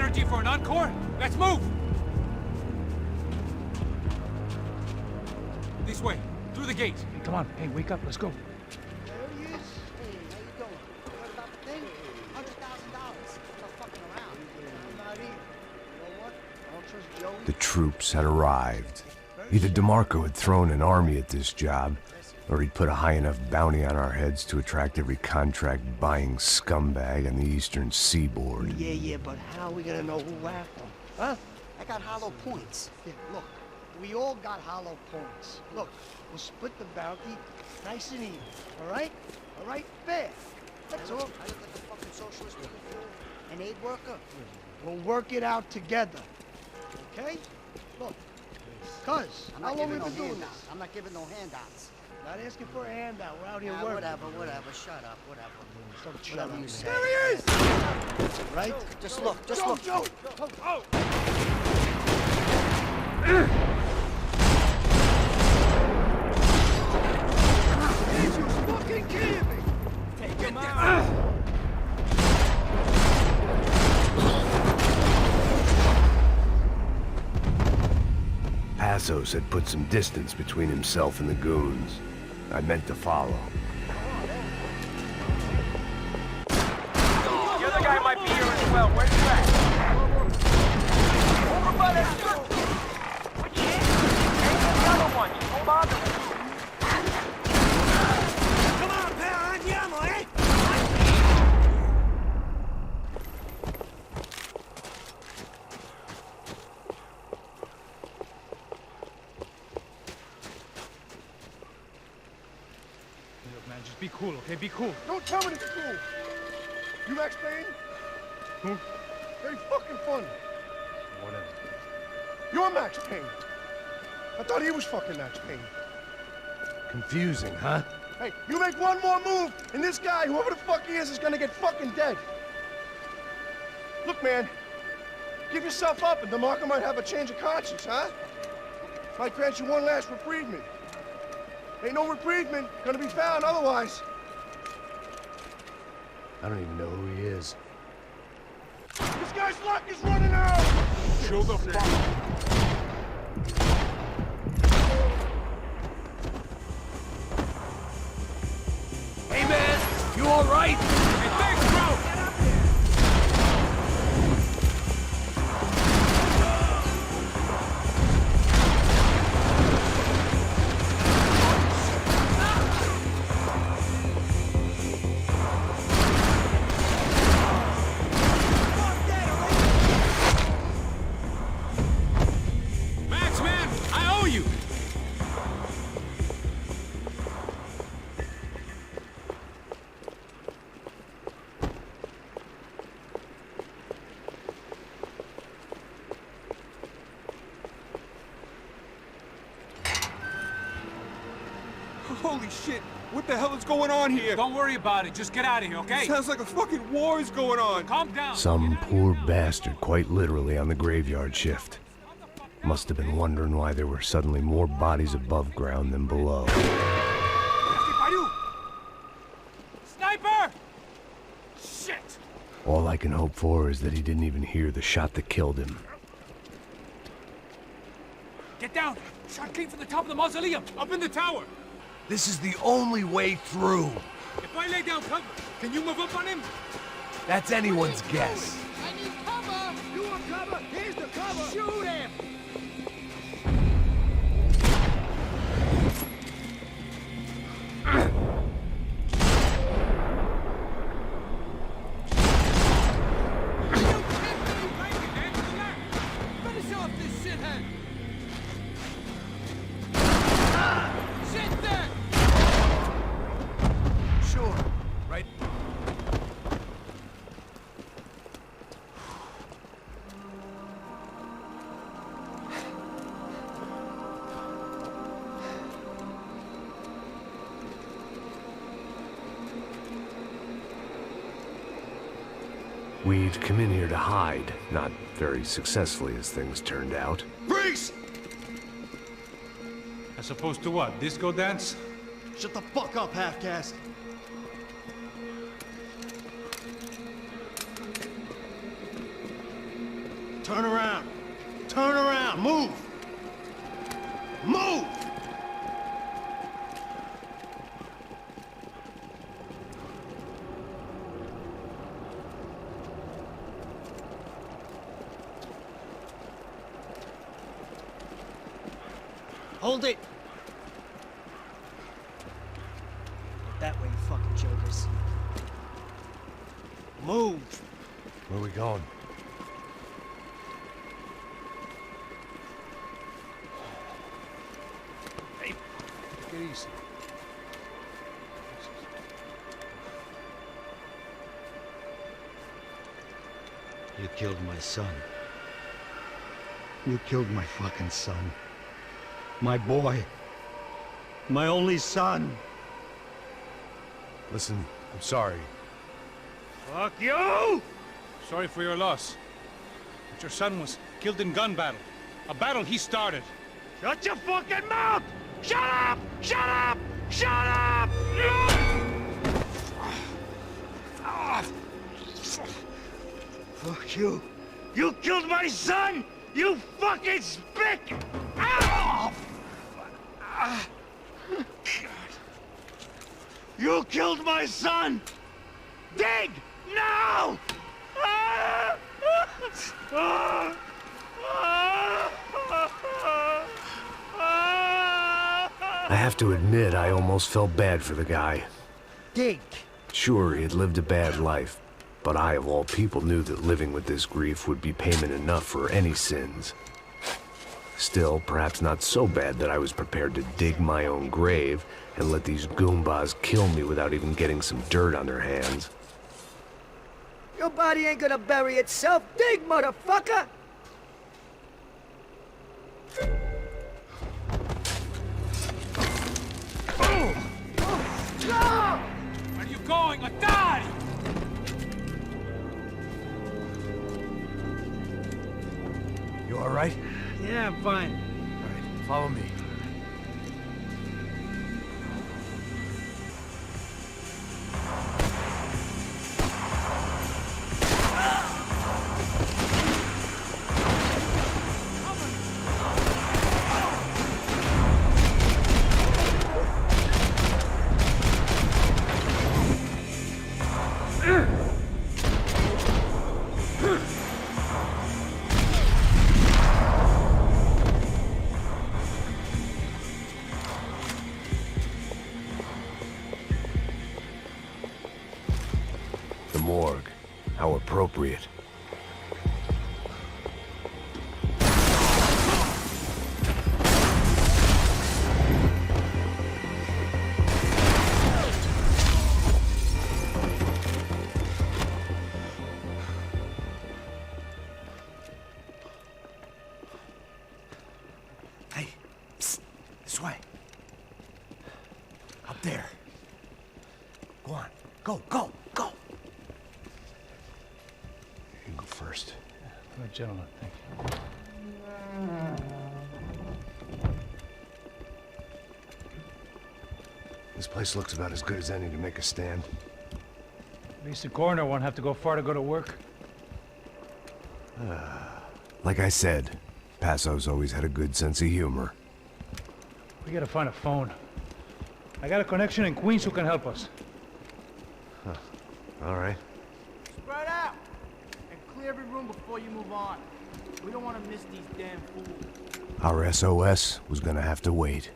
energy for an encore? Let's move! This way, through the gate. Hey, come on. Hey, wake up. Let's go. There he is. Hey, how you doing? What about the thing? $100,000. I'm not fucking around. I'm not either. You know what? I don't trust Joey. The troops had arrived. Either DeMarco had thrown an army at this job, or he'd put a high enough bounty on our heads to attract every contract-buying scumbag on the eastern seaboard. Yeah, but how are we gonna know who whacked them? Huh? I got hollow points. Yeah, look. We all got hollow points. Look, we'll split the bounty nice and even, all right? All right? Fair. That's all. I look like a fucking socialist an aid worker. We'll work it out together, okay? Look, cuz, how long we been doing this? I'm not giving no handouts. Not asking for a handout. We're out here Nah, working. whatever. Shut up, whatever. Don't shut Whatever up. you say. There he is! Right? Just look. Joe! You fucking kidding me? Take him out. Passos had put some distance between himself and the goons. I meant to follow. The other guy might be here as well. Where's you at? Over by that church. Which is? Ain't the other one. Just hold on to it. Come on, pal. Andiamo, eh? Look, man, just be cool, okay? Be cool. Don't tell me it's cool. You Max Payne? Who? Very fucking funny. Whatever. You're Max Payne. I thought he was fucking Max Payne. Confusing, huh? Hey, you make one more move, and this guy, whoever the fuck he is gonna get fucking dead. Look, man, give yourself up, and DeMarco might have a change of conscience, huh? Might grant you one last reprievement. Ain't no reprievement gonna be found otherwise. I don't even know who he is. This guy's luck is running out! Show the fuck. Hey, man! You all right? Hey, thanks, bro! Max, man! I owe you! Holy shit! What the hell is going on here? Don't worry about it. Just get out of here, okay? Sounds like a fucking war is going on. Calm down. Some poor bastard quite literally on the graveyard shift. Must have been wondering why there were suddenly more bodies above ground than below. Sniper! Shit! All I can hope for is that he didn't even hear the shot that killed him. Get down! Shot came from the top of the mausoleum, up in the tower! This is the only way through. If I lay down cover, can you move up on him? That's anyone's guess. I need cover! You want cover? Here's the cover! Shoot him! Finish off this shithead! Sit there! Sure. Right. We'd come in here to hide, not very successfully as things turned out. Freeze! As opposed to what? Disco dance? Shut the fuck up, half-caste. Turn around. Turn around. Move. Move! Hold it! That way, you fucking jokers. Move! Where are we going? Hey, take it easy. You killed my son. You killed my fucking son. My boy. My only son. Listen, I'm sorry. Fuck you! Sorry for your loss. But your son was killed in gun battle. A battle he started. Shut your fucking mouth! Shut up! Shut up! Shut up! Fuck you. You killed my son! You fucking spick! Ow! You killed my son! Dig! Now! I have to admit, I almost felt bad for the guy. Dig! Sure, he had lived a bad life, but I, of all people, knew that living with this grief would be payment enough for any sins. Still, perhaps not so bad that I was prepared to dig my own grave and let these Goombas kill me without even getting some dirt on their hands. Your body ain't gonna bury itself. Dig, motherfucker! Where are you going? I died! You all right? Yeah, I'm fine. All right, follow me. The morgue. How appropriate. Hey, psst, this way. Up there. Go on, go, go, go. You can go first. Good gentlemen, thank you. This place looks about as good as any to make a stand. At least the coroner won't have to go far to go to work. Like I said, Passo's always had a good sense of humor. We gotta find a phone. I got a connection in Queens who can help us. All right. Spread out! And clear every room before you move on. We don't want to miss these damn fools. Our SOS was gonna have to wait.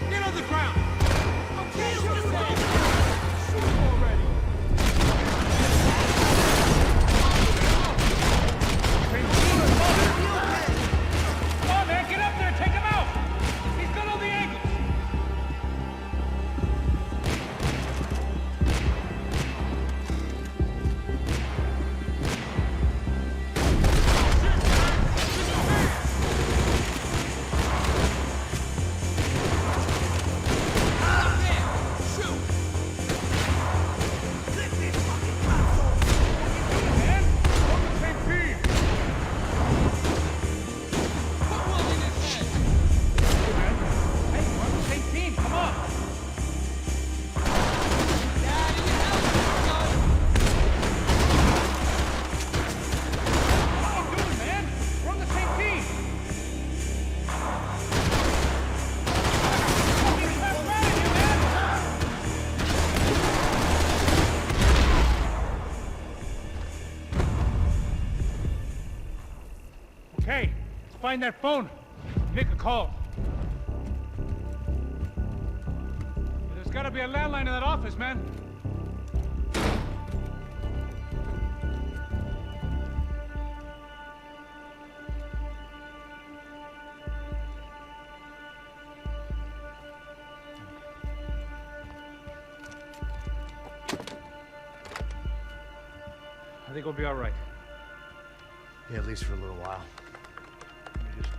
Get on the ground! Okay, shoot him already! Come on, man, get up there, take him out! He's got all the angles! find that phone. Make a call. There's gotta be a landline in that office, man. I think we'll be all right. Yeah, at least for a little while. Let me just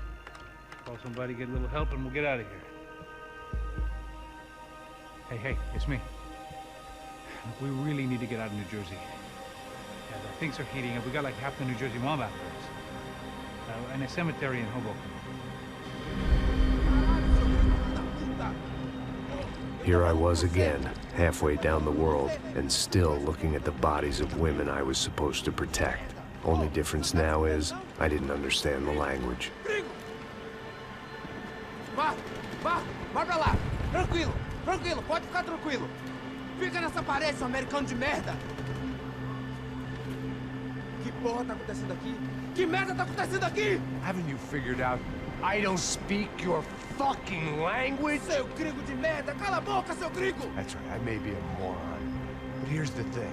call somebody, get a little help, and we'll get out of here. Hey, it's me. Look, we really need to get out of New Jersey. Yeah, things are heating up. We got like half the New Jersey mob after us. And a cemetery in Hoboken. Here I was again, halfway down the world, and still looking at the bodies of women I was supposed to protect. Only difference now is, I didn't understand the language. Vai pra lá! Tranquilo, pode ficar tranquilo! Fica nessa parede, seu americano de merda! Que porra tá acontecendo aqui? Que merda tá acontecendo aqui? Haven't you figured out I don't speak your fucking language? Seu gringo de merda! Cala a boca, seu gringo! That's right, I may be a moron, but here's the thing.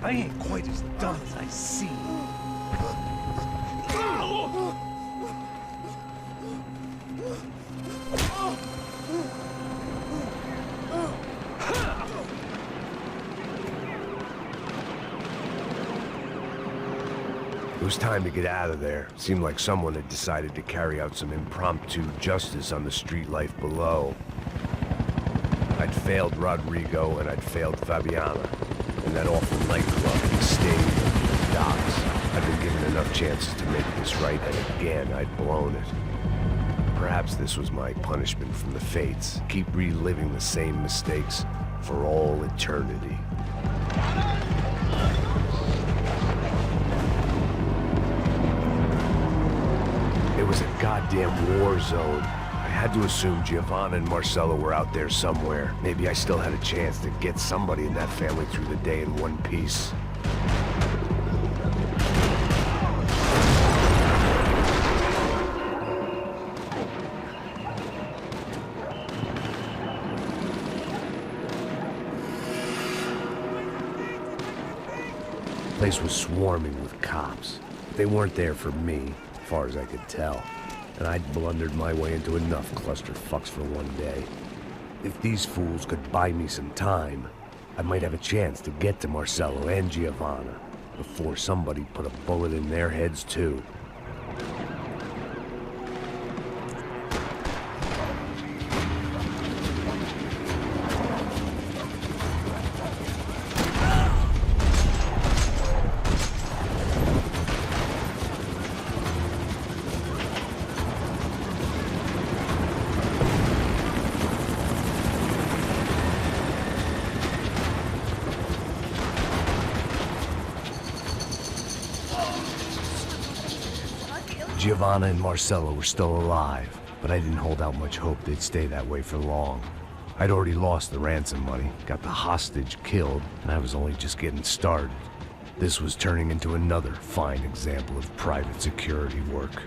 I ain't quite as dumb as I seem. It was time to get out of there. Seemed like someone had decided to carry out some impromptu justice on the street life below. I'd failed Rodrigo and I'd failed Fabiana. And that awful nightclub and staying at the docks. I'd been given enough chances to make this right, and again I'd blown it. Perhaps this was my punishment from the fates. Keep reliving the same mistakes for all eternity. It was a goddamn war zone. I had to assume Giovanna and Marcelo were out there somewhere. Maybe I still had a chance to get somebody in that family through the day in one piece. The place was swarming with cops. They weren't there for me, as far as I could tell. And I'd blundered my way into enough clusterfucks for one day. If these fools could buy me some time, I might have a chance to get to Marcelo and Giovanna before somebody put a bullet in their heads too. Giovanna and Marcelo were still alive, but I didn't hold out much hope they'd stay that way for long. I'd already lost the ransom money, got the hostage killed, and I was only just getting started. This was turning into another fine example of private security work.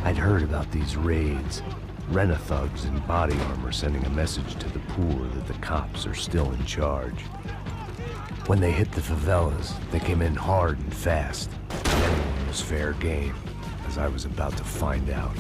I'd heard about these raids. Rent-a-thugs in body armor sending a message to the poor that the cops are still in charge. When they hit the favelas, they came in hard and fast. Anyone was fair game, as I was about to find out.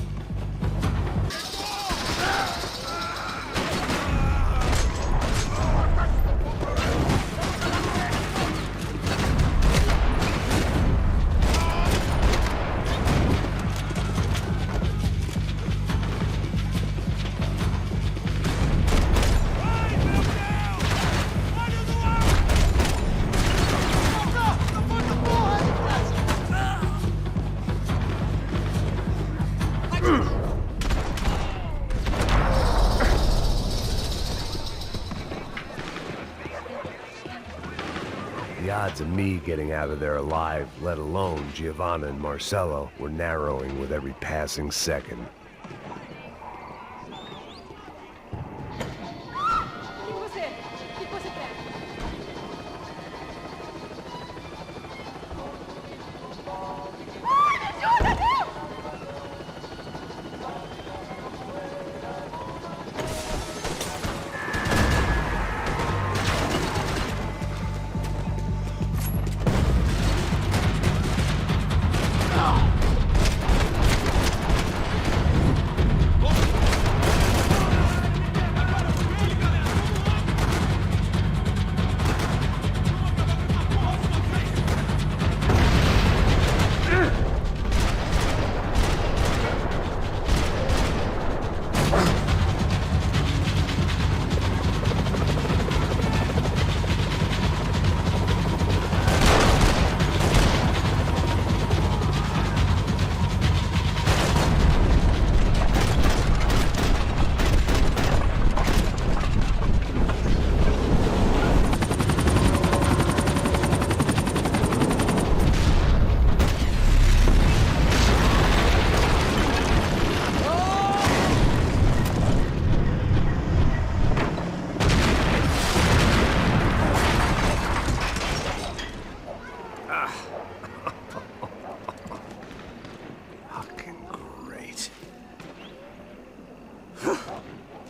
The odds of me getting out of there alive, let alone Giovanna and Marcello, were narrowing with every passing second.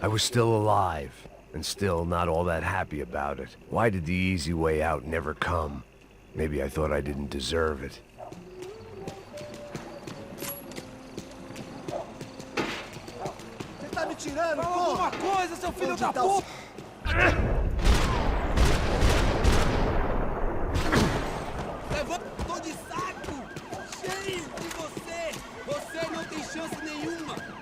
I was still alive, and still not all that happy about it. Why did the easy way out never come? Maybe I thought I didn't deserve it. Você tá me tirando, pô? Alguma coisa, seu filho da puta! Levantou de saco! Cheio de você! Você não tem chance nenhuma!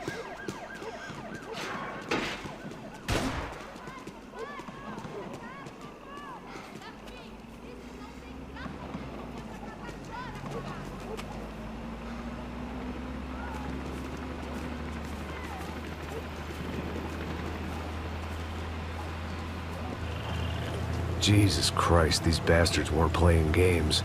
Jesus Christ, these bastards weren't playing games.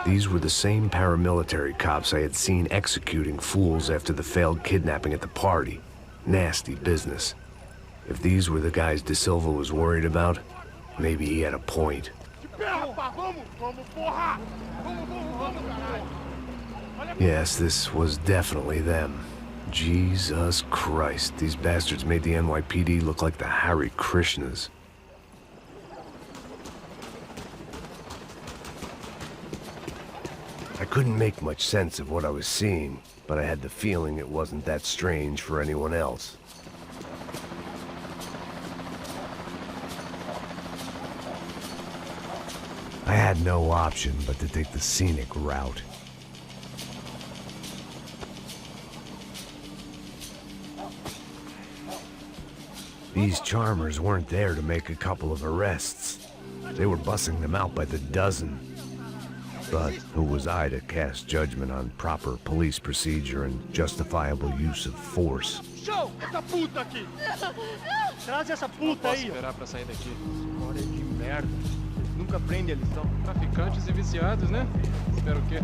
These were the same paramilitary cops I had seen executing fools after the failed kidnapping at the party. Nasty business. If these were the guys De Silva was worried about, maybe he had a point. Yes, this was definitely them. Jesus Christ, these bastards made the NYPD look like the Hare Krishnas. I couldn't make much sense of what I was seeing, but I had the feeling it wasn't that strange for anyone else. I had no option but to take the scenic route. These charmers weren't there to make a couple of arrests. They were bussing them out by the dozen. But who was I to cast judgment on proper police procedure and justifiable use of force? Show! Essa puta aqui! Traz essa puta aí! Posso esperar pra sair daqui? História de merda. Eles nunca aprendem a lição. Traficantes e viciados, né? Espero o quê?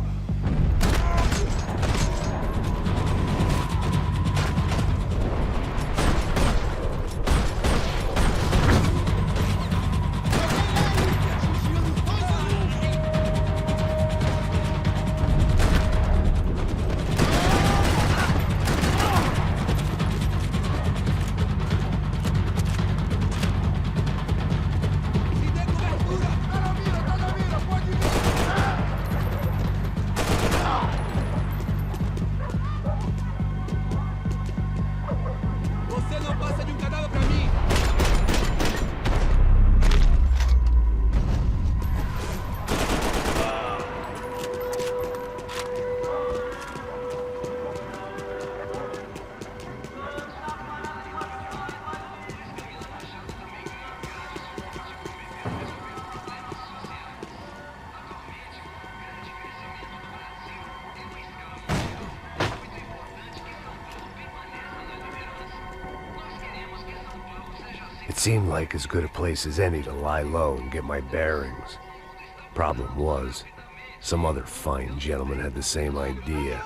It seemed like as good a place as any to lie low and get my bearings. Problem was, some other fine gentleman had the same idea.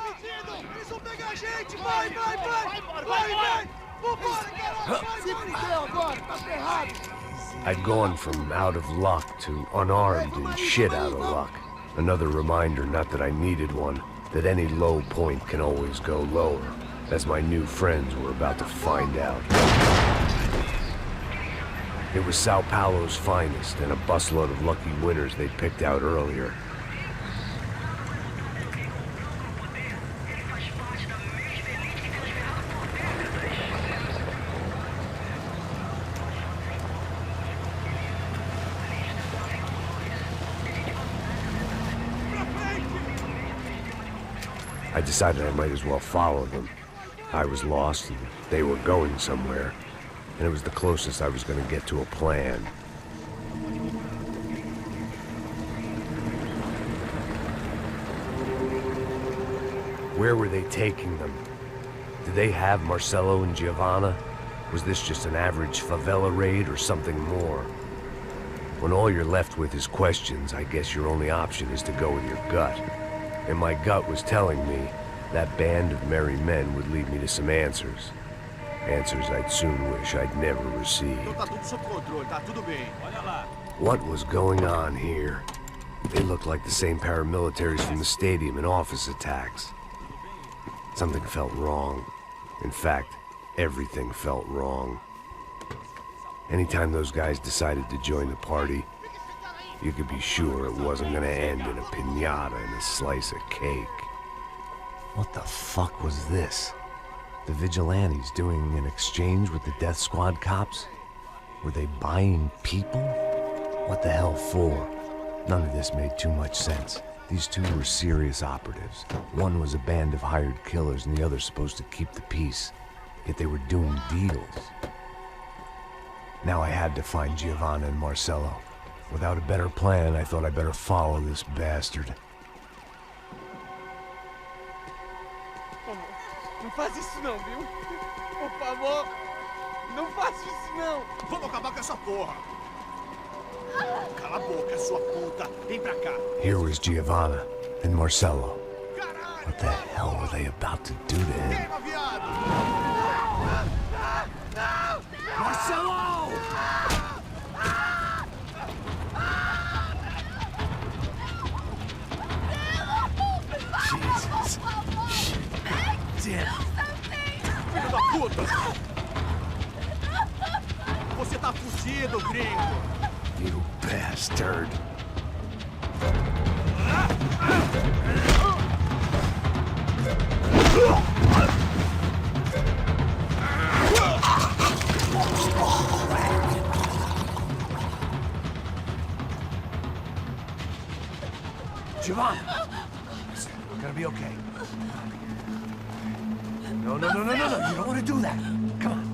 I'd gone from out of luck to unarmed and shit out of luck. Another reminder, not that I needed one, that any low point can always go lower, as my new friends were about to find out. It was Sao Paulo's finest, and a busload of lucky winners they'd picked out earlier. I decided I might as well follow them. I was lost, and they were going somewhere, and it was the closest I was going to get to a plan. Where were they taking them? Did they have Marcelo and Giovanna? Was this just an average favela raid or something more? When all you're left with is questions, I guess your only option is to go with your gut. And my gut was telling me that band of merry men would lead me to some answers. Answers I'd soon wish I'd never received. What was going on here? They looked like the same paramilitaries from the stadium in office attacks. Something felt wrong. In fact, everything felt wrong. Anytime those guys decided to join the party, you could be sure it wasn't gonna end in a piñata and a slice of cake. What the fuck was this? The vigilantes doing an exchange with the death squad cops? Were they buying people? What the hell for? None of this made too much sense. These two were serious operatives. One was a band of hired killers and the other supposed to keep the peace. Yet they were doing deals. Now I had to find Giovanna and Marcelo. Without a better plan, I thought I'd better follow this bastard. Não faz isso não, viu? Por favor, não faça isso não. Vamos acabar com essa porra. Cala a boca, sua puta. Vem pra cá. Here was Giovanna and Marcelo. What the hell were they about to do to him? Marcelo! Jesus. Shit. Damn. Filho da puta! Você tá fudido, gringo! You bastard. Giovanna! We're gonna be okay. No. You don't want to do that. Come on.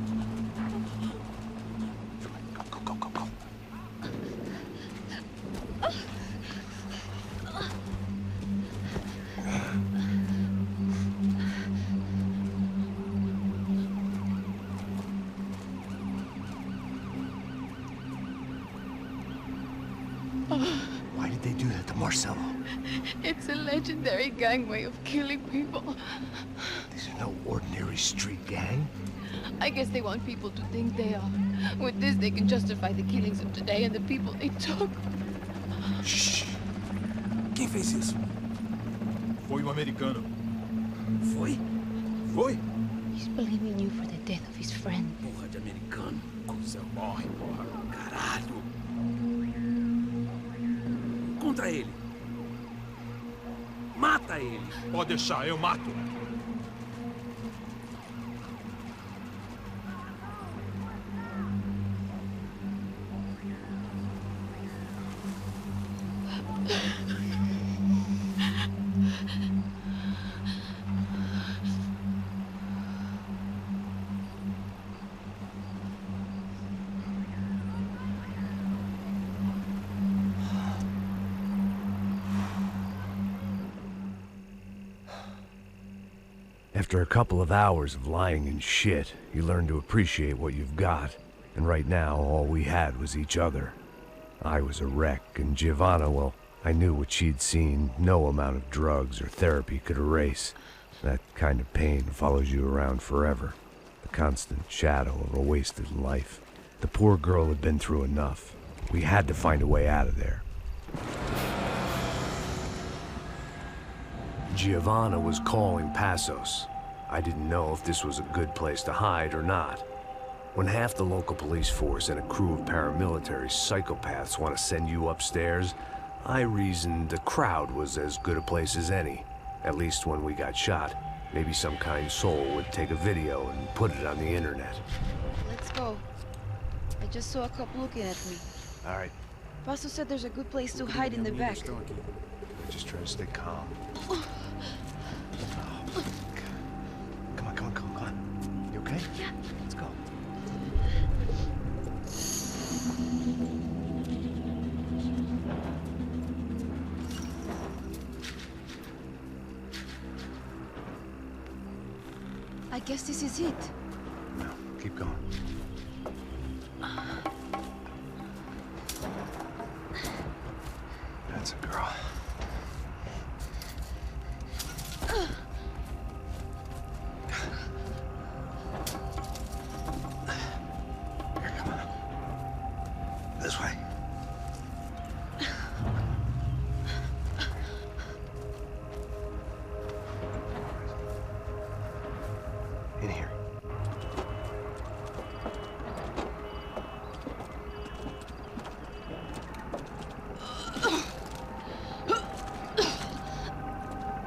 Go. Why did they do that to Marcelo? It's a legendary gang way of killing people. These are no ordinary street gang. I guess they want people to think they are. With this, they can justify the killings of today and the people they took. Shh. Quem fez isso? Foi um americano. Foi? He's blaming you for the death of his friend. Porra de americano. Cusão morre, porra. Caralho. Contra ele. Mata ele. Pode deixar, eu mato. After a couple of hours of lying and shit, you learn to appreciate what you've got. And right now, all we had was each other. I was a wreck, and Giovanna, well, I knew what she'd seen no amount of drugs or therapy could erase. That kind of pain follows you around forever. The constant shadow of a wasted life. The poor girl had been through enough. We had to find a way out of there. Giovanna was calling Passos. I didn't know if this was a good place to hide or not. When half the local police force and a crew of paramilitary psychopaths want to send you upstairs, I reasoned the crowd was as good a place as any. At least when we got shot, maybe some kind soul would take a video and put it on the internet. Let's go. I just saw a cop looking at me. All right. Paso said there's a good place to hide in the back. Just try to stay calm. Come on. You okay? Yeah. Let's go. I guess this is it. No, keep going. That's a girl. Here, come on. This way. In here.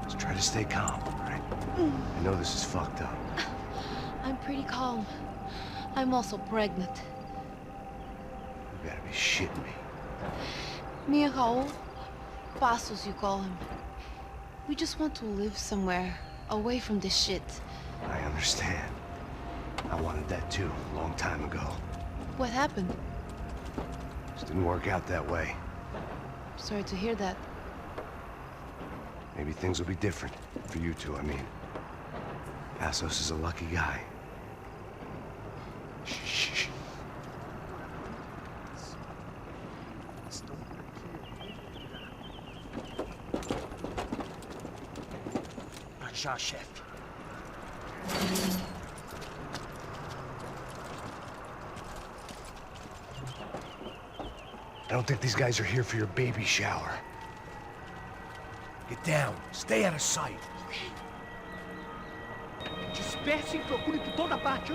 Just try to stay calm, all right? I know this is fucked up. I'm pretty calm. I'm also pregnant. You gotta be shitting me. Me and Raul, Passos you call him. We just want to live somewhere, away from this shit. I understand. I wanted that too, a long time ago. What happened? Just didn't work out that way. Sorry to hear that. Maybe things will be different. For you two, I mean. Passos is a lucky guy. Shh. Much.I, chef. I don't think these guys are here for your baby shower. Get down. Stay out of sight. Disperse e procure por toda parte.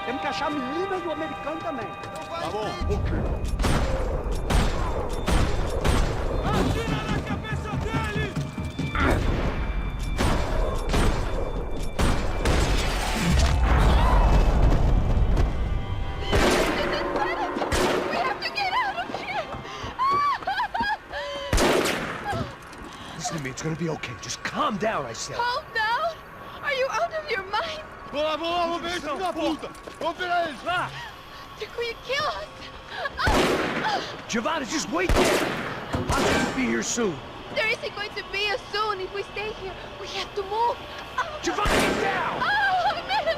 Temos que achar a menina do americano também. Tá bom, Atira na cabeça dele! We have to get out of here! Listen to me, it's gonna be okay. Just calm down, I said. Calm down? Are you out of your mind? Vamos ver esse filho da puta! Vamos virar eles, lá! They're going to kill us! Giovanna, just wait there! I'll just be here soon. There isn't going to be a soon if we stay here. We have to move. Giovanna, get down! Oh, man!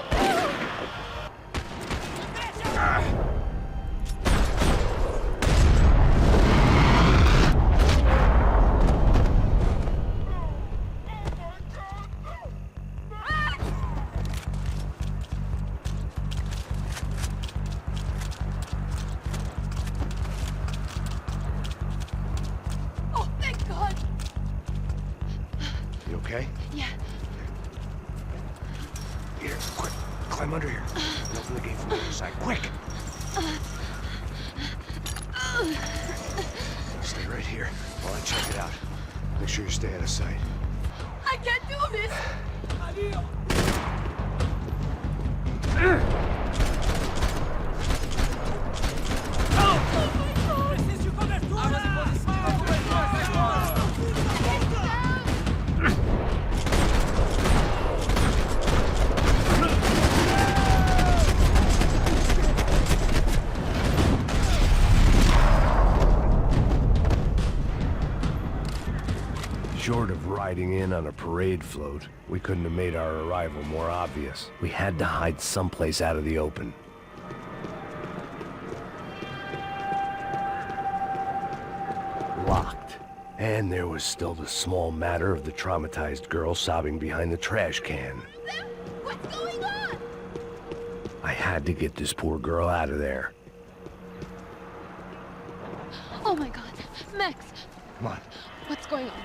Oh, thank God! You okay? Yeah. Here, quick. Climb under here. And open the gate from the other side. Quick! Stay right here while I check it out. Make sure you stay out of sight. I can't do this! Short of riding in on a parade float, we couldn't have made our arrival more obvious. We had to hide someplace out of the open. And there was still the small matter of the traumatized girl sobbing behind the trash can. What's going on? I had to get this poor girl out of there. Oh my God, Max, Come on. what's going on?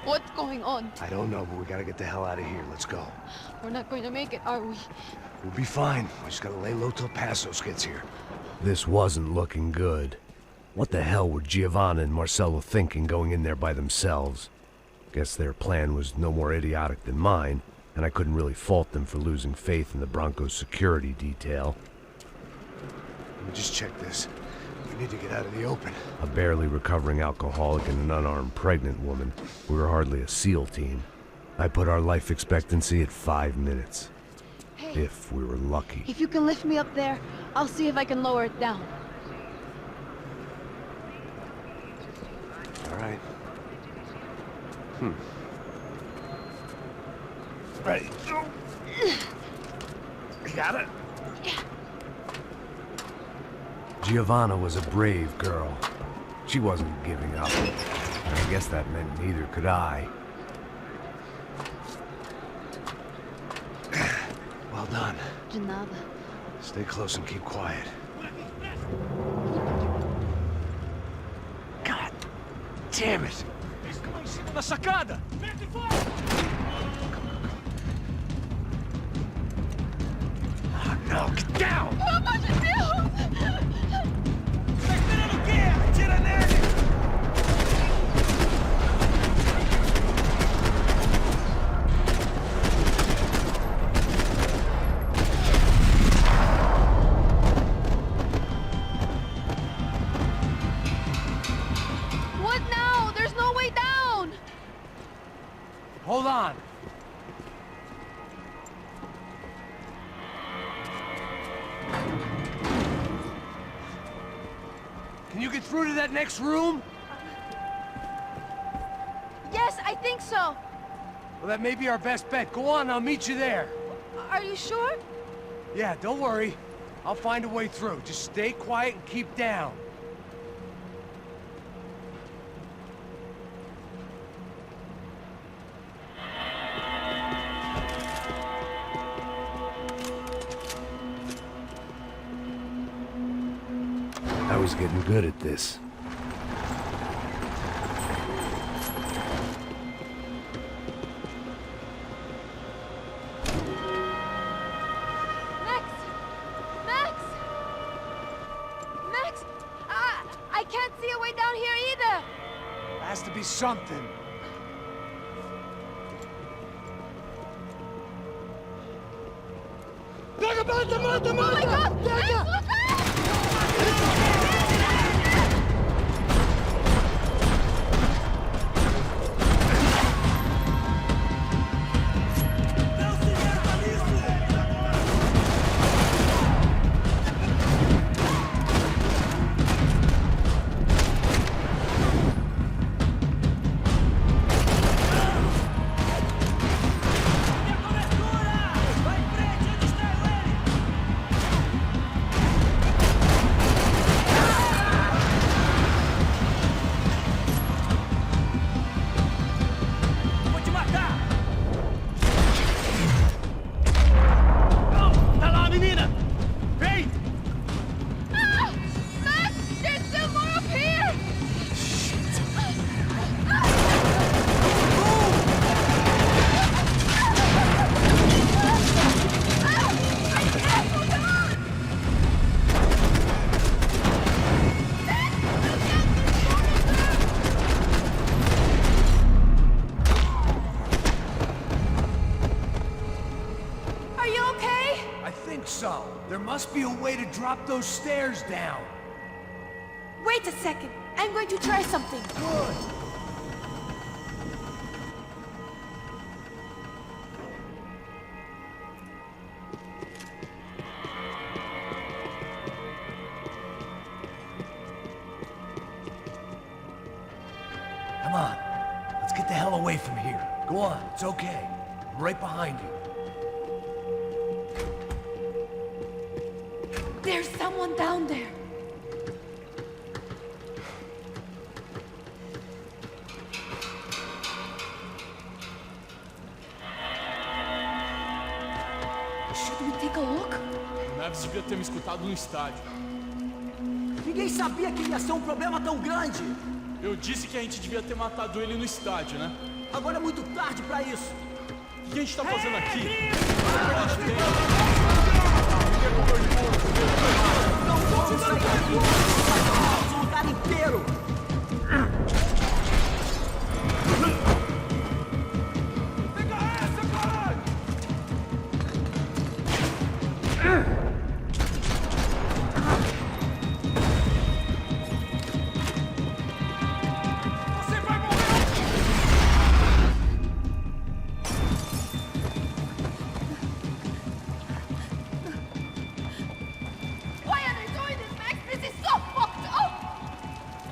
What's going on? I don't know, but we gotta get the hell out of here. Let's go. We're not going to make it, are we? We'll be fine. We just gotta lay low till Passos gets here. This wasn't looking good. What the hell were Giovanna and Marcello thinking going in there by themselves? Guess their plan was no more idiotic than mine, and I couldn't really fault them for losing faith in the Broncos security detail. Let me just check this. We need to get out of the open. A barely recovering alcoholic and an unarmed pregnant woman. We were hardly a SEAL team. I put our life expectancy at 5 minutes. Hey. If we were lucky. If you can lift me up there, I'll see if I can lower it down. All right. Ready. You got it? Yeah. Giovanna was a brave girl. She wasn't giving up. And I guess that meant neither could I. Well done. De nada. Stay close and keep quiet. God damn it! Estão em cima da sacada! Mete fogo! Oh, no, get down! Pelo amor de Deus! Tá esperando o quê? Atira nele! What now? There's no way down! Hold on. Can you get through to that next room? Yes, I think so. Well, that may be our best bet. Go on, I'll meet you there. Are you sure? Yeah, don't worry. I'll find a way through. Just stay quiet and keep down. I was getting good at this. Max! Max! Max! I can't see a way down here either! Has to be something. Pega, mata, mata, mata! Oh my God! Max, look out! There must be a way to drop those stairs down. Wait a second. I'm going to try something. Good. Come on. Let's get the hell away from here. Go on. It's okay. I'm right behind you. There's someone down there. Should we take a look? O Neves devia ter me escutado no estádio. Ninguém sabia que ia ser um problema tão grande. Eu disse que a gente devia ter matado ele no estádio, né? Agora é muito tarde pra isso. O que a gente tá fazendo aqui? Não vamos sair daqui. Vamos o lugar inteiro.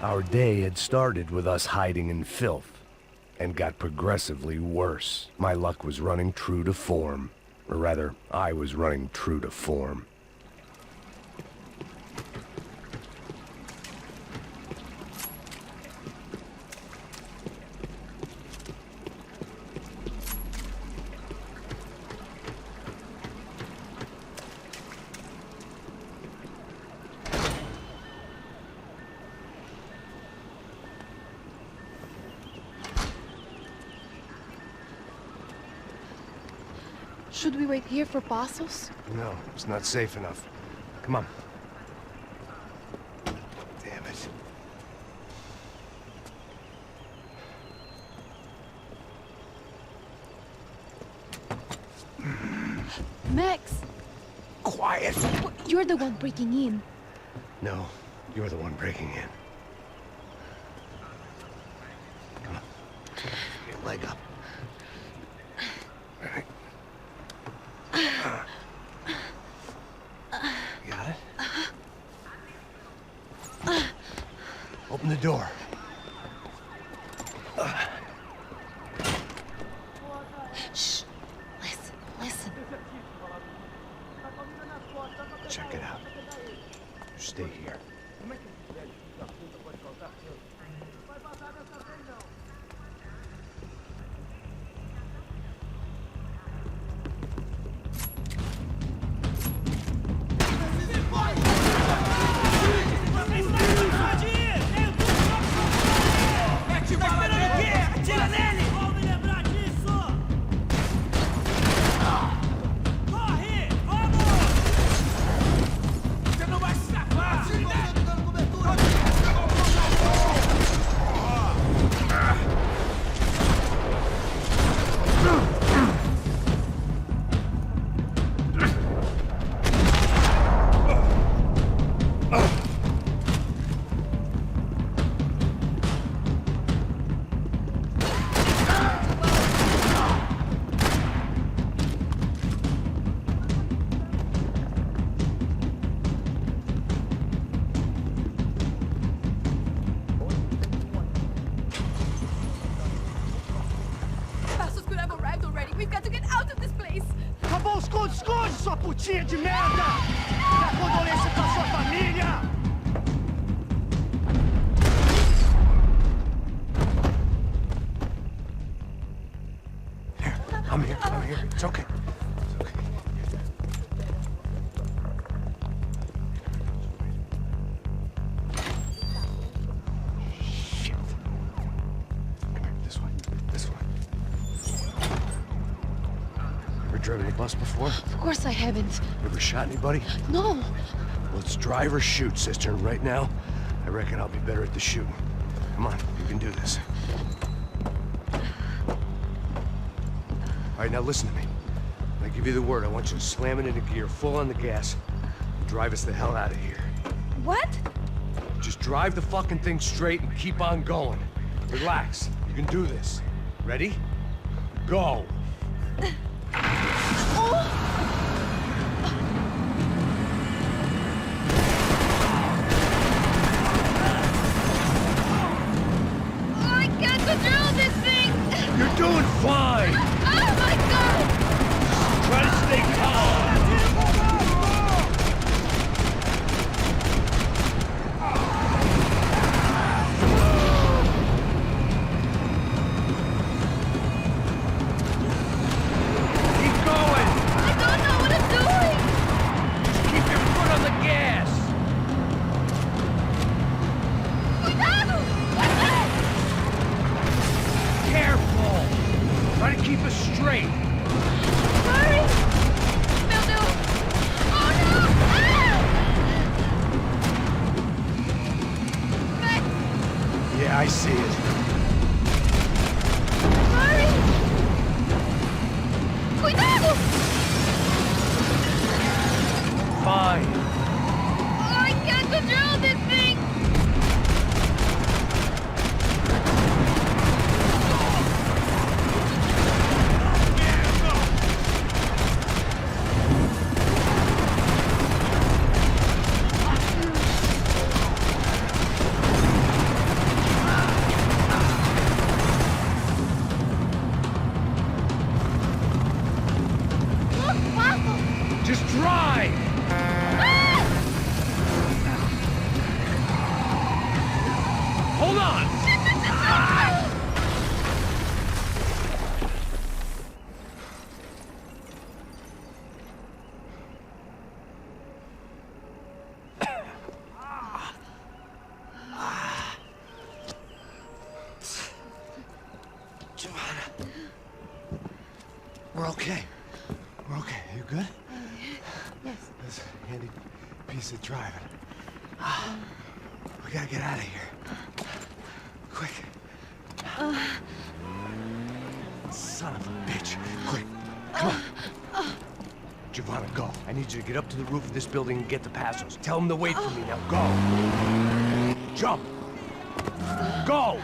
Our day had started with us hiding in filth, and got progressively worse. My luck was running true to form. Or rather, I was running true to form. Should we wait here for Passos? No, it's not safe enough. Come on. Damn it. Max! Quiet! You're the one breaking in. No, you're the one breaking in. Come on. Get a leg up. All right. Got it? Open the door. Shh. Listen. Check it out. Stay here. Esconde, sua putinha de merda! Minha condolência pra sua família! I'm here. It's okay. Shit. Come here, this way. Ever driven a bus before? Of course I haven't. Ever shot anybody? No. Well, it's drive or shoot, sister. And right now, I reckon I'll be better at the shooting. Come on, you can do this. All right, now listen to me. When I give you the word, I want you to slam it into gear, full on the gas, and drive us the hell out of here. What? Just drive the fucking thing straight and keep on going. Relax. You can do this. Ready? Go. I can't control this thing! You're doing fine! Oh my god! Try to stay calm! Just drive! Hold on! We're okay. We're okay. You good? Yes. That's a handy piece of driving. We gotta get out of here. Quick. Son of a bitch. Quick. Come on. Giovanna, go. I need you to get up to the roof of this building and get the Passos. Tell them to wait for me. Now go. Jump. Go!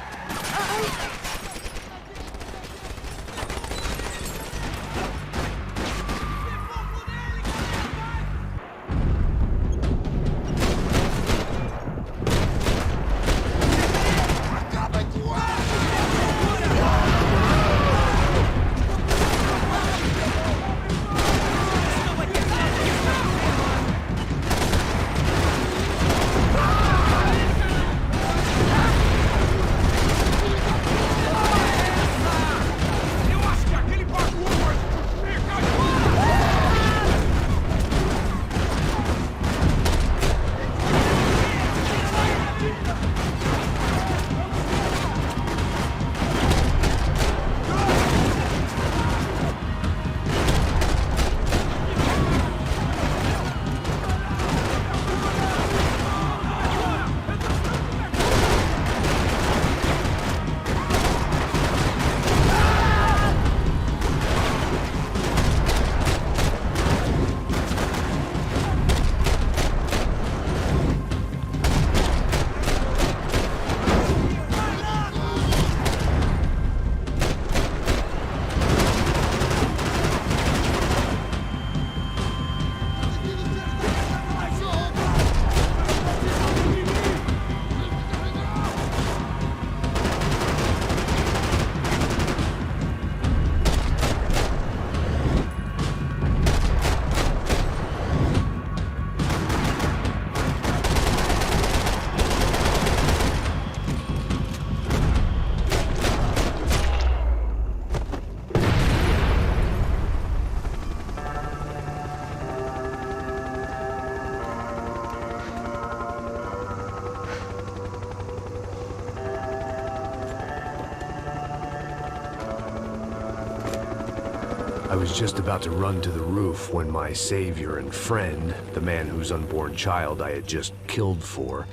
I was just about to run to the roof when my savior and friend, the man whose unborn child I had just killed for,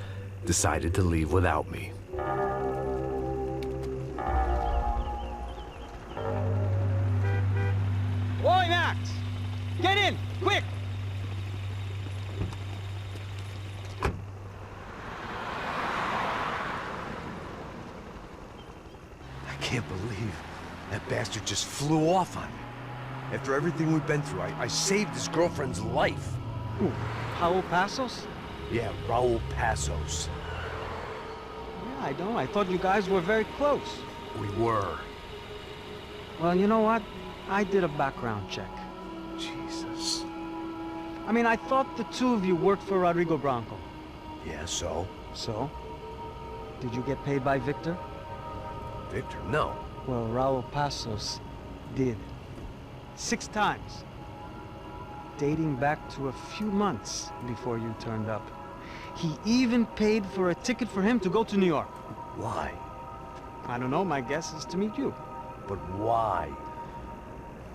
decided to leave without me. Oi, Max! Get in, quick! I can't believe that bastard just flew off on me. After everything we've been through, I saved his girlfriend's life. Who? Raul Passos? Yeah, Raul Passos. Yeah, I know. I thought you guys were very close. We were. Well, you know what? I did a background check. Jesus. I mean, I thought the two of you worked for Rodrigo Branco. Yeah, so? So? Did you get paid by Victor? Victor? No. Well, Raul Passos did. 6 times. Dating back to a few months before you turned up. He even paid for a ticket for him to go to New York. Why? I don't know, my guess is to meet you. But why?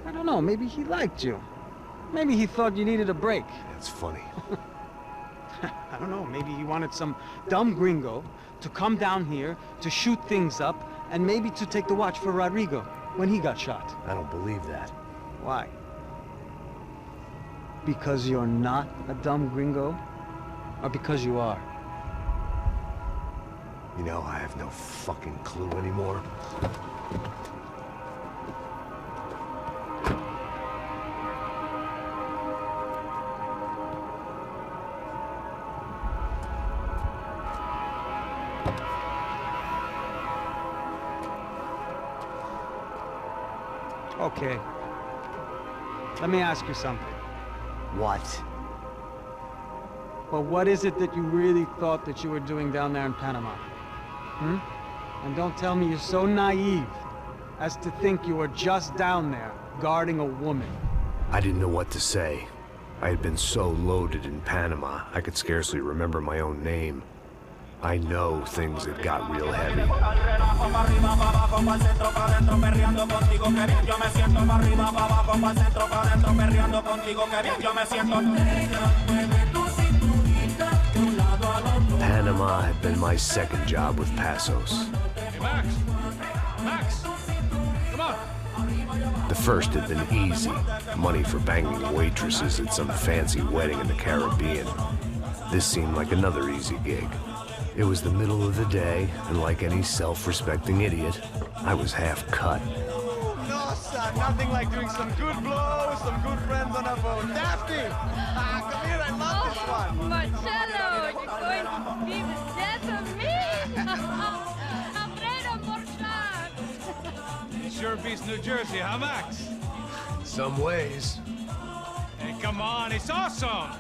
I don't know, maybe he liked you. Maybe he thought you needed a break. That's funny. I don't know, maybe he wanted some dumb gringo to come down here to shoot things up and maybe to take the watch for Rodrigo when he got shot. I don't believe that. Why? Because you're not a dumb gringo? Or because you are? You know, I have no fucking clue anymore. Okay. Let me ask you something. What? But what is it that you really thought that you were doing down there in Panama? Hmm? And don't tell me you're so naive as to think you were just down there guarding a woman. I didn't know what to say. I had been so loaded in Panama, I could scarcely remember my own name. I know things had got real heavy. Panama had been my second job with Passos. Hey, Max! Max! Come on! The first had been easy. Money for banging waitresses at some fancy wedding in the Caribbean. This seemed like another easy gig. It was the middle of the day, and like any self-respecting idiot, I was half cut. No, son, nothing like doing some good blows, some good friends on a boat. Daphne! Come here, I love this one. Marcello, you're going to be the death of me? Alfredo Borchardt. It sure beats New Jersey, huh, Max? In some ways. Hey, come on, it's awesome!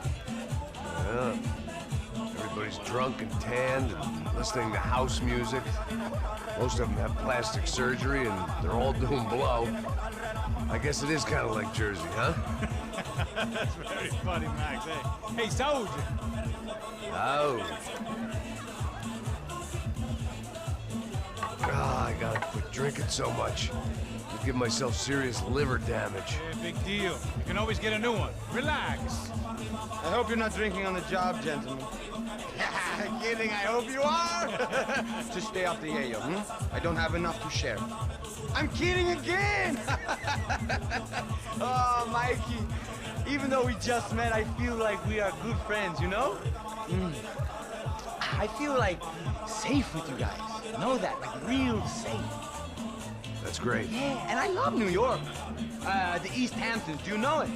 Yeah. Everybody's drunk and tanned and listening to house music. Most of them have plastic surgery and they're all doing blow. I guess it is kind of like Jersey, huh? That's very funny, Max. Hey, Saúde! Oh. I gotta quit drinking so much. Could give myself serious liver damage. Yeah, big deal. You can always get a new one. Relax. I hope you're not drinking on the job, gentlemen. Kidding, I hope you are! Just stay off the yayo, I don't have enough to share. I'm kidding again! Oh, Mikey, even though we just met, I feel like we are good friends, you know? I feel like safe with you guys. Know that, like real safe. That's great. Yeah, and I love New York. The East Hamptons, do you know it?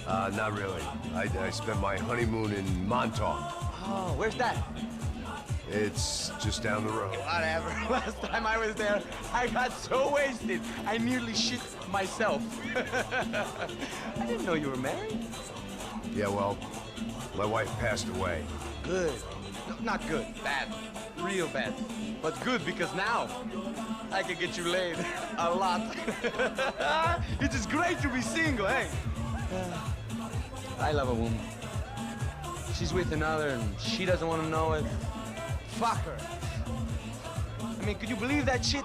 Not really. I spent my honeymoon in Montauk. Oh, where's that? It's just down the road. Whatever. Last time I was there, I got so wasted, I nearly shit myself. I didn't know you were married. Yeah, well, my wife passed away. Good. No, not good. Bad. Real bad. But good because now I can get you laid a lot. It is great to be single, hey? I love a woman. She's with another and she doesn't want to know it. Fuck her. I mean, could you believe that shit?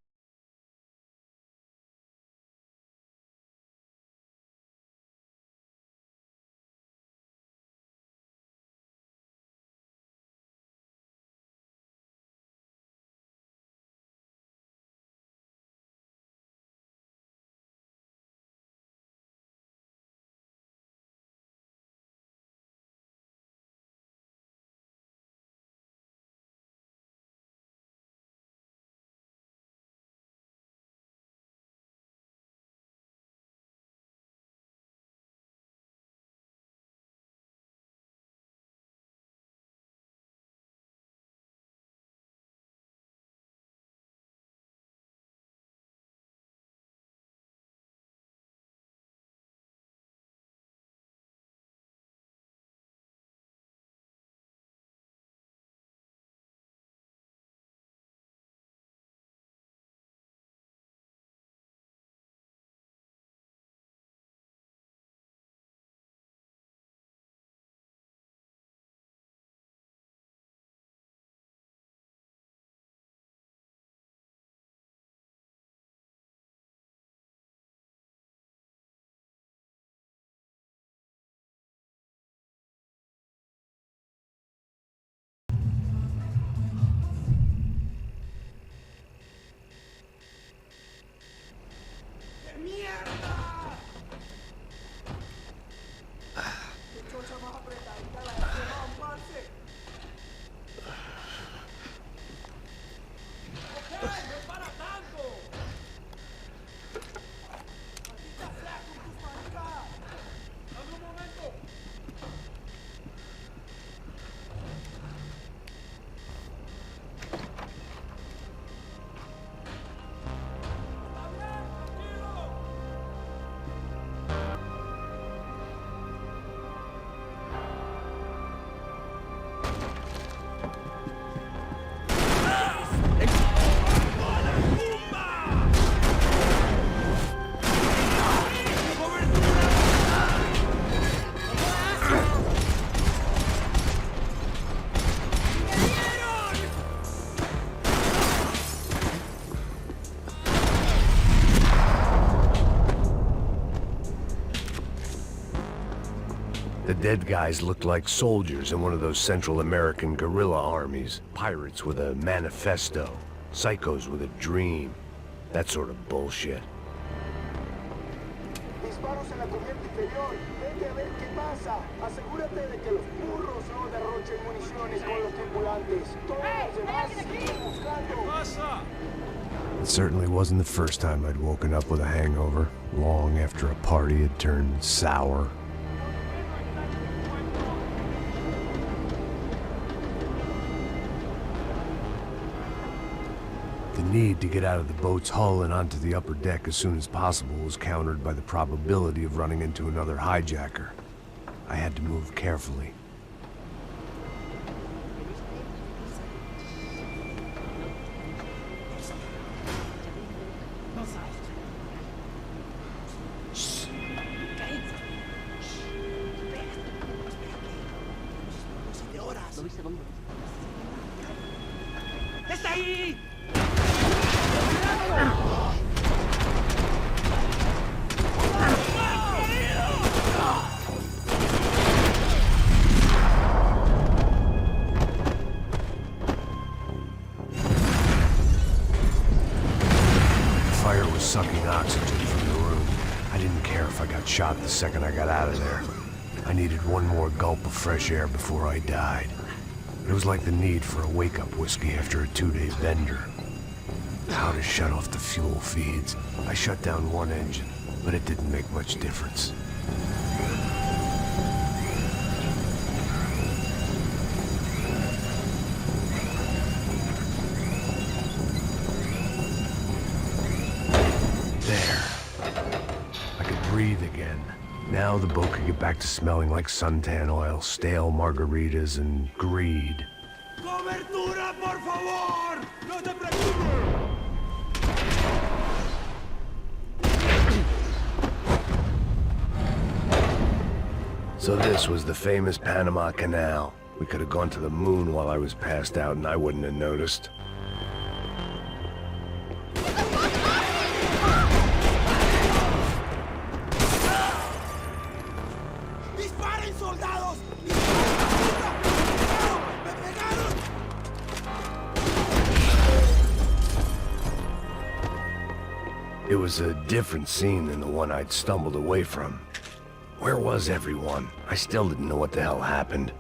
The dead guys looked like soldiers in one of those Central American guerrilla armies. Pirates with a manifesto. Psychos with a dream. That sort of bullshit. Disparos en la cubierta inferior. Vete a ver qué pasa. Asegúrate de que los burros no derrochen municiones con los tripulantes. Todos los demás siguen buscando. It certainly wasn't the first time I'd woken up with a hangover, long after a party had turned sour. The need to get out of the boat's hull and onto the upper deck as soon as possible was countered by the probability of running into another hijacker. I had to move carefully. ¡Está ahí! Fire was sucking oxygen from the room. I didn't care if I got shot the second I got out of there. I needed one more gulp of fresh air before I died. It was like the need for a wake-up whiskey after a 2-day bender. How to shut off the fuel feeds. I shut down one engine, but it didn't make much difference. There. I could breathe again. Now the boat could get back to smelling like suntan oil, stale margaritas, and greed. ¡Cobertura, por favor! ¡No te preocupes! So this was the famous Panama Canal. We could have gone to the moon while I was passed out and I wouldn't have noticed. ¡Disparen, soldados! It was a different scene than the one I'd stumbled away from. Where was everyone? I still didn't know what the hell happened.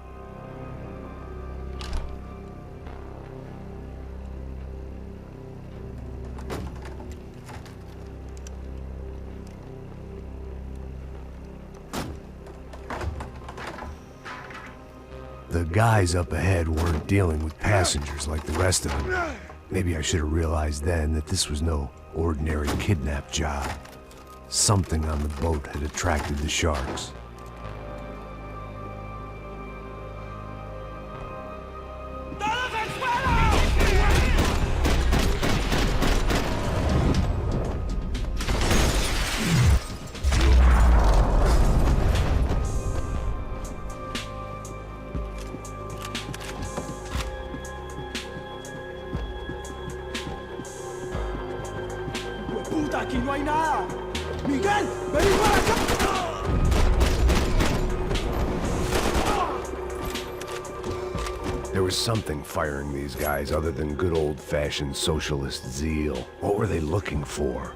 The guys up ahead weren't dealing with passengers like the rest of them. Maybe I should have realized then that this was no ordinary kidnap job. Something on the boat had attracted the sharks. ¡Puta, aquí no hay nada! ¡Miguel, vení para acá! There was something firing these guys other than good old-fashioned socialist zeal. What were they looking for?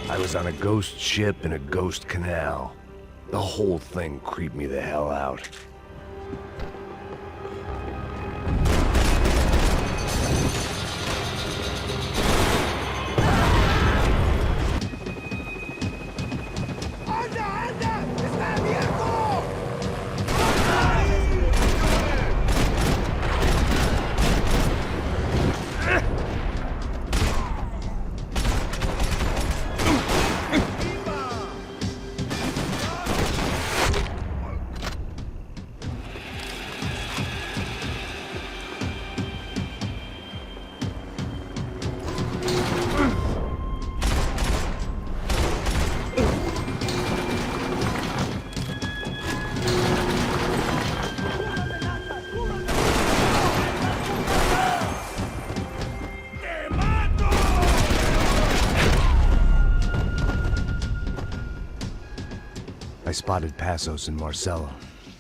I was on a ghost ship in a ghost canal. The whole thing creeped me the hell out. I spotted Passos and Marcelo.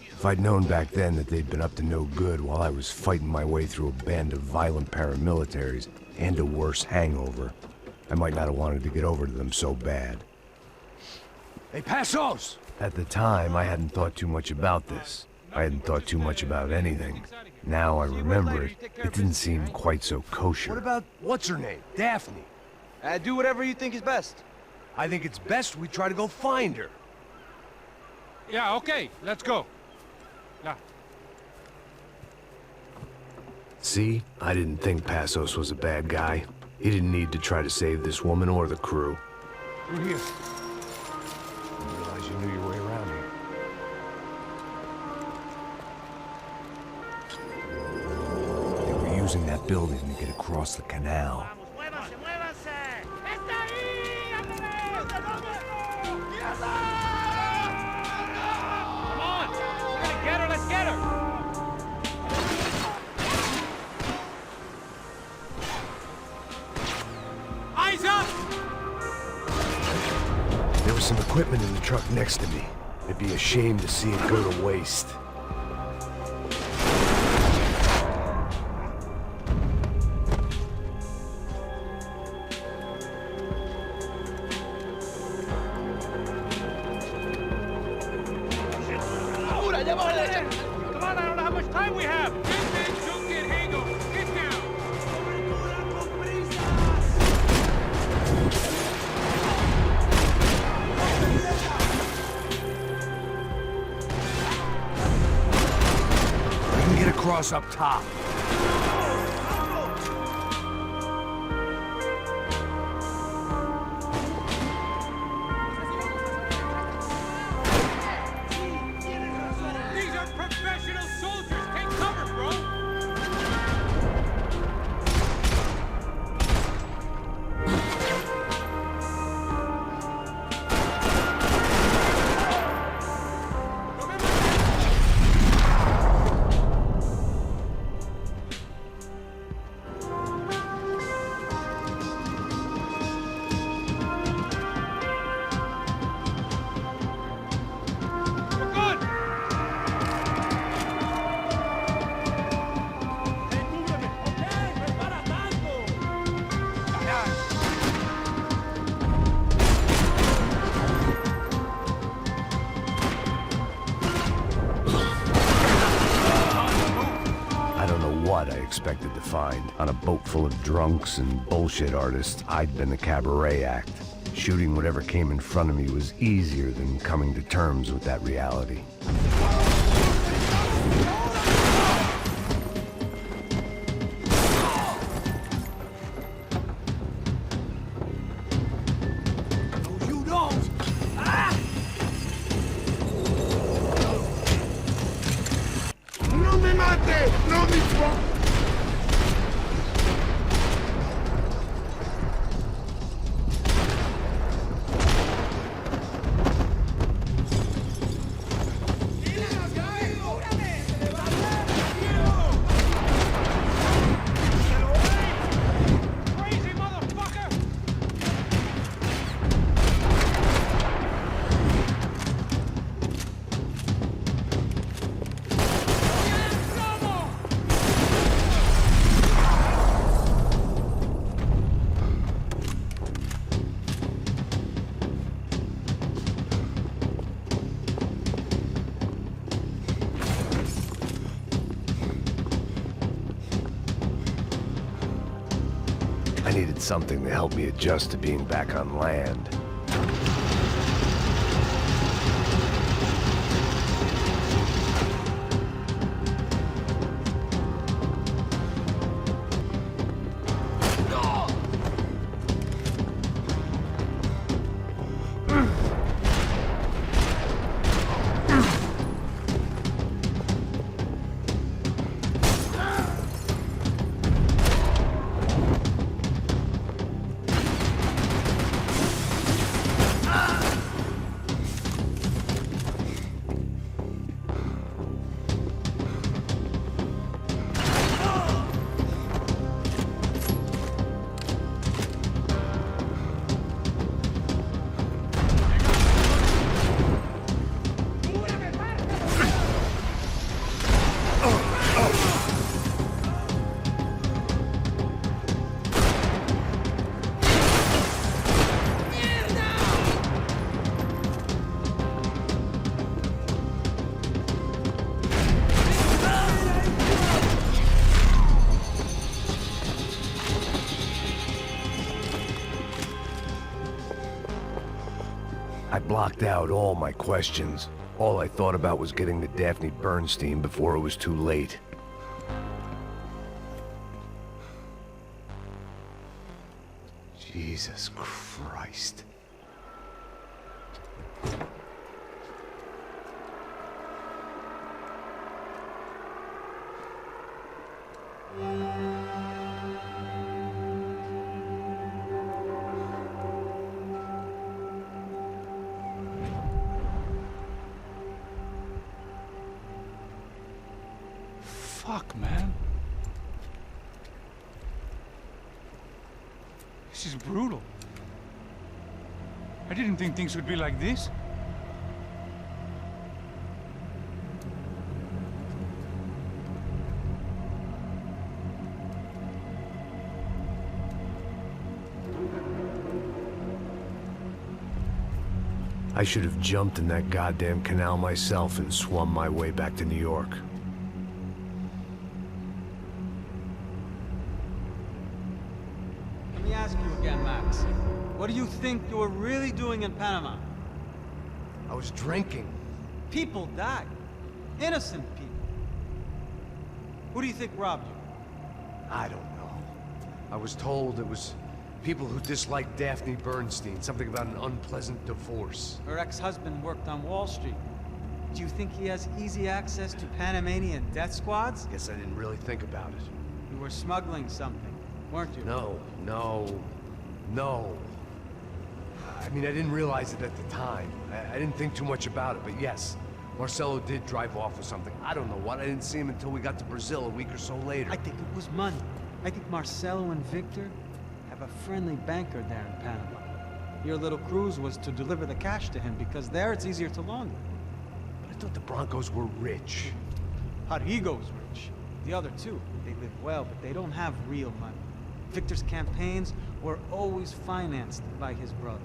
If I'd known back then that they'd been up to no good while I was fighting my way through a band of violent paramilitaries and a worse hangover, I might not have wanted to get over to them so bad. Hey, Passos! At the time, I hadn't thought too much about this. I hadn't thought too much about anything. Now I remember it, it didn't seem quite so kosher. What about, what's her name? Daphne? Do whatever you think is best. I think it's best we try to go find her. Yeah, okay, let's go. Yeah. See? I didn't think Passos was a bad guy. He didn't need to try to save this woman or the crew. Through here. Didn't realize you knew your way around here. They were using that building to get across the canal. Eyes up! There was some equipment in the truck next to me. It'd be a shame to see it go to waste. Come on, I don't know how much time we have. Get men, don't get hangovers. Get down. We can get across up top. These are professional soldiers. Take cover, bro. What I expected to find. On a boat full of drunks and bullshit artists, I'd been the cabaret act. Shooting whatever came in front of me was easier than coming to terms with that reality. You don't! No me mate! No me fuck! I needed something to help me adjust to being back on land. I blocked out all my questions. All I thought about was getting to Daphne Bernstein before it was too late. Jesus Christ. Fuck, man. This is brutal. I didn't think things would be like this. I should have jumped in that goddamn canal myself and swum my way back to New York. Let me ask you again, Max. What do you think you were really doing in Panama? I was drinking. People died. Innocent people. Who do you think robbed you? I don't know. I was told it was people who disliked Daphne Bernstein, something about an unpleasant divorce. Her ex-husband worked on Wall Street. Do you think he has easy access to Panamanian death squads? Guess I didn't really think about it. You were smuggling something, weren't you? No. I mean, I didn't realize it at the time. I didn't think too much about it, but yes, Marcelo did drive off with something. I don't know what. I didn't see him until we got to Brazil a week or so later. I think it was money. I think Marcelo and Victor have a friendly banker there in Panama. Your little cruise was to deliver the cash to him because there it's easier to launder. But I thought the Broncos were rich. Rodrigo's rich. The other two, they live well, but they don't have real money. Victor's campaigns were always financed by his brother.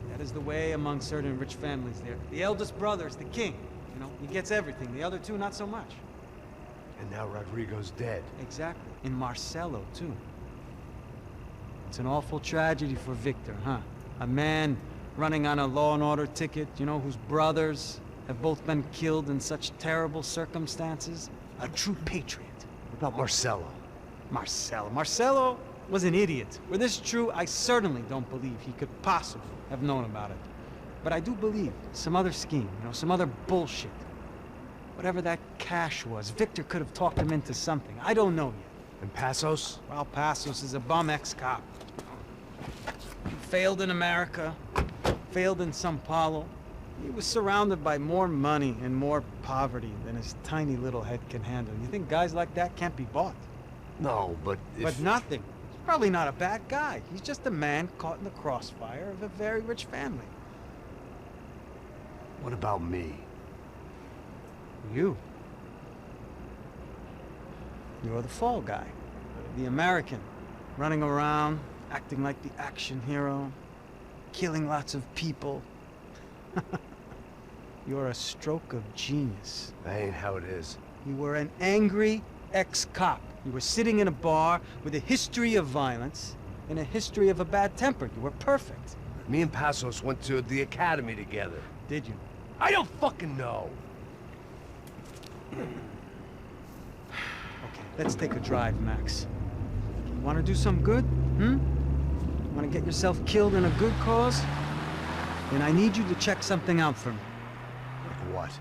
That is the way among certain rich families there. The eldest brother is the king. You know, he gets everything. The other two, not so much. And now Rodrigo's dead. Exactly. And Marcelo, too. It's an awful tragedy for Victor, huh? A man running on a law and order ticket, you know, whose brothers have both been killed in such terrible circumstances. A true patriot. What about Marcelo? Marcelo was an idiot. Were this true, I certainly don't believe he could possibly have known about it. But I do believe some other scheme, you know, some other bullshit. Whatever that cash was, Victor could have talked him into something. I don't know yet. And Passos? Well, Passos is a bum ex-cop. He failed in America, failed in Sao Paulo. He was surrounded by more money and more poverty than his tiny little head can handle. You think guys like that can't be bought? No, but if... But nothing. He's probably not a bad guy. He's just a man caught in the crossfire of a very rich family. What about me? You. You're the fall guy. The American. Running around, acting like the action hero. Killing lots of people. You're a stroke of genius. That ain't how it is. You were an angry ex-cop. You were sitting in a bar with a history of violence and a history of a bad temper. You were perfect. Me and Passos went to the academy together. Did you? I don't fucking know. Okay, let's take a drive, Max. You want to do some good? Want to get yourself killed in a good cause? Then I need you to check something out for me. Like what?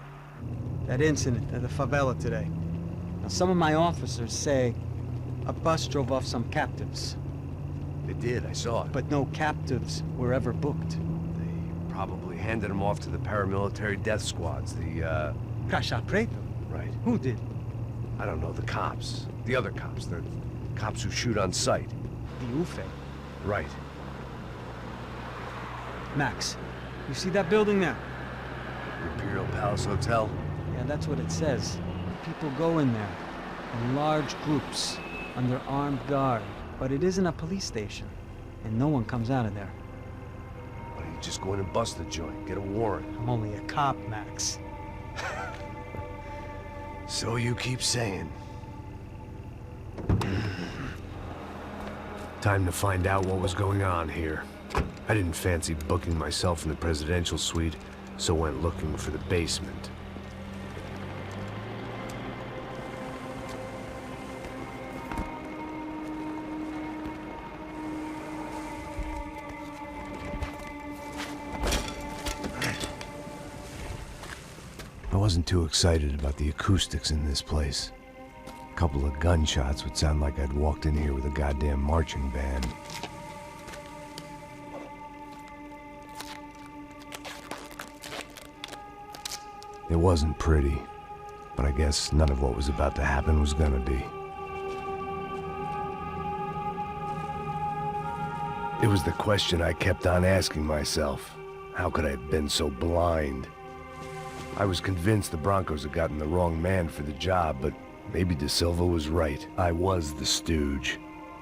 That incident at the favela today. Now, some of my officers say a bus drove off some captives. They did, I saw it. But no captives were ever booked. They probably handed them off to the paramilitary death squads, the, Caixa Preta? Right. Who did? I don't know, the cops. The other cops. The cops who shoot on sight. The UFE. Right. Max, you see that building there? Imperial Palace Hotel? Yeah, that's what it says. People go in there, in large groups, under armed guard. But it isn't a police station, and no one comes out of there. Why don't you just go in and bust the joint, get a warrant? I'm only a cop, Max. So you keep saying. Time to find out what was going on here. I didn't fancy booking myself in the presidential suite, so went looking for the basement. I wasn't too excited about the acoustics in this place. A couple of gunshots would sound like I'd walked in here with a goddamn marching band. It wasn't pretty, but I guess none of what was about to happen was gonna be. It was the question I kept on asking myself. How could I have been so blind? I was convinced the Broncos had gotten the wrong man for the job, but maybe De Silva was right. I was the stooge.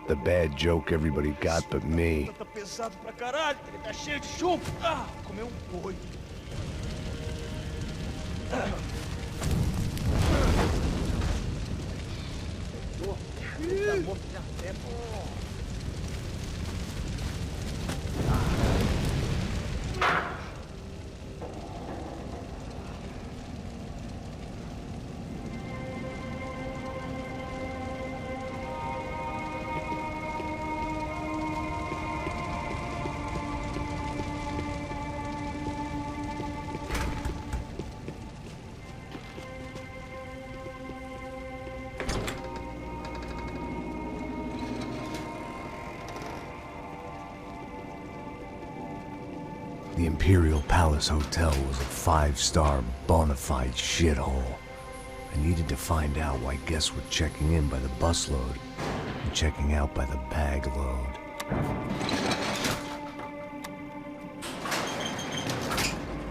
The bad joke everybody got but me. Tá pesado pra caralho, ele tá cheio de chumbo. Ah, comeu boi. Tá morto já tempo. The Imperial Palace Hotel was a 5-star bona fide shithole. I needed to find out why guests were checking in by the busload and checking out by the bag load.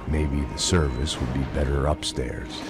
Maybe the service would be better upstairs.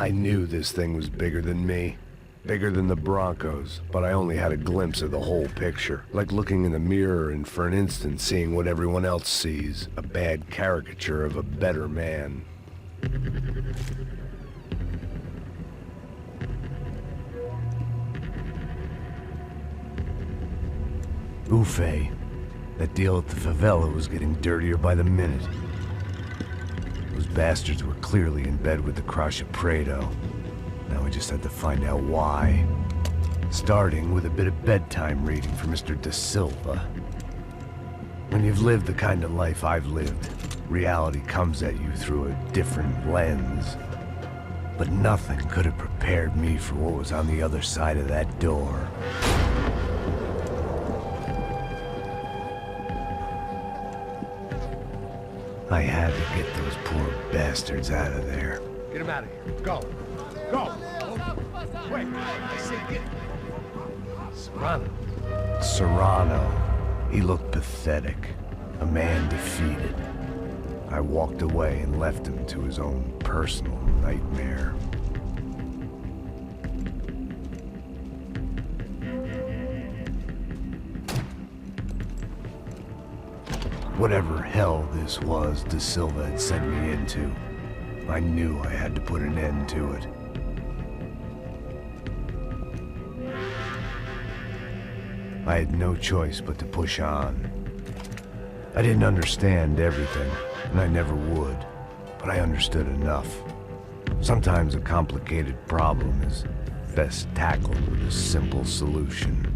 I knew this thing was bigger than me, bigger than the Broncos, but I only had a glimpse of the whole picture. Like looking in the mirror and for an instant seeing what everyone else sees, a bad caricature of a better man. Ufe, that deal at the favela was getting dirtier by the minute. Those bastards were clearly in bed with the Crush of Prado. Now we just had to find out why. Starting with a bit of bedtime reading for Mr. De Silva. When you've lived the kind of life I've lived, reality comes at you through a different lens. But nothing could have prepared me for what was on the other side of that door. I had to get those poor bastards out of there. Get him out of here. Go. Go. Wait. I say get. Serrano. Serrano. He looked pathetic. A man defeated. I walked away and left him to his own personal nightmare. Whatever hell this was De Silva had sent me into, I knew I had to put an end to it. I had no choice but to push on. I didn't understand everything, and I never would, but I understood enough. Sometimes a complicated problem is best tackled with a simple solution.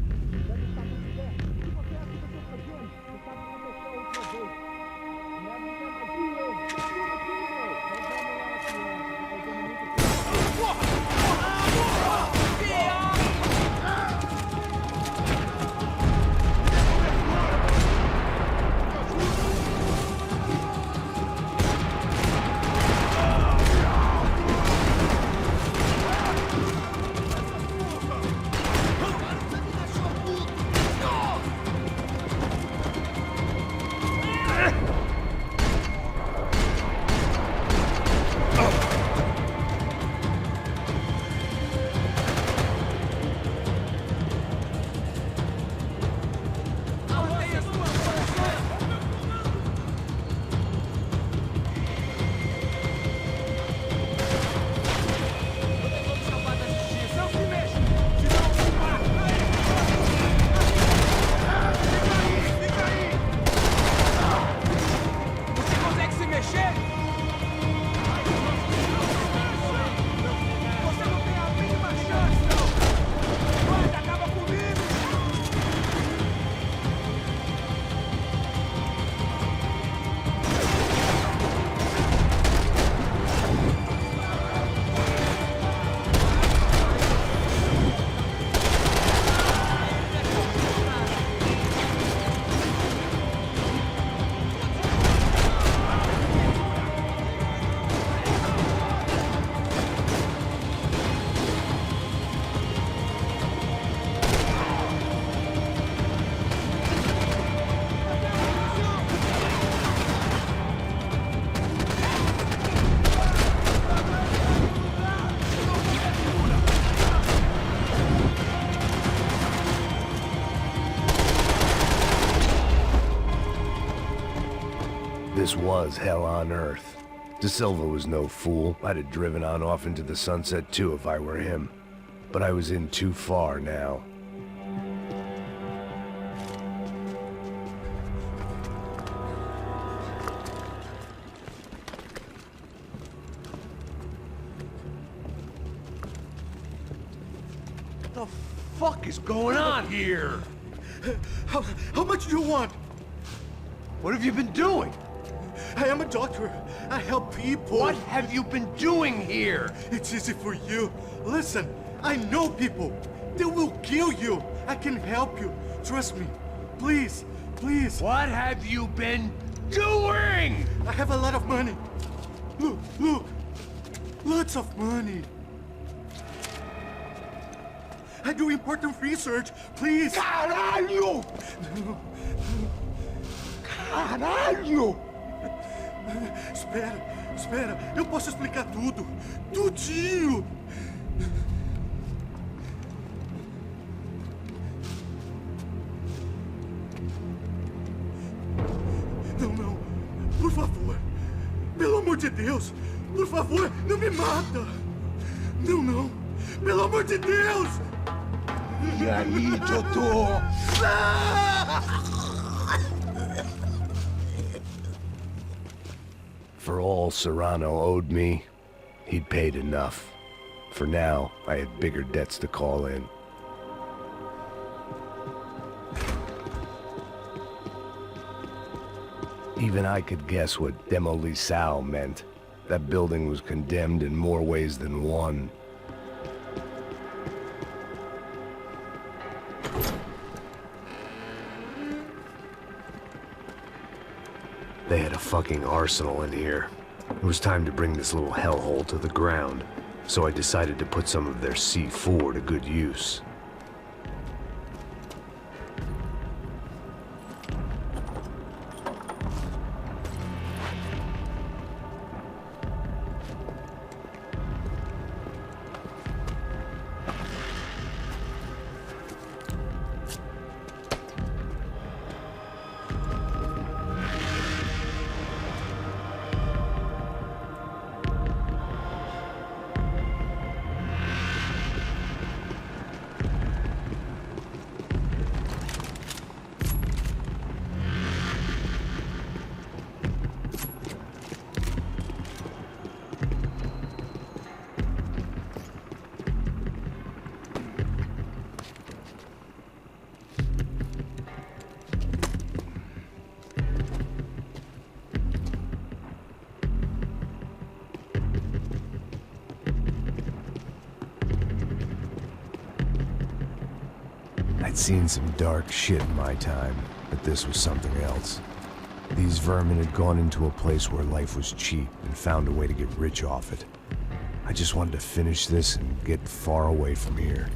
This was hell on earth. De Silva was no fool. I'd have driven on off into the sunset too if I were him. But I was in too far now. What the fuck is going on here? How much do you want? What have you been doing? I am a doctor. I help people. What have you been doing here? It's easy for you. Listen, I know people. They will kill you. I can help you. Trust me. Please, please. What have you been doing? I have a lot of money. Look, look. Lots of money. I do important research. Please. Caralho! Caralho! Espera, espera. Eu posso explicar tudo. Tudinho. Não, não. Por favor. Pelo amor de Deus. Por favor, não me mata. Não, não. Pelo amor de Deus. E aí, doutor? For all Serrano owed me, he'd paid enough. For now, I had bigger debts to call in. Even I could guess what demolição meant. That building was condemned in more ways than one. They had a fucking arsenal in here. It was time to bring this little hellhole to the ground, so I decided to put some of their C4 to good use. I'd seen some dark shit in my time, but this was something else. These vermin had gone into a place where life was cheap and found a way to get rich off it. I just wanted to finish this and get far away from here.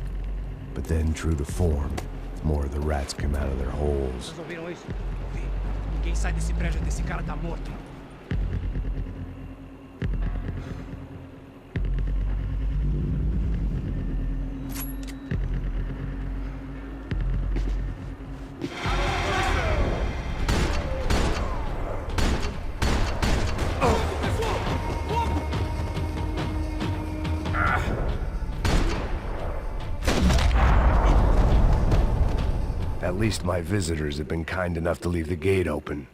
But then, true to form, more of the rats came out of their holes. Vocês ouviram isso? Ouvi. Ninguém sai desse prédio até esse cara tá morto. At least my visitors have been kind enough to leave the gate open.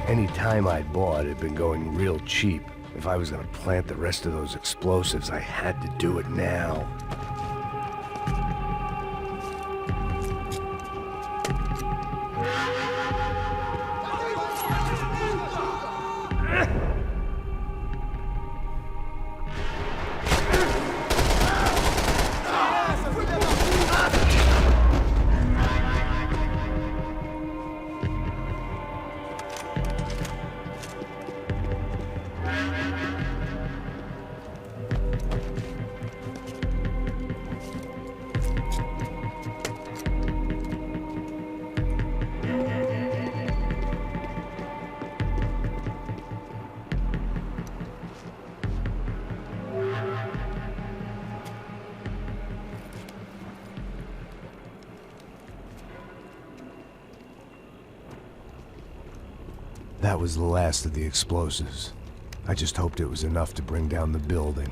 Any time I'd bought had been going real cheap. If I was gonna plant the rest of those explosives, I had to do it now. That was the last of the explosives. I just hoped it was enough to bring down the building.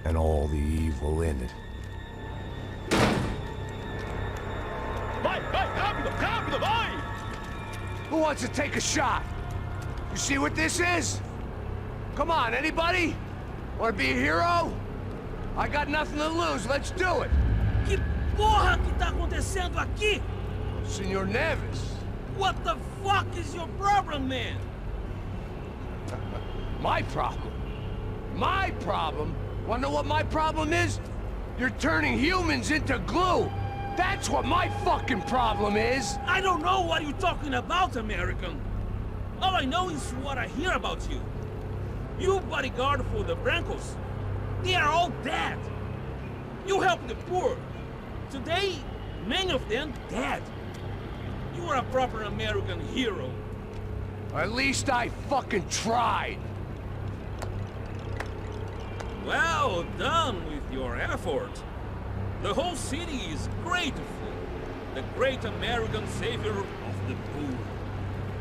And all the evil in it. Vai, vai, rápido, rápido, vai! Who wants to take a shot? You see what this is? Come on, anybody? Want to be a hero? I got nothing to lose, let's do it! Que porra que tá acontecendo aqui? Senor Neves. What the fuck is your problem, man? My problem? My problem Wanna know what my problem is? You're turning humans into glue. That's what my fucking problem is. I don't know what you're talking about, American. All I know is what I hear about you. You bodyguard for the Brancos. They are all dead. You help the poor. Today, many of them dead. You are a proper American hero. At least I fucking tried. Well done with your effort. The whole city is grateful. The great American savior of the poor.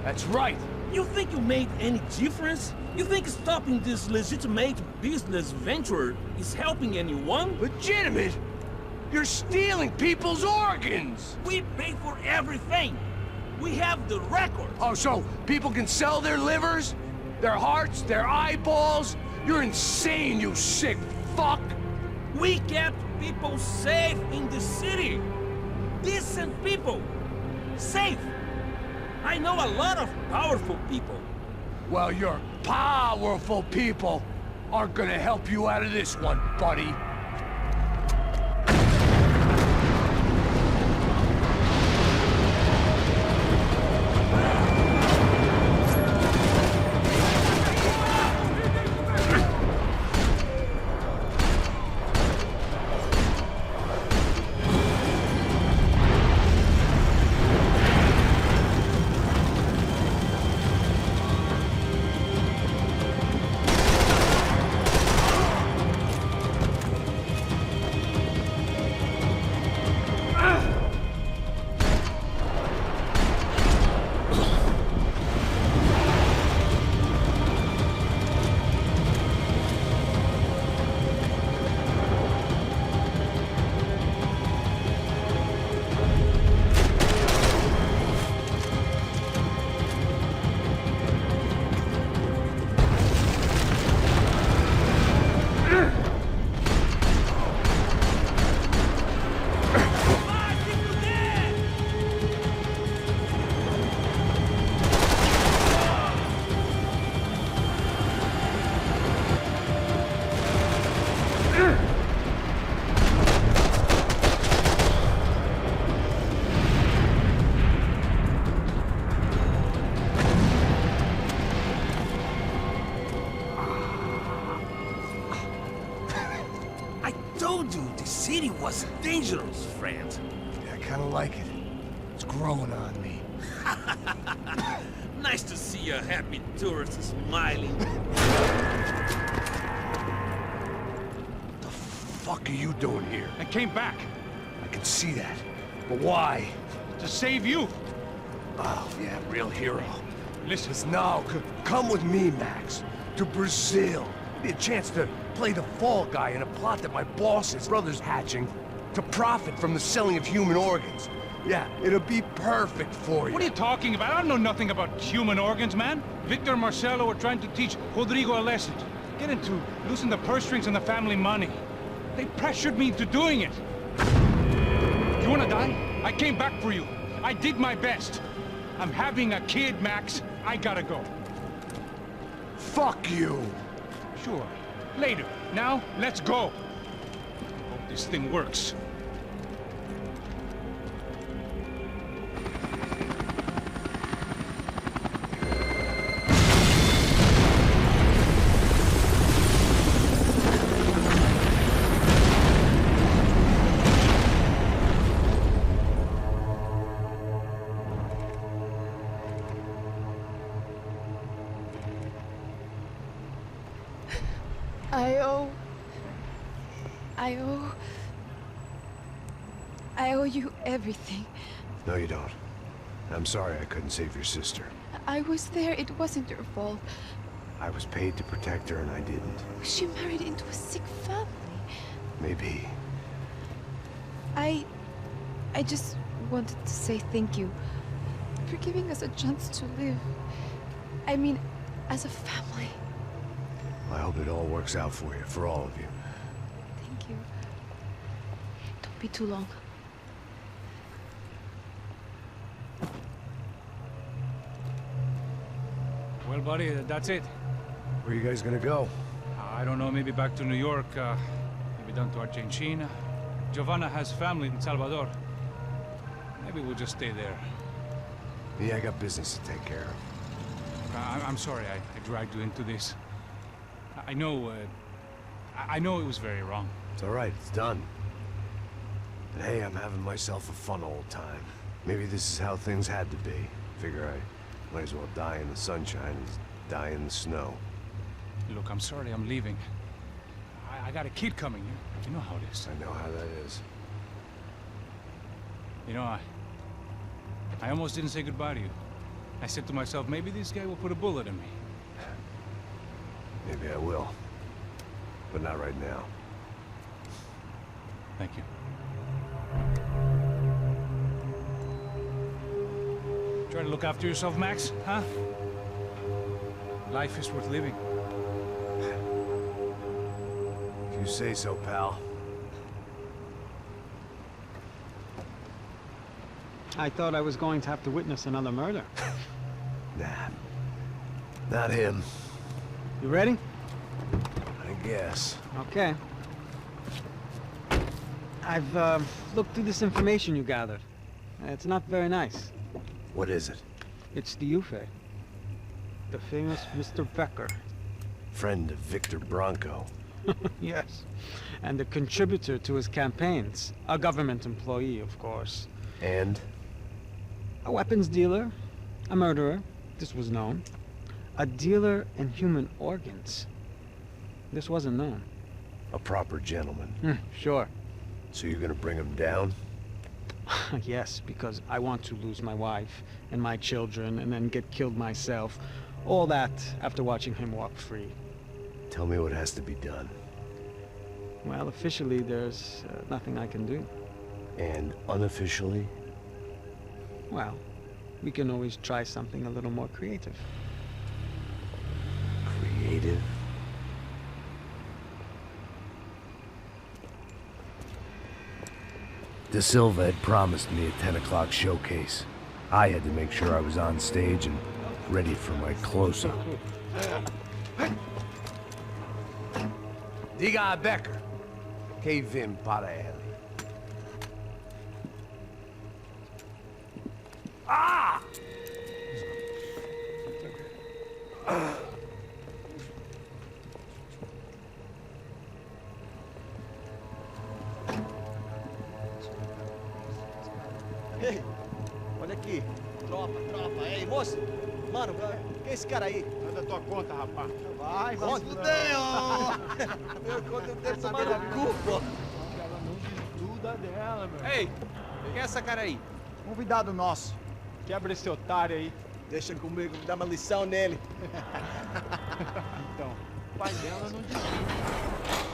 That's right. You think you made any difference? You think stopping this legitimate business venture is helping anyone? Legitimate? You're stealing people's organs! We pay for everything. We have the records. Oh, so people can sell their livers? Their hearts? Their eyeballs? You're insane, you sick fuck! We kept people safe in the city. Decent people. Safe. I know a lot of powerful people. Well, your powerful people aren't gonna help you out of this one, buddy. Was dangerous, friend. Yeah, I kinda like it. It's growing on me. Nice to see a happy tourist smiling. What the fuck are you doing here? I came back. I can see that. But why? To save you. Oh, yeah, real hero. Listen. No, come with me, Max. To Brazil. Be a chance to play the fall guy in a plot that my boss's brother's hatching to profit from the selling of human organs. Yeah, it'll be perfect for you. What are you talking about? I don't know nothing about human organs, man. Victor and Marcelo were trying to teach Rodrigo a lesson. Get him to loosen the purse strings and the family money. They pressured me into doing it. You wanna die? I came back for you. I did my best. I'm having a kid, Max. I gotta go. Fuck you. Sure. Later. Now, let's go. Hope this thing works. I owe you everything. No, you don't. I'm sorry I couldn't save your sister. I was there. It wasn't your fault. I was paid to protect her and I didn't. She married into a sick family. Maybe. I just wanted to say thank you for giving us a chance to live. I mean, as a family. I hope it all works out for you, for all of you. Thank you. Don't be too long. Well, buddy, that's it. Where are you guys gonna go? I don't know, maybe back to New York, maybe down to Argentina. Giovanna has family in Salvador. Maybe we'll just stay there. Me, I got business to take care of. I'm sorry I dragged you into this. I know it was very wrong. It's all right, it's done. And hey, I'm having myself a fun old time. Maybe this is how things had to be. Figure I might as well die in the sunshine as die in the snow. Look, I'm sorry I'm leaving. I got a kid coming. You know how it is. I know how that is. You know, I almost didn't say goodbye to you. I said to myself, maybe this guy will put a bullet in me. Maybe I will. But not right now. Thank you. Try to look after yourself, Max, huh? Life is worth living. If you say so, pal. I thought I was going to have to witness another murder. Nah. Not him. You ready? I guess. Okay. I've looked through this information you gathered. It's not very nice. What is it? It's the Ufe. The famous Mr. Becker. Friend of Victor Bronco. Yes. And a contributor to his campaigns. A government employee, of course. And? A weapons dealer. A murderer. This was known. A dealer in human organs. This wasn't known. A proper gentleman. Sure. So you're gonna bring him down? Yes, because I want to lose my wife and my children and then get killed myself. All that after watching him walk free. Tell me what has to be done. Well, officially, there's nothing I can do. And unofficially? Well, we can always try something a little more creative. Creative? De Silva had promised me a 10 o'clock showcase. I had to make sure I was on stage and ready for my close-up. Diga a Becker. Que vim para ele. Ah! Ei, olha aqui. Tropa. Ei, moço. Mano, quem é esse cara aí? Manda tua conta, rapaz. Vai se fuder, ó. Meu conta deve tomar no cu, pô. Ela não desgruda dela, meu. Ei, quem é essa cara aí? Convidado nosso. Quebra esse otário aí. Deixa comigo, dá uma lição nele. Então, o pai dela não desgruda.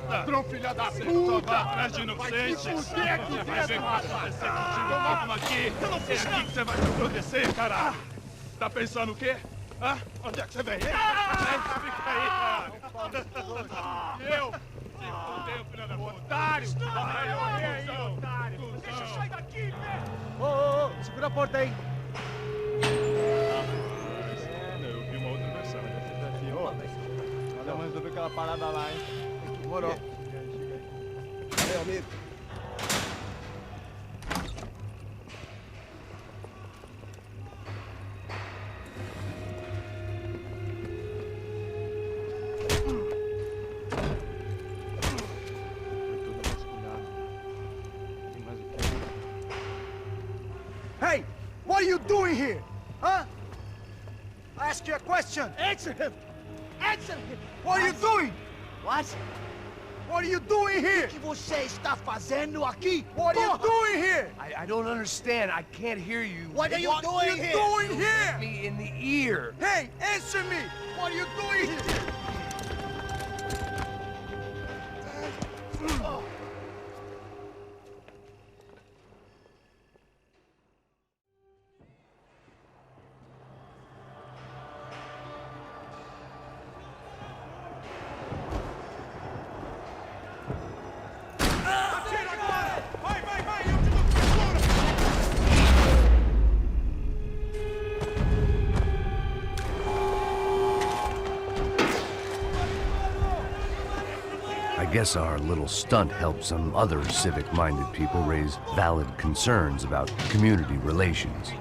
Ladrão, filha da puta! Vai atrás de inocentes! Vai ver o que vai acontecer contigo, vamos aqui! Eu não fiz nada! É aqui que você vai se acontecer, caralho! Tá pensando o quê? Hã? Onde é que você vem? Fica aí, cara! Eu? Se fudeu, filha da puta! Otário! Vai, otário! Deixa eu sair daqui, né? Ô, segura a porta aí! Eu vi uma outra versão. Vamos resolver aquela parada lá, hein? Demorou. Meu amigo. Hey! What are you doing here? Huh? I ask you a question. Answer him! Answer him! What are you doing? What? What are you doing here? O que você está fazendo aqui? What are you doing here? I don't understand. I can't hear you. What are you doing here? You hit me in the ear. Hey, answer me! What are you doing here? guess our little stunt helped some other civic-minded people raise valid concerns about community relations.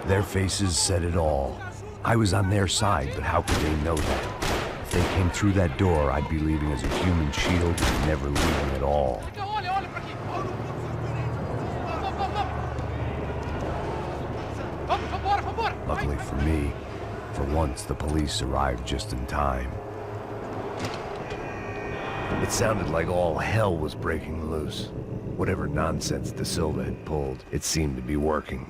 Their faces said it all. I was on their side, but how could they know that? If they came through that door, I'd be leaving as a human shield and never leaving at all. Luckily for me, for once the police arrived just in time. It sounded like all hell was breaking loose. Whatever nonsense De Silva had pulled, it seemed to be working.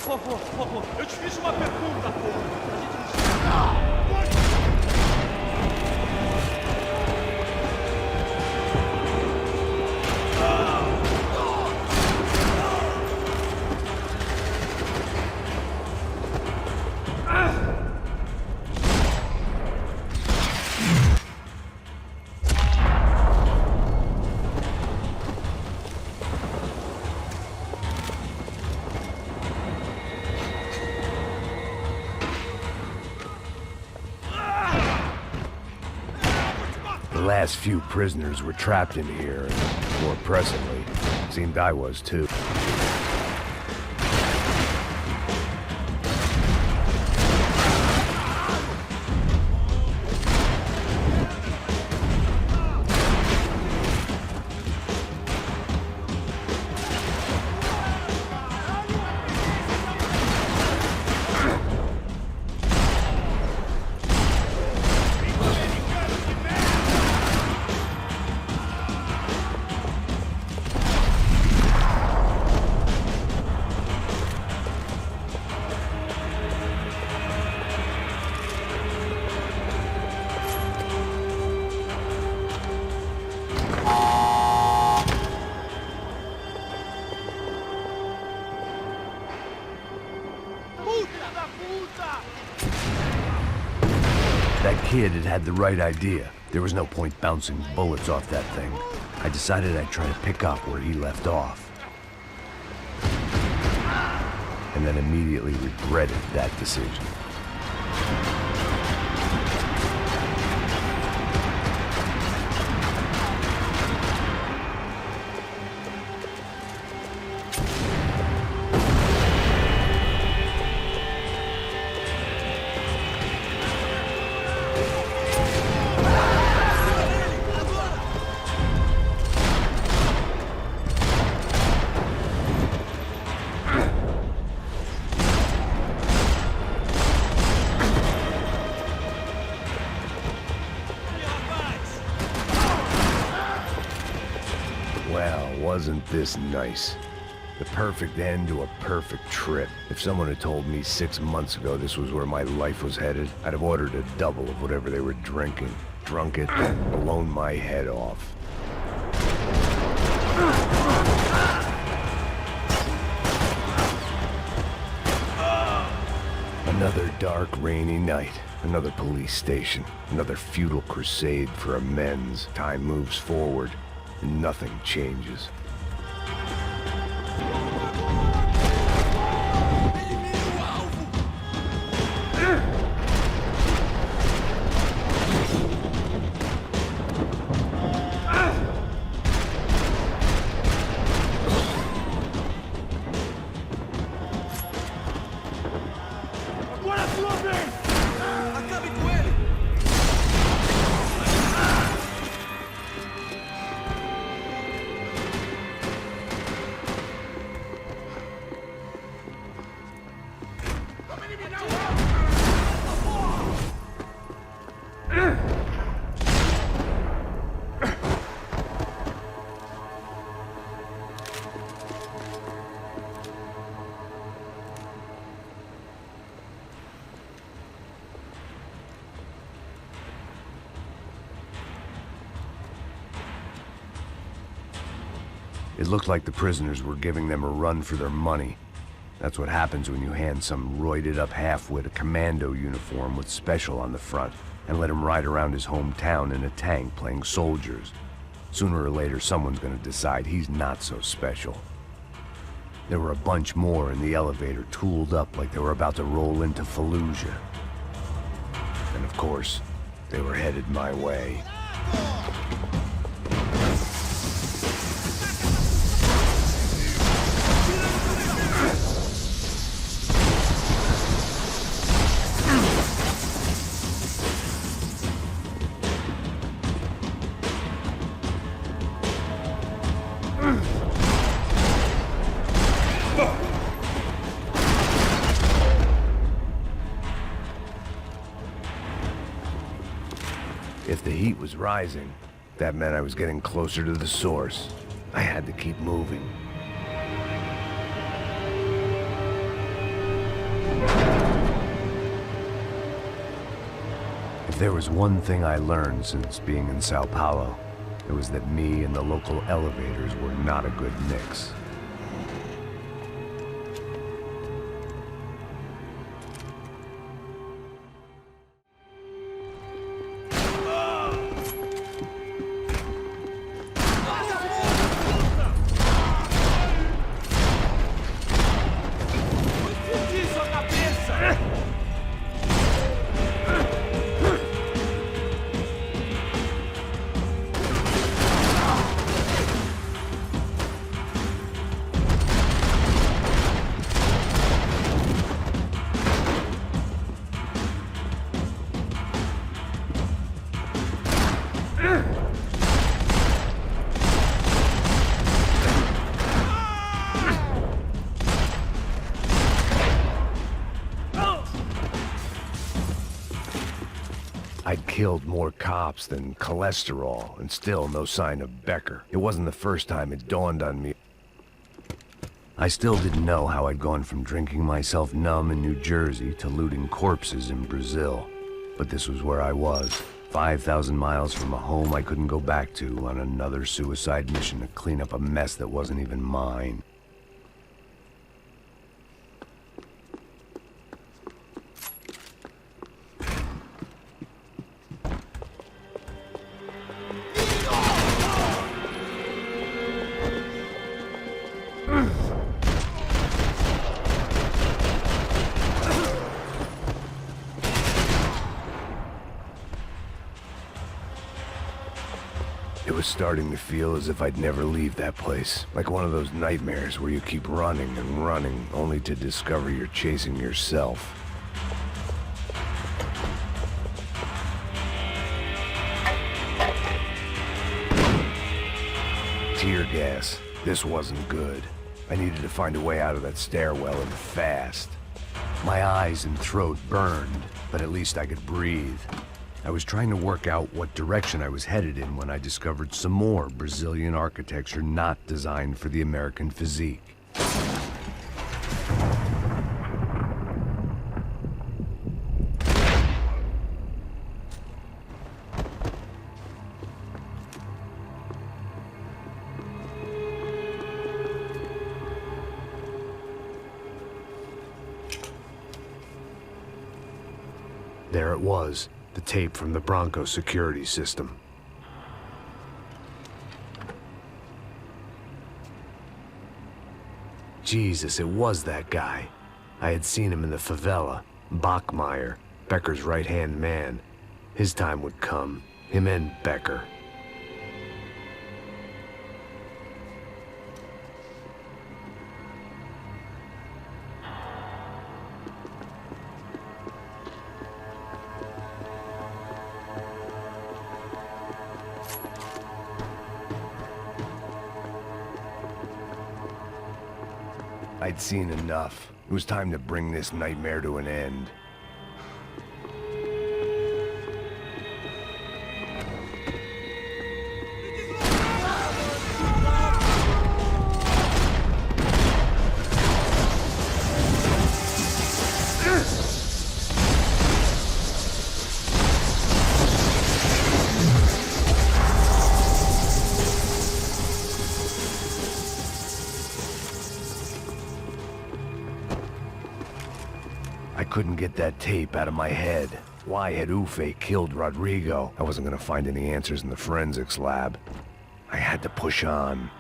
Por favor, eu te fiz uma pergunta, The last few prisoners were trapped in here, and more pressingly, it seemed I was too. That kid had the right idea. There was no point bouncing bullets off that thing. I decided I'd try to pick up where he left off. And then immediately regretted that decision. Well, wasn't this nice? The perfect end to a perfect trip. If someone had told me 6 months ago this was where my life was headed, I'd have ordered a double of whatever they were drinking, drunk it, blown my head off. Another dark, rainy night. Another police station. Another futile crusade for amends. Time moves forward. Nothing changes. Agora é sua vez! Acabe com ele! It looked like the prisoners were giving them a run for their money. That's what happens when you hand some roided-up halfwit a commando uniform with special on the front and let him ride around his hometown in a tank playing soldiers. Sooner or later, someone's gonna decide he's not so special. There were a bunch more in the elevator, tooled up like they were about to roll into Fallujah. And of course, they were headed my way. If the heat was rising, that meant I was getting closer to the source. I had to keep moving. If there was one thing I learned since being in Sao Paulo, it was that me and the local elevators were not a good mix. I'd killed more cops than cholesterol, and still no sign of Becker. It wasn't the first time it dawned on me. I still didn't know how I'd gone from drinking myself numb in New Jersey to looting corpses in Brazil. But this was where I was, 5,000 miles from a home I couldn't go back to, on another suicide mission to clean up a mess that wasn't even mine. It was starting to feel as if I'd never leave that place. Like one of those nightmares where you keep running and running, only to discover you're chasing yourself. Tear gas. This wasn't good. I needed to find a way out of that stairwell and fast. My eyes and throat burned, but at least I could breathe. I was trying to work out what direction I was headed in when I discovered some more Brazilian architecture not designed for the American physique. There it was. The tape from the Bronco security system. Jesus, it was that guy. I had seen him in the favela. Bachmeyer, Becker's right-hand man. His time would come. Him and Becker. I'd seen enough. It was time to bring this nightmare to an end. I couldn't get that tape out of my head. Why had Ufe killed Rodrigo? I wasn't gonna find any answers in the forensics lab. I had to push on.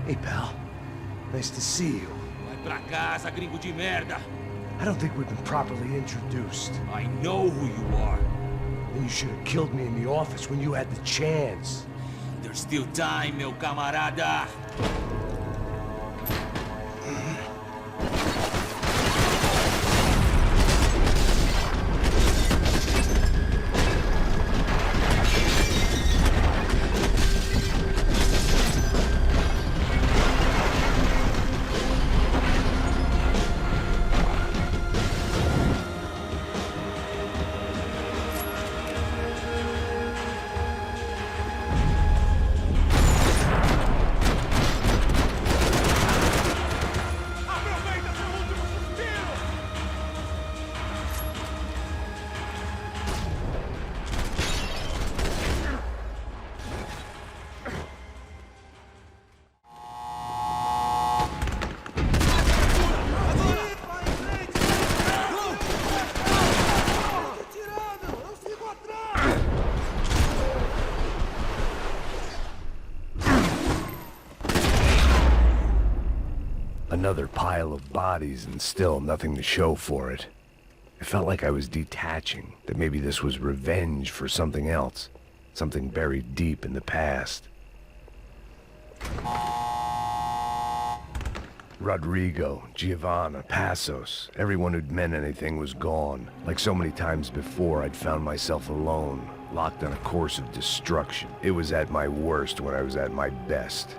Hey, pal. Nice to see you. Vai pra casa, gringo de merda. I don't think we've been properly introduced. I know who you are. Then you should have killed me in the office when you had the chance. There's still time, meu camarada. Another pile of bodies and still nothing to show for it. It felt like I was detaching, that maybe this was revenge for something else, something buried deep in the past. Rodrigo, Giovanna, Passos, everyone who'd meant anything was gone. Like so many times before, I'd found myself alone, locked on a course of destruction. It was at my worst when I was at my best.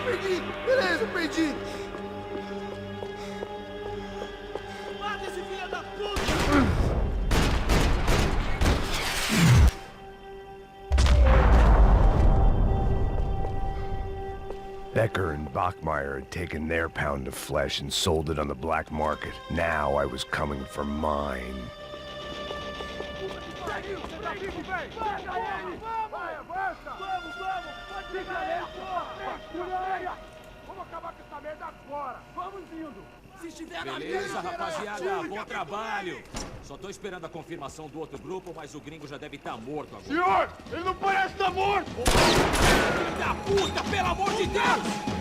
Perdi! Beleza, perdi! Mata esse filho da puta! Becker and Bachmeyer had taken their pound of flesh and sold it on the black market. Now I was coming for mine. Beleza, rapaziada, bom trabalho. Só tô esperando a confirmação do outro grupo, mas o gringo já deve estar morto agora. Senhor, ele não parece estar morto! Filho da puta, pelo amor de Deus!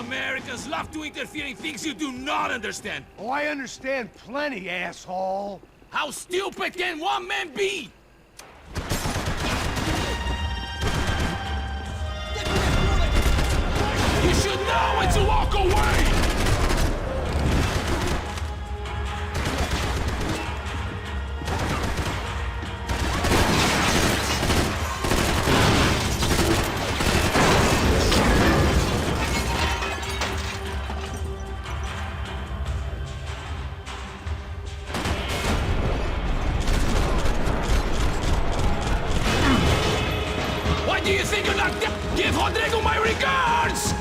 Americans love to interfere in things you do not understand. Oh, I understand plenty, asshole. How stupid can one man be? know when to walk away! Why do you think you're not dead? Give Rodrigo my regards!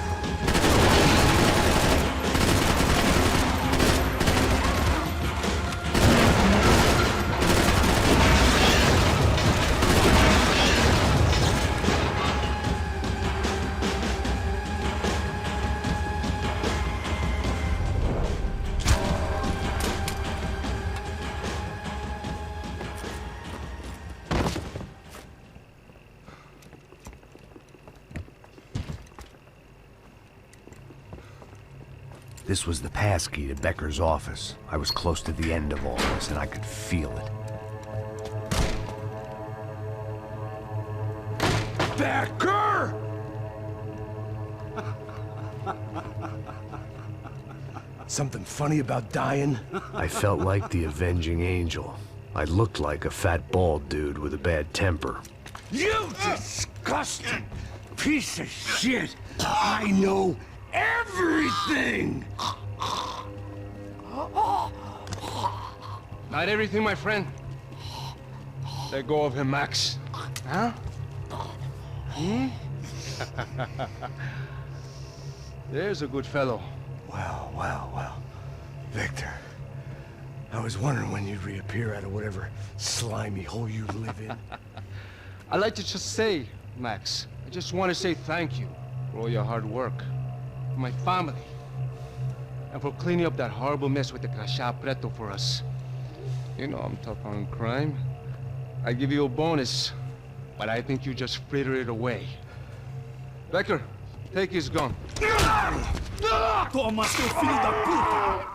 This was the passkey to Becker's office. I was close to the end of all this, and I could feel it. Becker! Something funny about dying? I felt like the avenging angel. I looked like a fat bald dude with a bad temper. You disgusting piece of shit! I know everything! Not everything, my friend. Let go of him, Max. Huh? Hmm? There's a good fellow. Well. Victor, I was wondering when you'd reappear out of whatever slimy hole you live in. I'd like to just say, Max, I just want to say thank you for all your hard work, for my family, and for cleaning up that horrible mess with the Crachá Preto for us. You know I'm tough on crime. I give you a bonus, but I think you just frittered it away. Becker, take his gun. Toma, seu filho da puta!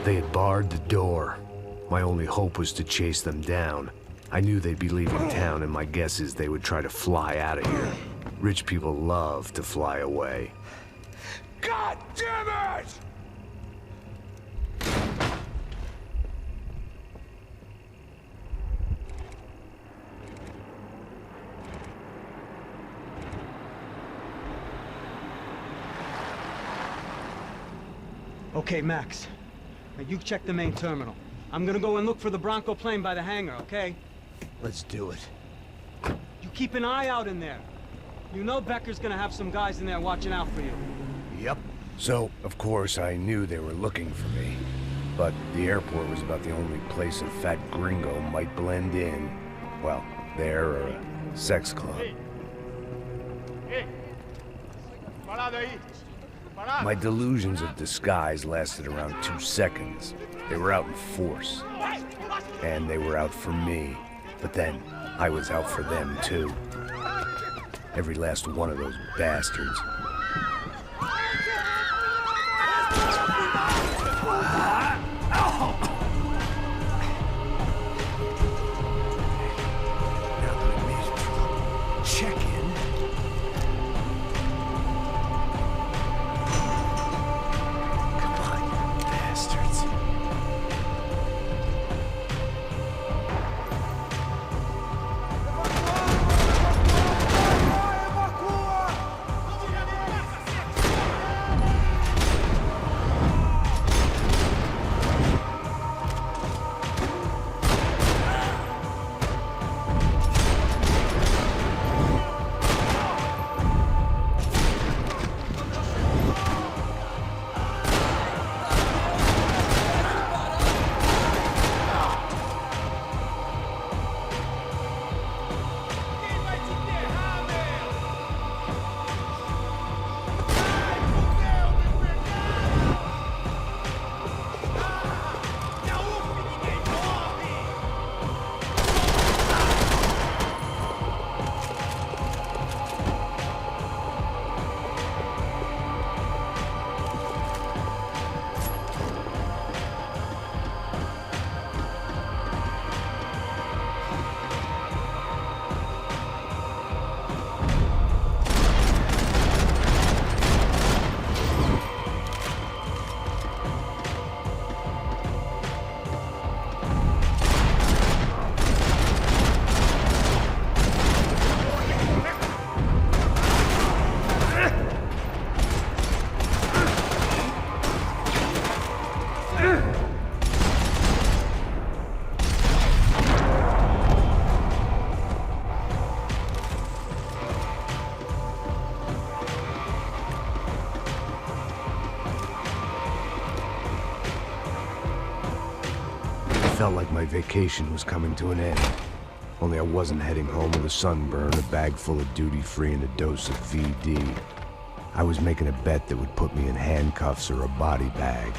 They had barred the door. My only hope was to chase them down. I knew they'd be leaving town, and my guess is they would try to fly out of here. Rich people love to fly away. God damn it! Okay, Max. Now you check the main terminal. I'm gonna go and look for the Bronco plane by the hangar, okay? Let's do it. You keep an eye out in there. You know Becker's gonna have some guys in there watching out for you. Yep. So, of course, I knew they were looking for me. But the airport was about the only place a fat gringo might blend in. Well, there or a sex club. My delusions of disguise lasted around 2 seconds. They were out in force. And they were out for me. But then, I was out for them too. Every last one of those bastards. Check in. Come on, you bastards. felt like my vacation was coming to an end. Only I wasn't heading home with a sunburn, a bag full of duty-free, and a dose of VD. I was making a bet that would put me in handcuffs or a body bag.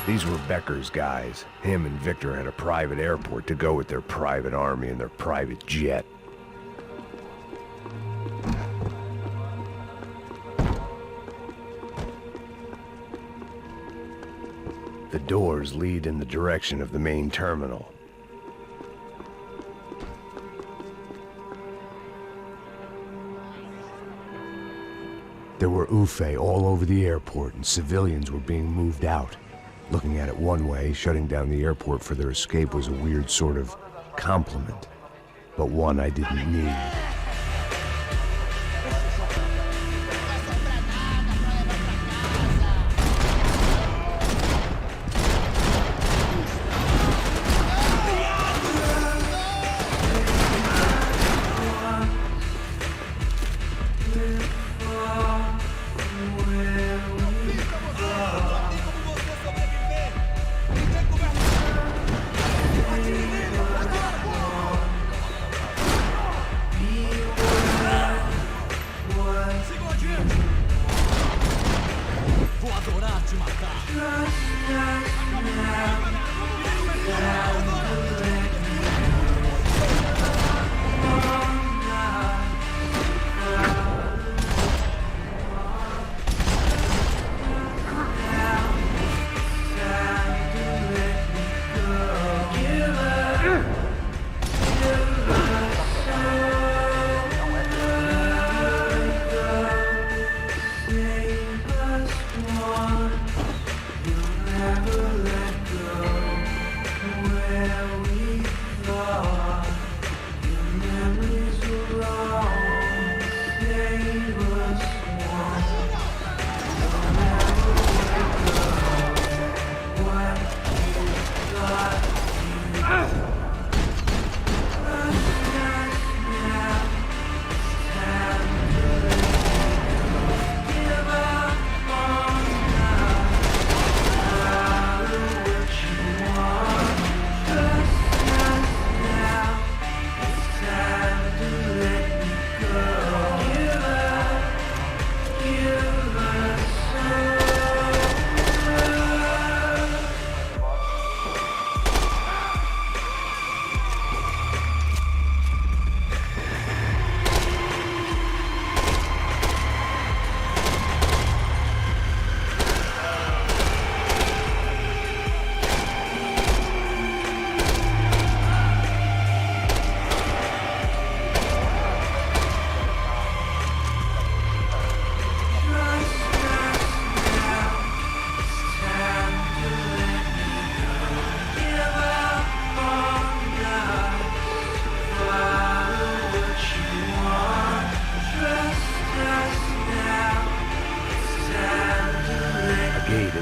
These were Becker's guys. Him and Victor had a private airport to go with their private army and their private jet. The doors lead in the direction of the main terminal. There were UFE all over the airport, and civilians were being moved out. Looking at it one way, shutting down the airport for their escape was a weird sort of compliment, but one I didn't need.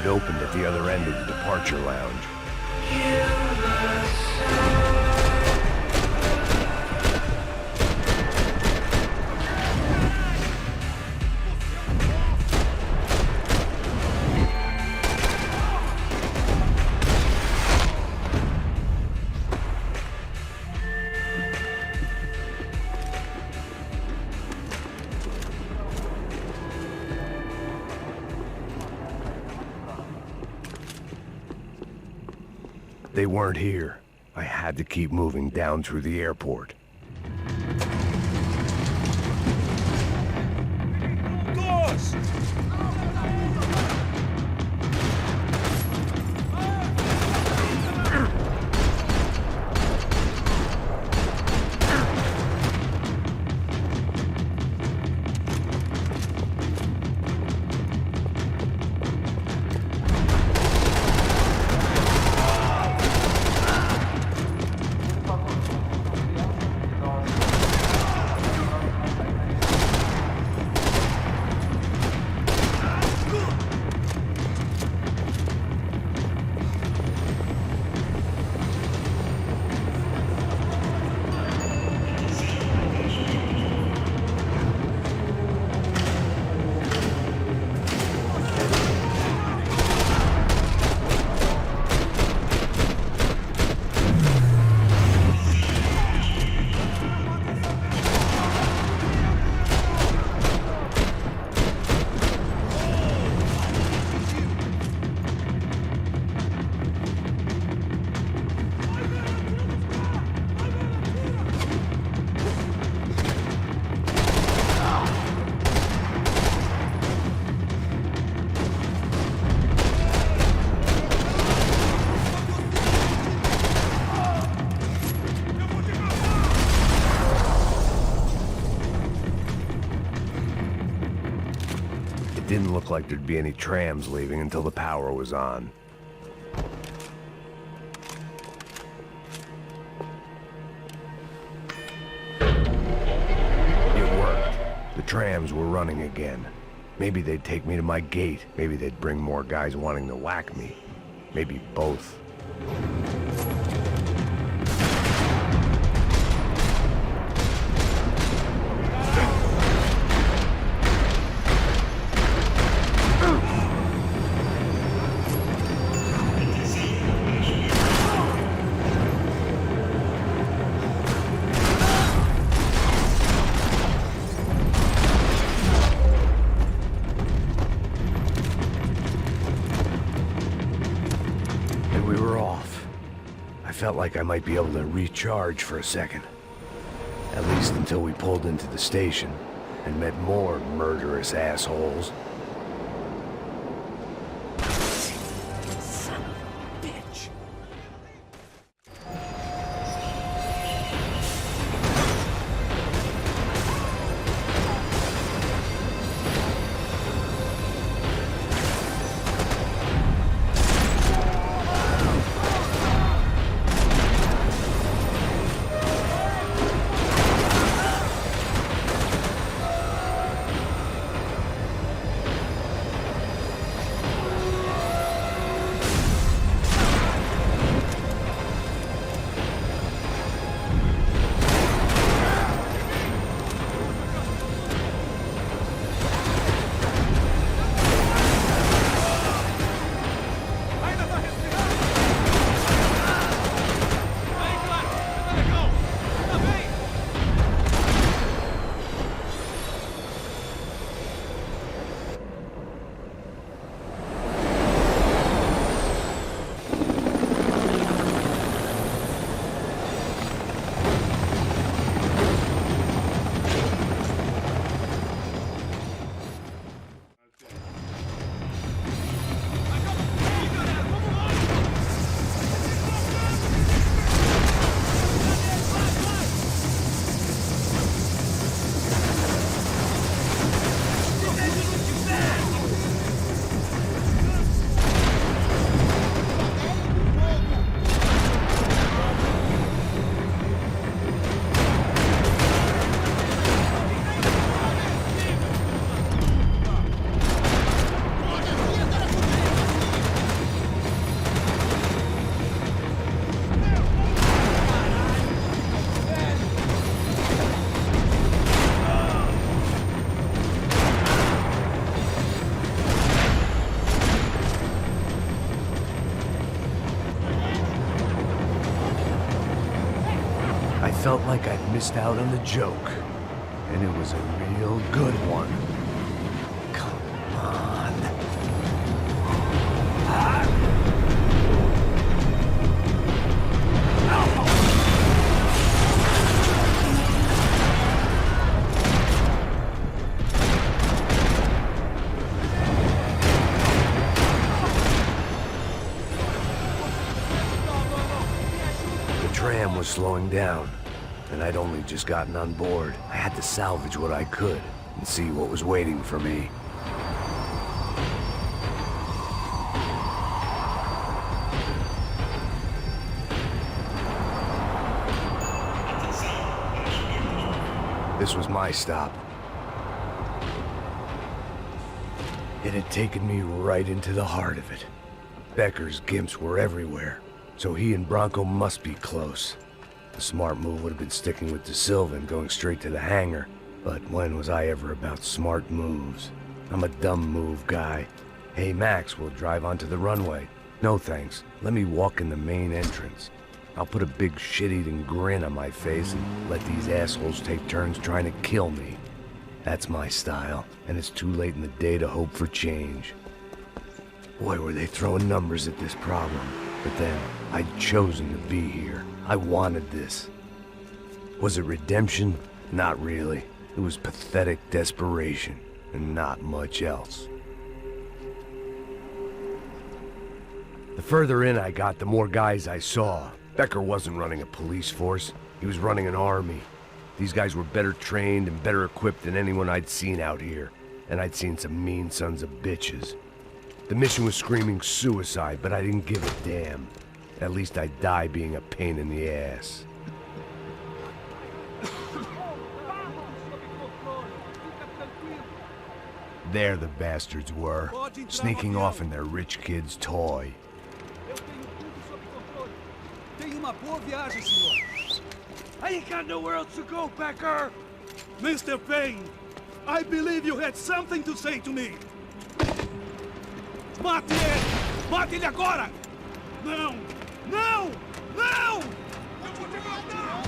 Opened at the other end of the departure lounge. They weren't here. I had to keep moving down through the airport. Doors! didn't look like there'd be any trams leaving until the power was on. It worked. The trams were running again. Maybe they'd take me to my gate. Maybe they'd bring more guys wanting to whack me. Maybe both. Felt like I might be able to recharge for a second. At least until we pulled into the station and met more murderous assholes. Son of a bitch. Felt like I'd missed out on the joke, and it was a real good one. Come on. The tram was slowing down. And I'd only just gotten on board. I had to salvage what I could and see what was waiting for me. This was my stop. It had taken me right into the heart of it. Becker's gimps were everywhere, so he and Bronco must be close. The smart move would have been sticking with De Silva and going straight to the hangar. But when was I ever about smart moves? I'm a dumb move guy. Hey Max, we'll drive onto the runway. No thanks. Let me walk in the main entrance. I'll put a big shit-eating grin on my face and let these assholes take turns trying to kill me. That's my style, and it's too late in the day to hope for change. Boy, were they throwing numbers at this problem. But then, I'd chosen to be here. I wanted this. Was it redemption? Not really. It was pathetic desperation, and not much else. The further in I got, the more guys I saw. Becker wasn't running a police force. He was running an army. These guys were better trained and better equipped than anyone I'd seen out here. and I'd seen some mean sons of bitches. The mission was screaming suicide, but I didn't give a damn. At least I'd die being a pain in the ass. There the bastards were, sneaking off in their rich kid's toy. Tenha uma boa viagem, senhor. I ain't got nowhere else to go, Becker. Mr. Payne, I believe you had something to say to me. Mate ele! Mate ele agora! Não! Não! Não! Eu vou te matar!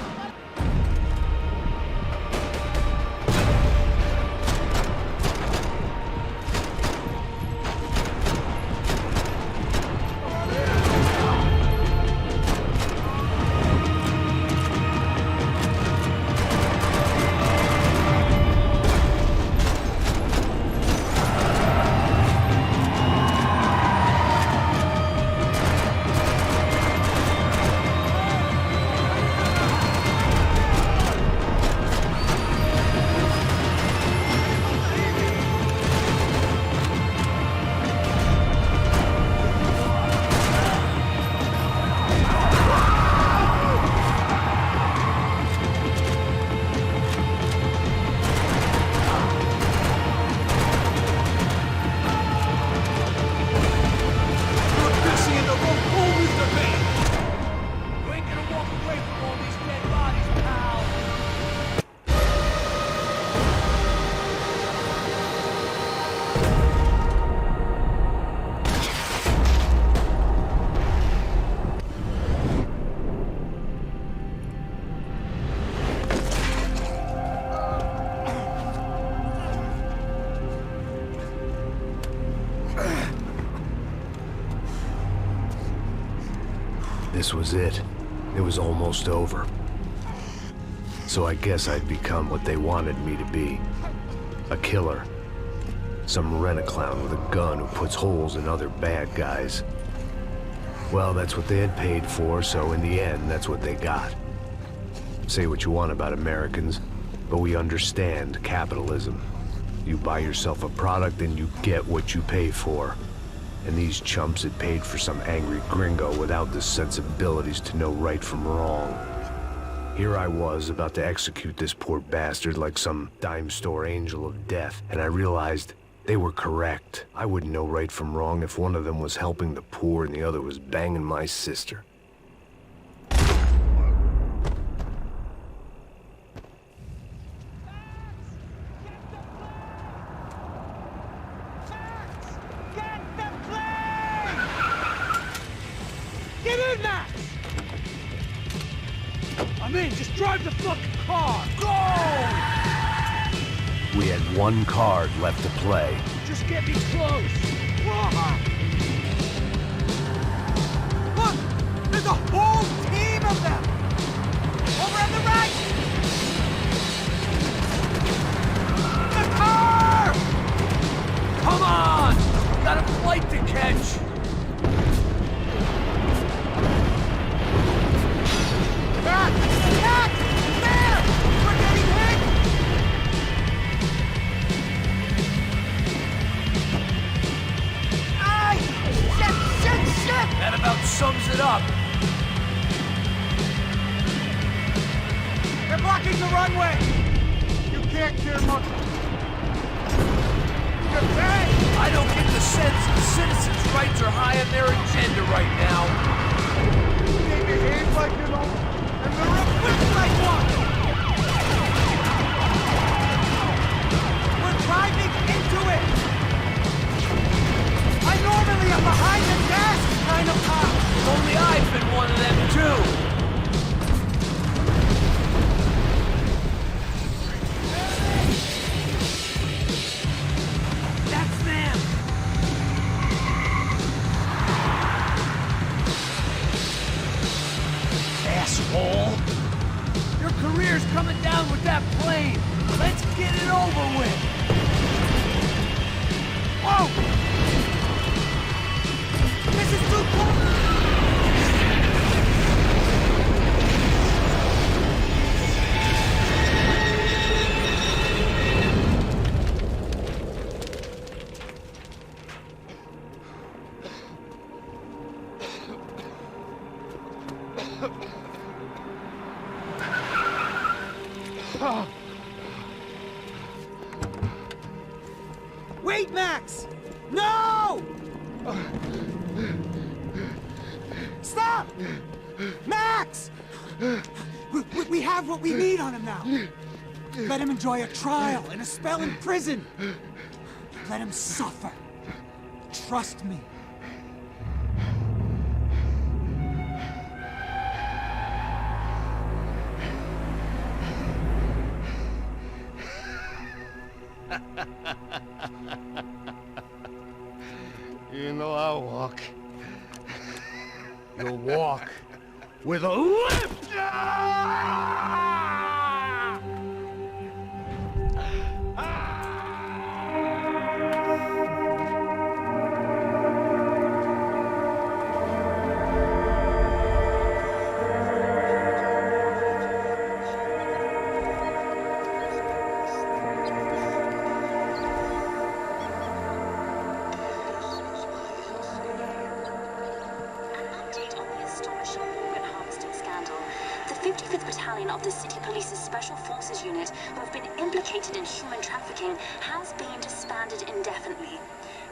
This was it. It was almost over. So I guess I'd become what they wanted me to be. A killer. Some rent-a-clown with a gun who puts holes in other bad guys. Well, that's what they had paid for, so in the end, that's what they got. Say what you want about Americans, but we understand capitalism. You buy yourself a product and you get what you pay for. And these chumps had paid for some angry gringo without the sensibilities to know right from wrong. Here I was, about to execute this poor bastard like some dime store angel of death, and I realized they were correct. I wouldn't know right from wrong if one of them was helping the poor and the other was banging my sister. Get in there! I'm in, just drive the fucking car! Go! We had one card left to play. Just get me close! Look! There's a whole team of them! Over on the right! The car! Come on! Got a flight to catch! Back! Back! There! We're getting hit! Aye! Shit! That about sums it up. They're blocking the runway! You can't clear much. I don't get the sense the citizens' rights are high on their agenda right now. They behave like you know, and they're equipped like one! We're driving into it! I normally am behind the desk kind of cop! Only I've been one of them too! That's them! Asshole! Your career's coming down with that plane! Let's get it over with! Whoa! This is too close! Wait, Max! No! Stop! Max! We have what we need on him now. Let him enjoy a trial and a spell in prison. Let him suffer. Trust me. You know I'll walk. You'll walk with a limp! Of the City Police's Special Forces Unit, who have been implicated in human trafficking, has been disbanded indefinitely.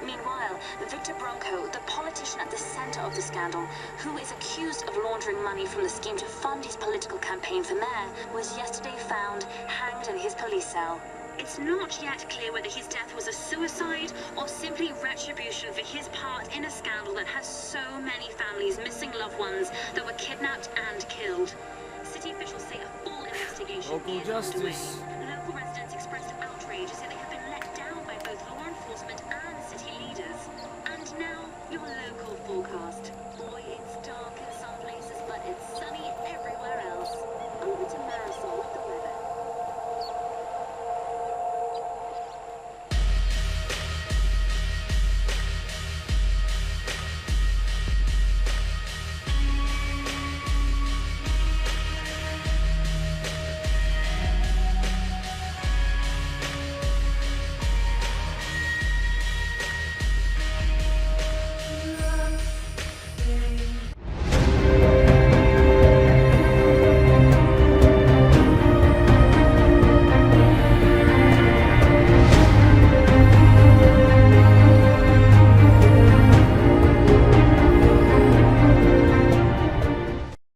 Meanwhile, Victor Bronco, the politician at the center of the scandal, who is accused of laundering money from the scheme to fund his political campaign for mayor, was yesterday found hanged in his police cell. It's not yet clear whether his death was a suicide or simply retribution for his part in a scandal that has so many families missing loved ones that were kidnapped and killed. City officials say a full investigation Local is justice. underway.